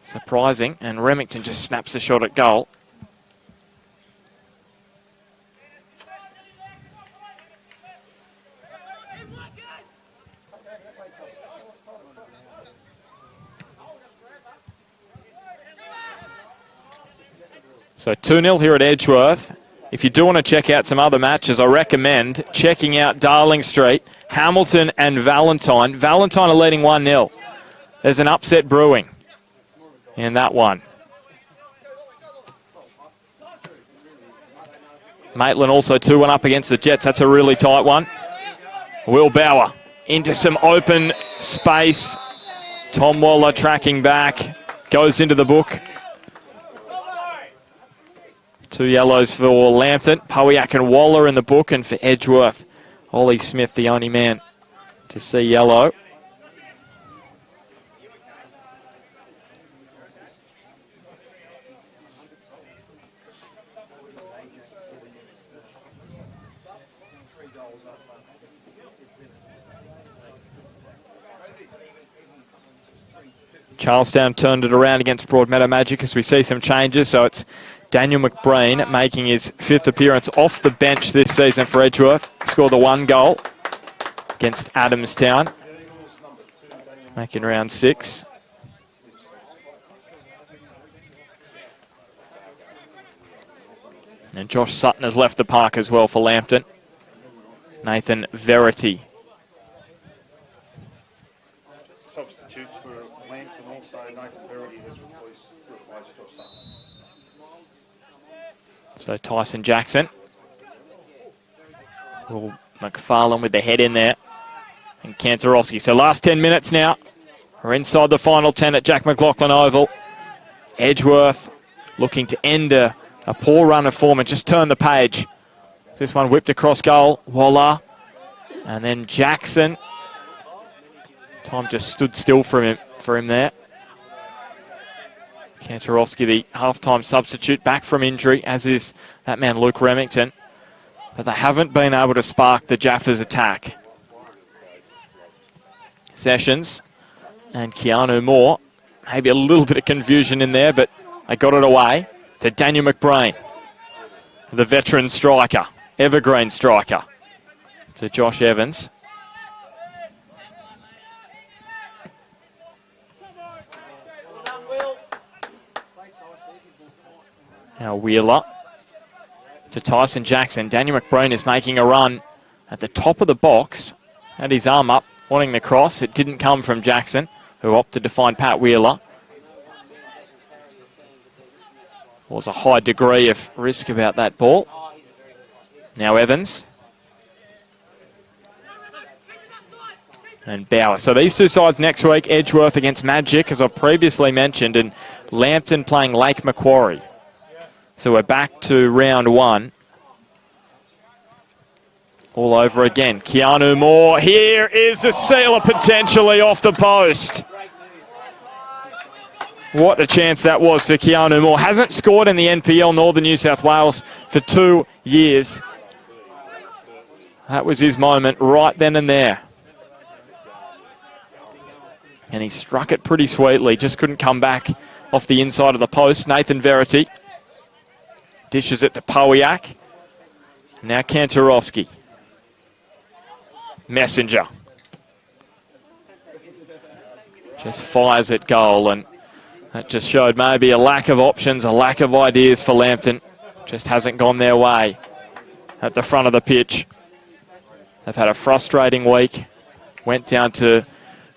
Surprising, and Remington just snaps a shot at goal. So 2-0 here at Edgeworth. If you do want to check out some other matches, I recommend checking out Darling Street, Hamilton and Valentine. Valentine are leading 1-0. There's an upset brewing in that one. Maitland also 2-1 up against the Jets. That's a really tight one. Will Bauer into some open space. Tom Waller tracking back. Goes into the book. 2 yellows for Lambton. Powiak and Waller in the book, and for Edgeworth, Ollie Smith, the only man to see yellow. Charlestown turned it around against Broadmeadow Magic as we see some changes, so it's Daniel McBreen making his 5th appearance off the bench this season for Edgeworth. Scored the 1 goal against Adamstown, making round 6. And Josh Sutton has left the park as well for Lambton. Nathan Verity. Substitute for Lambton also, Nathan Verity has replaced Josh Sutton. So Tyson Jackson. Will McFarlane with the head in there. And Kantarowski. So last 10 minutes now. We're inside the final 10 at Jack McLaughlin Oval. Edgeworth looking to end a poor run of form and just turn the page. This one whipped across goal. Waller. And then Jackson. Time just stood still for him there. Kantarowski, the half-time substitute, back from injury, as is that man Luke Remington. But they haven't been able to spark the Jaffas attack. Sessions and Keanu Moore. Maybe a little bit of confusion in there, but they got it away to Daniel McBreen, the veteran striker, evergreen striker, to Josh Evans. Now Wheeler to Tyson Jackson. Daniel McBreen is making a run at the top of the box. Had his arm up, wanting the cross. It didn't come from Jackson, who opted to find Pat Wheeler. Was a high degree of risk about that ball. Now Evans. And Bauer. So these two sides next week, Edgeworth against Magic, as I've previously mentioned, and Lambton playing Lake Macquarie. So we're back to round 1. all over again. Keanu Moore. Here is the sealer potentially off the post. What a chance that was for Keanu Moore. Hasn't scored in the NPL Northern New South Wales for 2 years. That was his moment right then and there. And he struck it pretty sweetly. Just couldn't come back off the inside of the post. Nathan Verity dishes it to Powiak. Now Kantarovski. Messenger. Just fires at goal, and that just showed maybe a lack of options, a lack of ideas for Lambton. Just hasn't gone their way at the front of the pitch. They've had a frustrating week. Went down to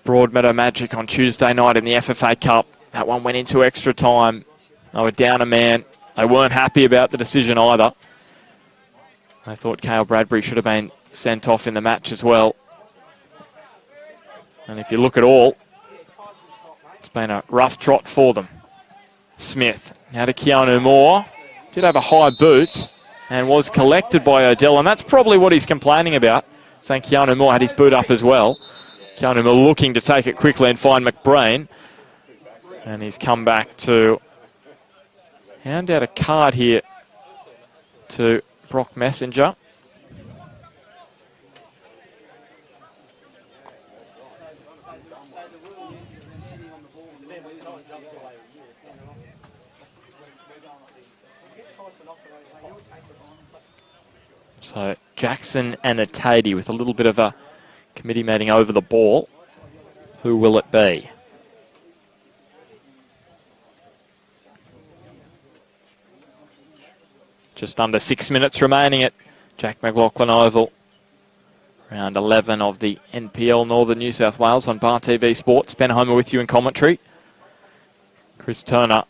Broadmeadow Magic on Tuesday night in the FFA Cup. That one went into extra time. They were down a man. They weren't happy about the decision either. I thought Cale Bradbury should have been sent off in the match as well. And if you look at all, it's been a rough trot for them. Smith, now to Keanu Moore. Did have a high boot and was collected by Odell, and that's probably what he's complaining about, saying Keanu Moore had his boot up as well. Keanu Moore looking to take it quickly and find McBreen. And he's come back to hand out a card here to Brock Messenger. So Jackson and a Tatey with a little bit of a committee meeting over the ball. Who will it be? Just under 6 minutes remaining at Jack McLaughlin Oval. Round 11 of the NPL Northern New South Wales on Bar TV Sports. Ben Homer with you in commentary. Chris Turner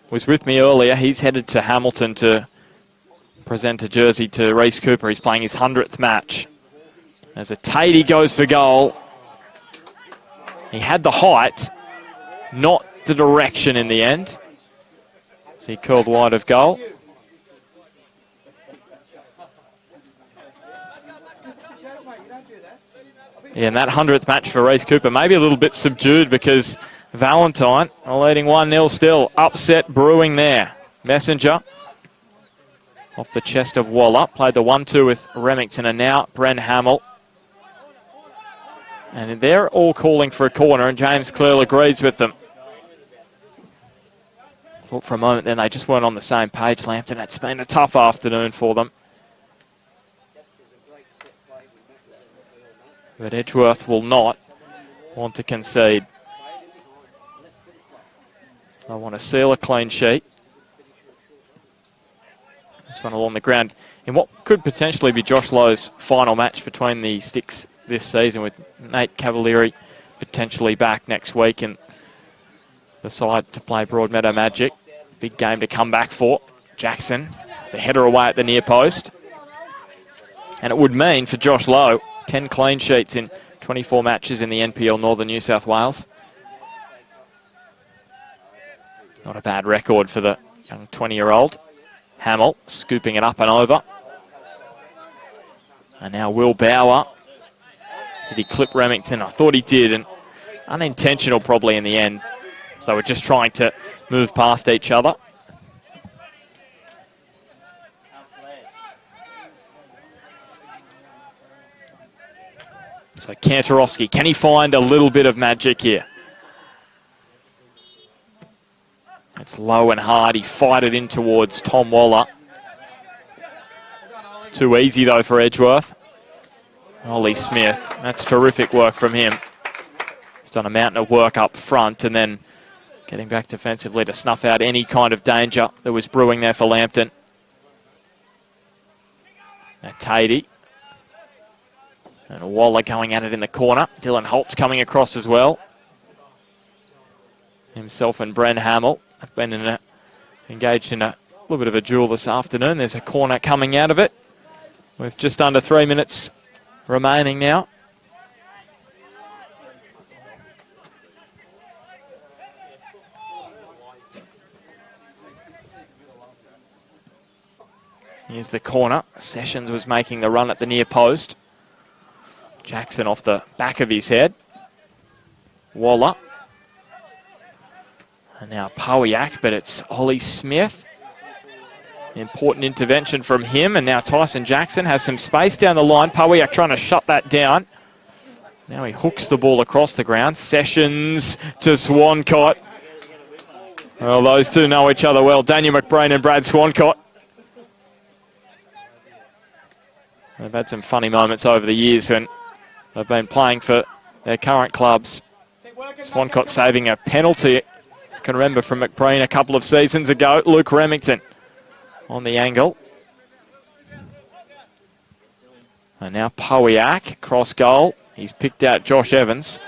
was with me earlier. He's headed to Hamilton to present a jersey to Reece Cooper. He's playing his 100th match. As a Tatey goes for goal. He had the height, not the direction in the end. As he curled wide of goal. Yeah, and that 100th match for Reece Cooper, maybe a little bit subdued because Valentine are leading 1-0 still. Upset brewing there. Messenger off the chest of Waller. Played the 1-2 with Remington, and now Bren Hamill. And they're all calling for a corner, and James Clearle agrees with them. Thought for a moment then they just weren't on the same page, Lambton. It's been a tough afternoon for them. But Edgeworth will not want to concede. They want to seal a clean sheet. This one along the ground in what could potentially be Josh Lowe's final match between the sticks this season, with Nate Cavalieri potentially back next week and the side to play Broadmeadow Magic. Big game to come back for. Jackson, the header away at the near post. And it would mean for Josh Lowe 10 clean sheets in 24 matches in the NPL Northern New South Wales. Not a bad record for the young 20-year-old. Hamill scooping it up and over. And now Will Bauer. Did he clip Remington? I thought he did, and unintentional probably in the end. So they were just trying to move past each other. So Kantarovski, can he find a little bit of magic here? It's low and hard. He fired it in towards Tom Waller. Too easy though for Edgeworth. Ollie Smith, that's terrific work from him. He's done a mountain of work up front and then getting back defensively to snuff out any kind of danger that was brewing there for Lambton. Now Tatey. And Waller going at it in the corner. Dylan Holt's coming across as well. Himself and Bren Hamill have been engaged in a little bit of a duel this afternoon. There's a corner coming out of it with just under 3 minutes remaining now. Here's the corner. Sessions was making the run at the near post. Jackson off the back of his head. Waller. And now Powiak, but it's Ollie Smith. Important intervention from him, and now Tyson Jackson has some space down the line. Powiak trying to shut that down. Now he hooks the ball across the ground. Sessions to Swancott. Well, those two know each other well. Daniel McBrain and Brad Swancott. They've had some funny moments over the years when they've been playing for their current clubs. Swancott saving a penalty. I can remember from McBrain a couple of seasons ago. Luke Remington on the angle. And now Powiak, cross goal. He's picked out Josh Evans.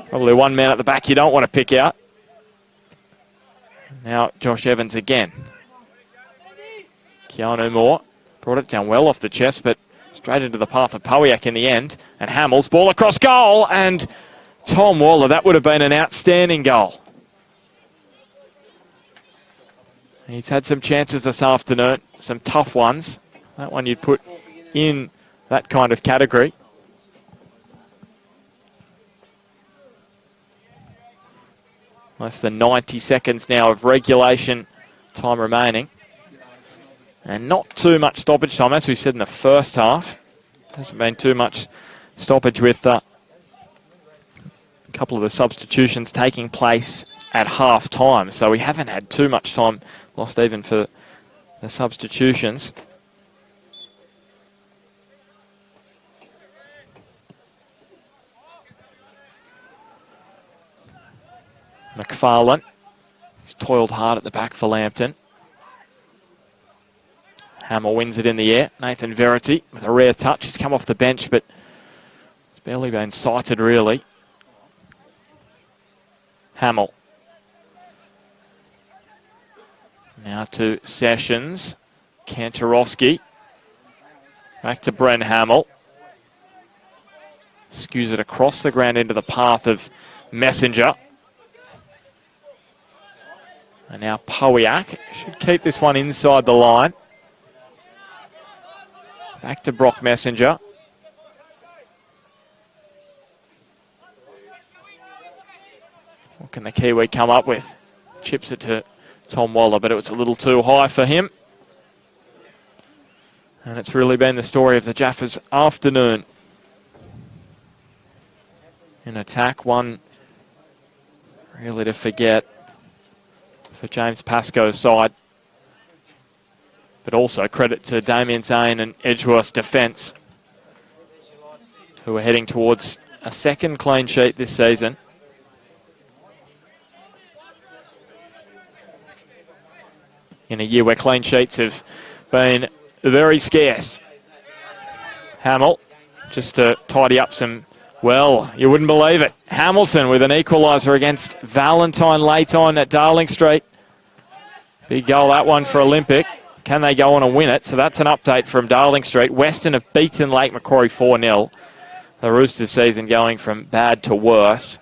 Probably one man at the back you don't want to pick out. Now Josh Evans again. Keanu Moore brought it down well off the chest, but straight into the path of Powiak in the end. And Hamill's ball across goal, and Tom Waller, that would have been an outstanding goal. He's had some chances this afternoon, some tough ones. That one you'd put in that kind of category. Less than 90 seconds now of regulation time remaining. And not too much stoppage time, as we said in the first half. Hasn't been too much stoppage with a couple of the substitutions taking place at half time. So we haven't had too much time lost even for the substitutions. McFarlane. He's toiled hard at the back for Lambton. Hamill wins it in the air. Nathan Verity with a rare touch. He's come off the bench, but it's barely been sighted, really. Hamill. Now to Sessions. Kantorowski. Back to Bren Hamill. Skews it across the ground into the path of Messenger. And now Powiak should keep this one inside the line. Back to Brock Messenger. What can the Kiwi come up with? Chips it to Tom Waller, but it was a little too high for him. And it's really been the story of the Jaffas afternoon. In attack, one really to forget for James Pascoe's side. But also credit to Damien Zane and Edgeworth's defence, who are heading towards a second clean sheet this season. In a year where clean sheets have been very scarce. Hamill, just to tidy up some, well, you wouldn't believe it. Hamilton with an equaliser against Valentine late on at Darling Street. Big goal, that one for Olympic. Can they go on and win it? So that's an update from Darling Street. Western have beaten Lake Macquarie 4-0. The Roosters season going from bad to worse.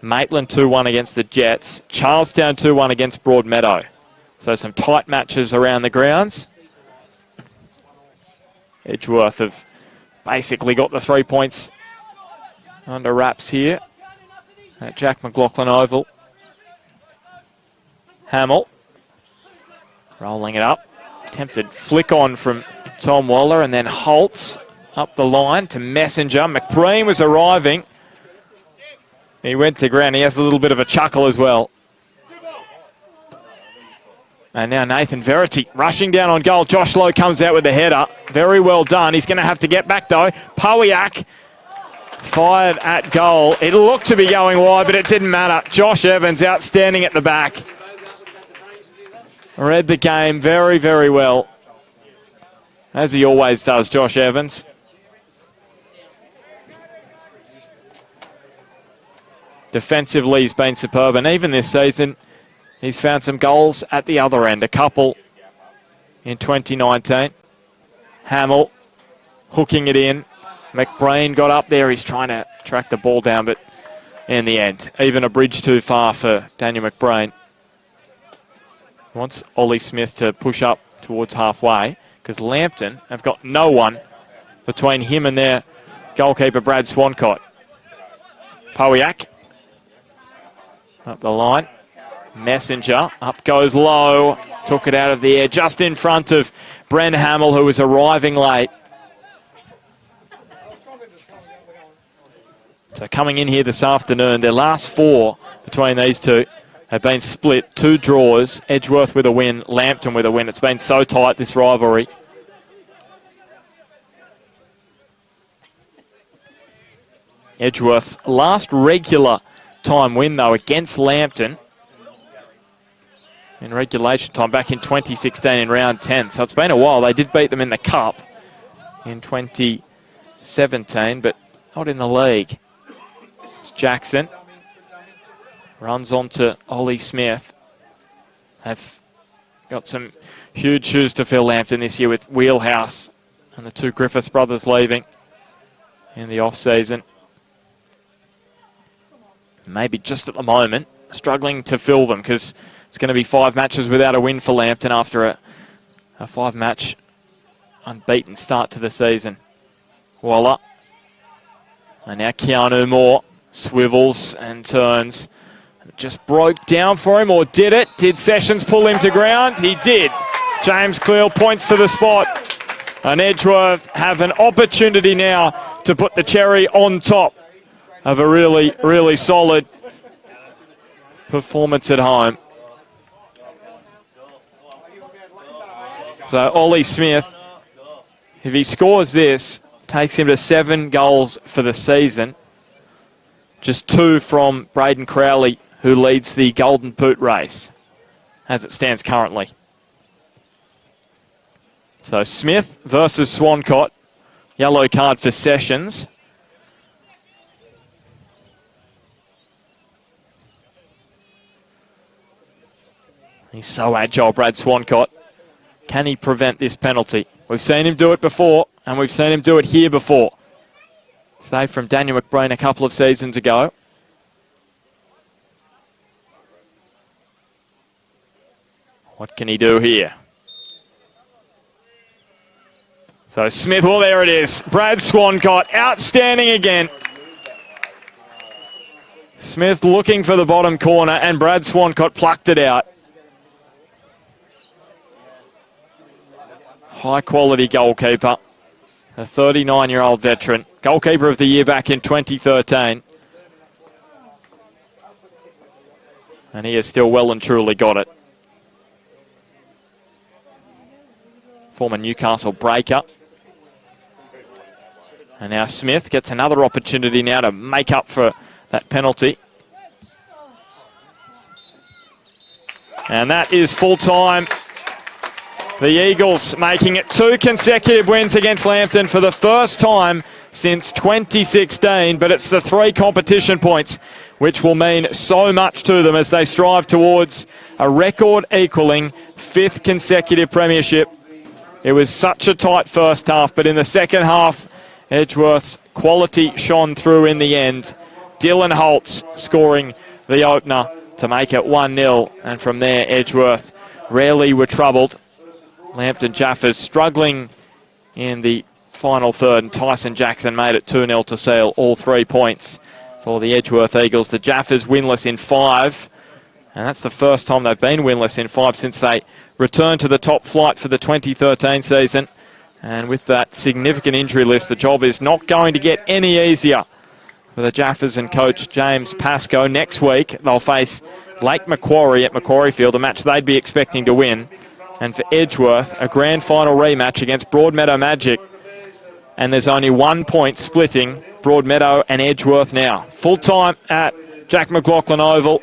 Maitland 2-1 against the Jets. Charlestown 2-1 against Broadmeadow. So some tight matches around the grounds. Edgeworth have basically got the 3 points under wraps here at Jack McLaughlin Oval. Hamill rolling it up. Attempted flick on from Tom Waller, and then Holtz up the line to Messenger. McBrain was arriving. He went to ground. He has a little bit of a chuckle as well. And now Nathan Verity rushing down on goal. Josh Lowe comes out with the header. Very well done. He's going to have to get back though. Powiak fired at goal. It looked to be going wide, but it didn't matter. Josh Evans outstanding at the back. Read the game very, very well. As he always does, Josh Evans. Defensively, he's been superb. And even this season, he's found some goals at the other end. A couple in 2019. Hamill hooking it in. McBrain got up there. He's trying to track the ball down, but in the end, even a bridge too far for Daniel McBrain. Wants Ollie Smith to push up towards halfway. because Lambton have got no one between him and their goalkeeper, Brad Swancott. Powiak up the line. Messenger up goes low. Took it out of the air just in front of Bren Hamill, who was arriving late. So coming in here this afternoon, their last 4 between these two have been split. 2 draws. Edgeworth with a win, Lambton with a win. It's been so tight, this rivalry. Edgeworth's last regular time win, though, against Lambton in regulation time back in 2016 in round 10. So it's been a while. They did beat them in the Cup in 2017, but not in the league. It's Jackson. Runs on to Ollie Smith. Have got some huge shoes to fill, Lambton, this year, with Wheelhouse and the 2 Griffiths brothers leaving in the off-season. Maybe just at the moment struggling to fill them, because it's going to be 5 matches without a win for Lambton after a 5-match unbeaten start to the season. Waller. And now Keanu Moore swivels and turns. It just broke down for him, or did it? Did Sessions pull him to ground? He did. James Cleal points to the spot. And Edgeworth have an opportunity now to put the cherry on top of a really, really solid performance at home. So Ollie Smith, if he scores this, takes him to 7 goals for the season. Just 2 from Braden Crowley, who leads the Golden Boot race as it stands currently. So Smith versus Swancott. Yellow card for Sessions. He's so agile, Brad Swancott. Can he prevent this penalty? We've seen him do it before, and we've seen him do it here before. Save from Daniel McBreen a couple of seasons ago. What can he do here? So Smith, well, there it is. Brad Swancott, outstanding again. Smith looking for the bottom corner, and Brad Swancott plucked it out. High-quality goalkeeper, a 39-year-old veteran. Goalkeeper of the year back in 2013. And he has still well and truly got it. Former Newcastle breaker. And now Smith gets another opportunity now to make up for that penalty. And that is full time. The Eagles making it 2 consecutive wins against Lambton for the first time since 2016, but it's the 3 competition points which will mean so much to them as they strive towards a record-equalling 5th consecutive premiership. It was such a tight first half, but in the second half, Edgeworth's quality shone through in the end. Dylan Holtz scoring the opener to make it 1-0, and from there, Edgeworth rarely were troubled. Lambton Jaffas struggling in the final third, and Tyson Jackson made it 2-0 to seal all 3 points for the Edgeworth Eagles. The Jaffas winless in 5, and that's the first time they've been winless in 5 since they returned to the top flight for the 2013 season. And with that significant injury list, the job is not going to get any easier for the Jaffas and coach James Pascoe. Next week, they'll face Lake Macquarie at Macquarie Field, a match they'd be expecting to win. And for Edgeworth, a grand final rematch against Broadmeadow Magic. And there's only 1 point splitting Broadmeadow and Edgeworth now. Full time at Jack McLaughlin Oval.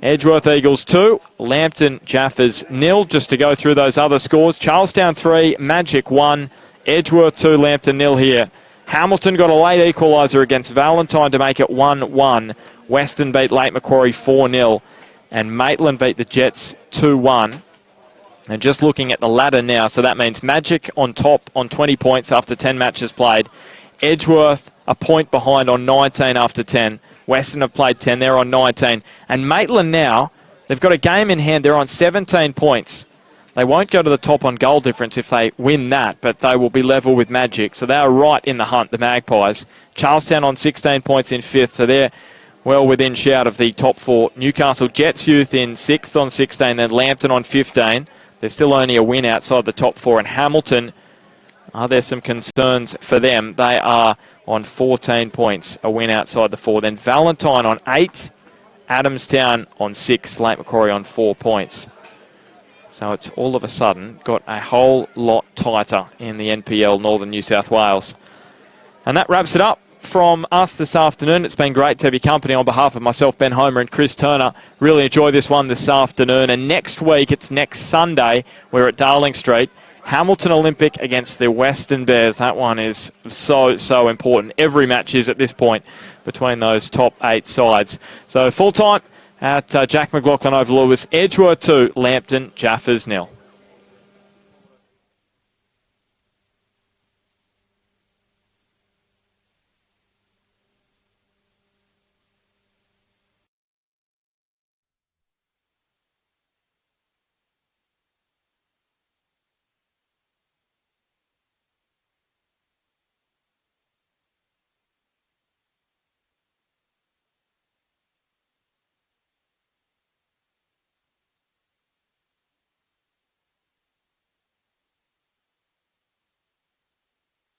Edgeworth Eagles 2, Lambton Jaffas 0. Just to go through those other scores. Charlestown 3, Magic 1, Edgeworth 2, Lambton 0 here. Hamilton got a late equaliser against Valentine to make it 1-1. Western beat Lake Macquarie 4-0. And Maitland beat the Jets 2-1. And just looking at the ladder now, so that means Magic on top on 20 points after 10 matches played. Edgeworth a point behind on 19 after 10. Western have played 10, they're on 19. And Maitland now, they've got a game in hand, they're on 17 points. They won't go to the top on goal difference if they win that, but they will be level with Magic. So they are right in the hunt, the Magpies. Charlestown on 16 points in 5th, so they're well within shout of the top 4. Newcastle Jets Youth in 6th on 16, then Lambton on 15. There's still only a win outside the top 4. And Hamilton, are there some concerns for them? They are on 14 points, a win outside the 4. Then Valentine on 8, Adamstown on 6, Lake Macquarie on 4 points. So it's all of a sudden got a whole lot tighter in the NPL Northern New South Wales. And that wraps it up from us this afternoon. It's been great to have your company on behalf of myself, Ben Homer, and Chris Turner. Really enjoy this one this afternoon. And next week, it's next Sunday, we're at Darling Street. Hamilton Olympic against the Western Bears. That one is so important. Every match is at this point between those top 8 sides. So full time at Jack McLaughlin Oval Lewis, Edgeworth 2, Lambton, Jaffas 0.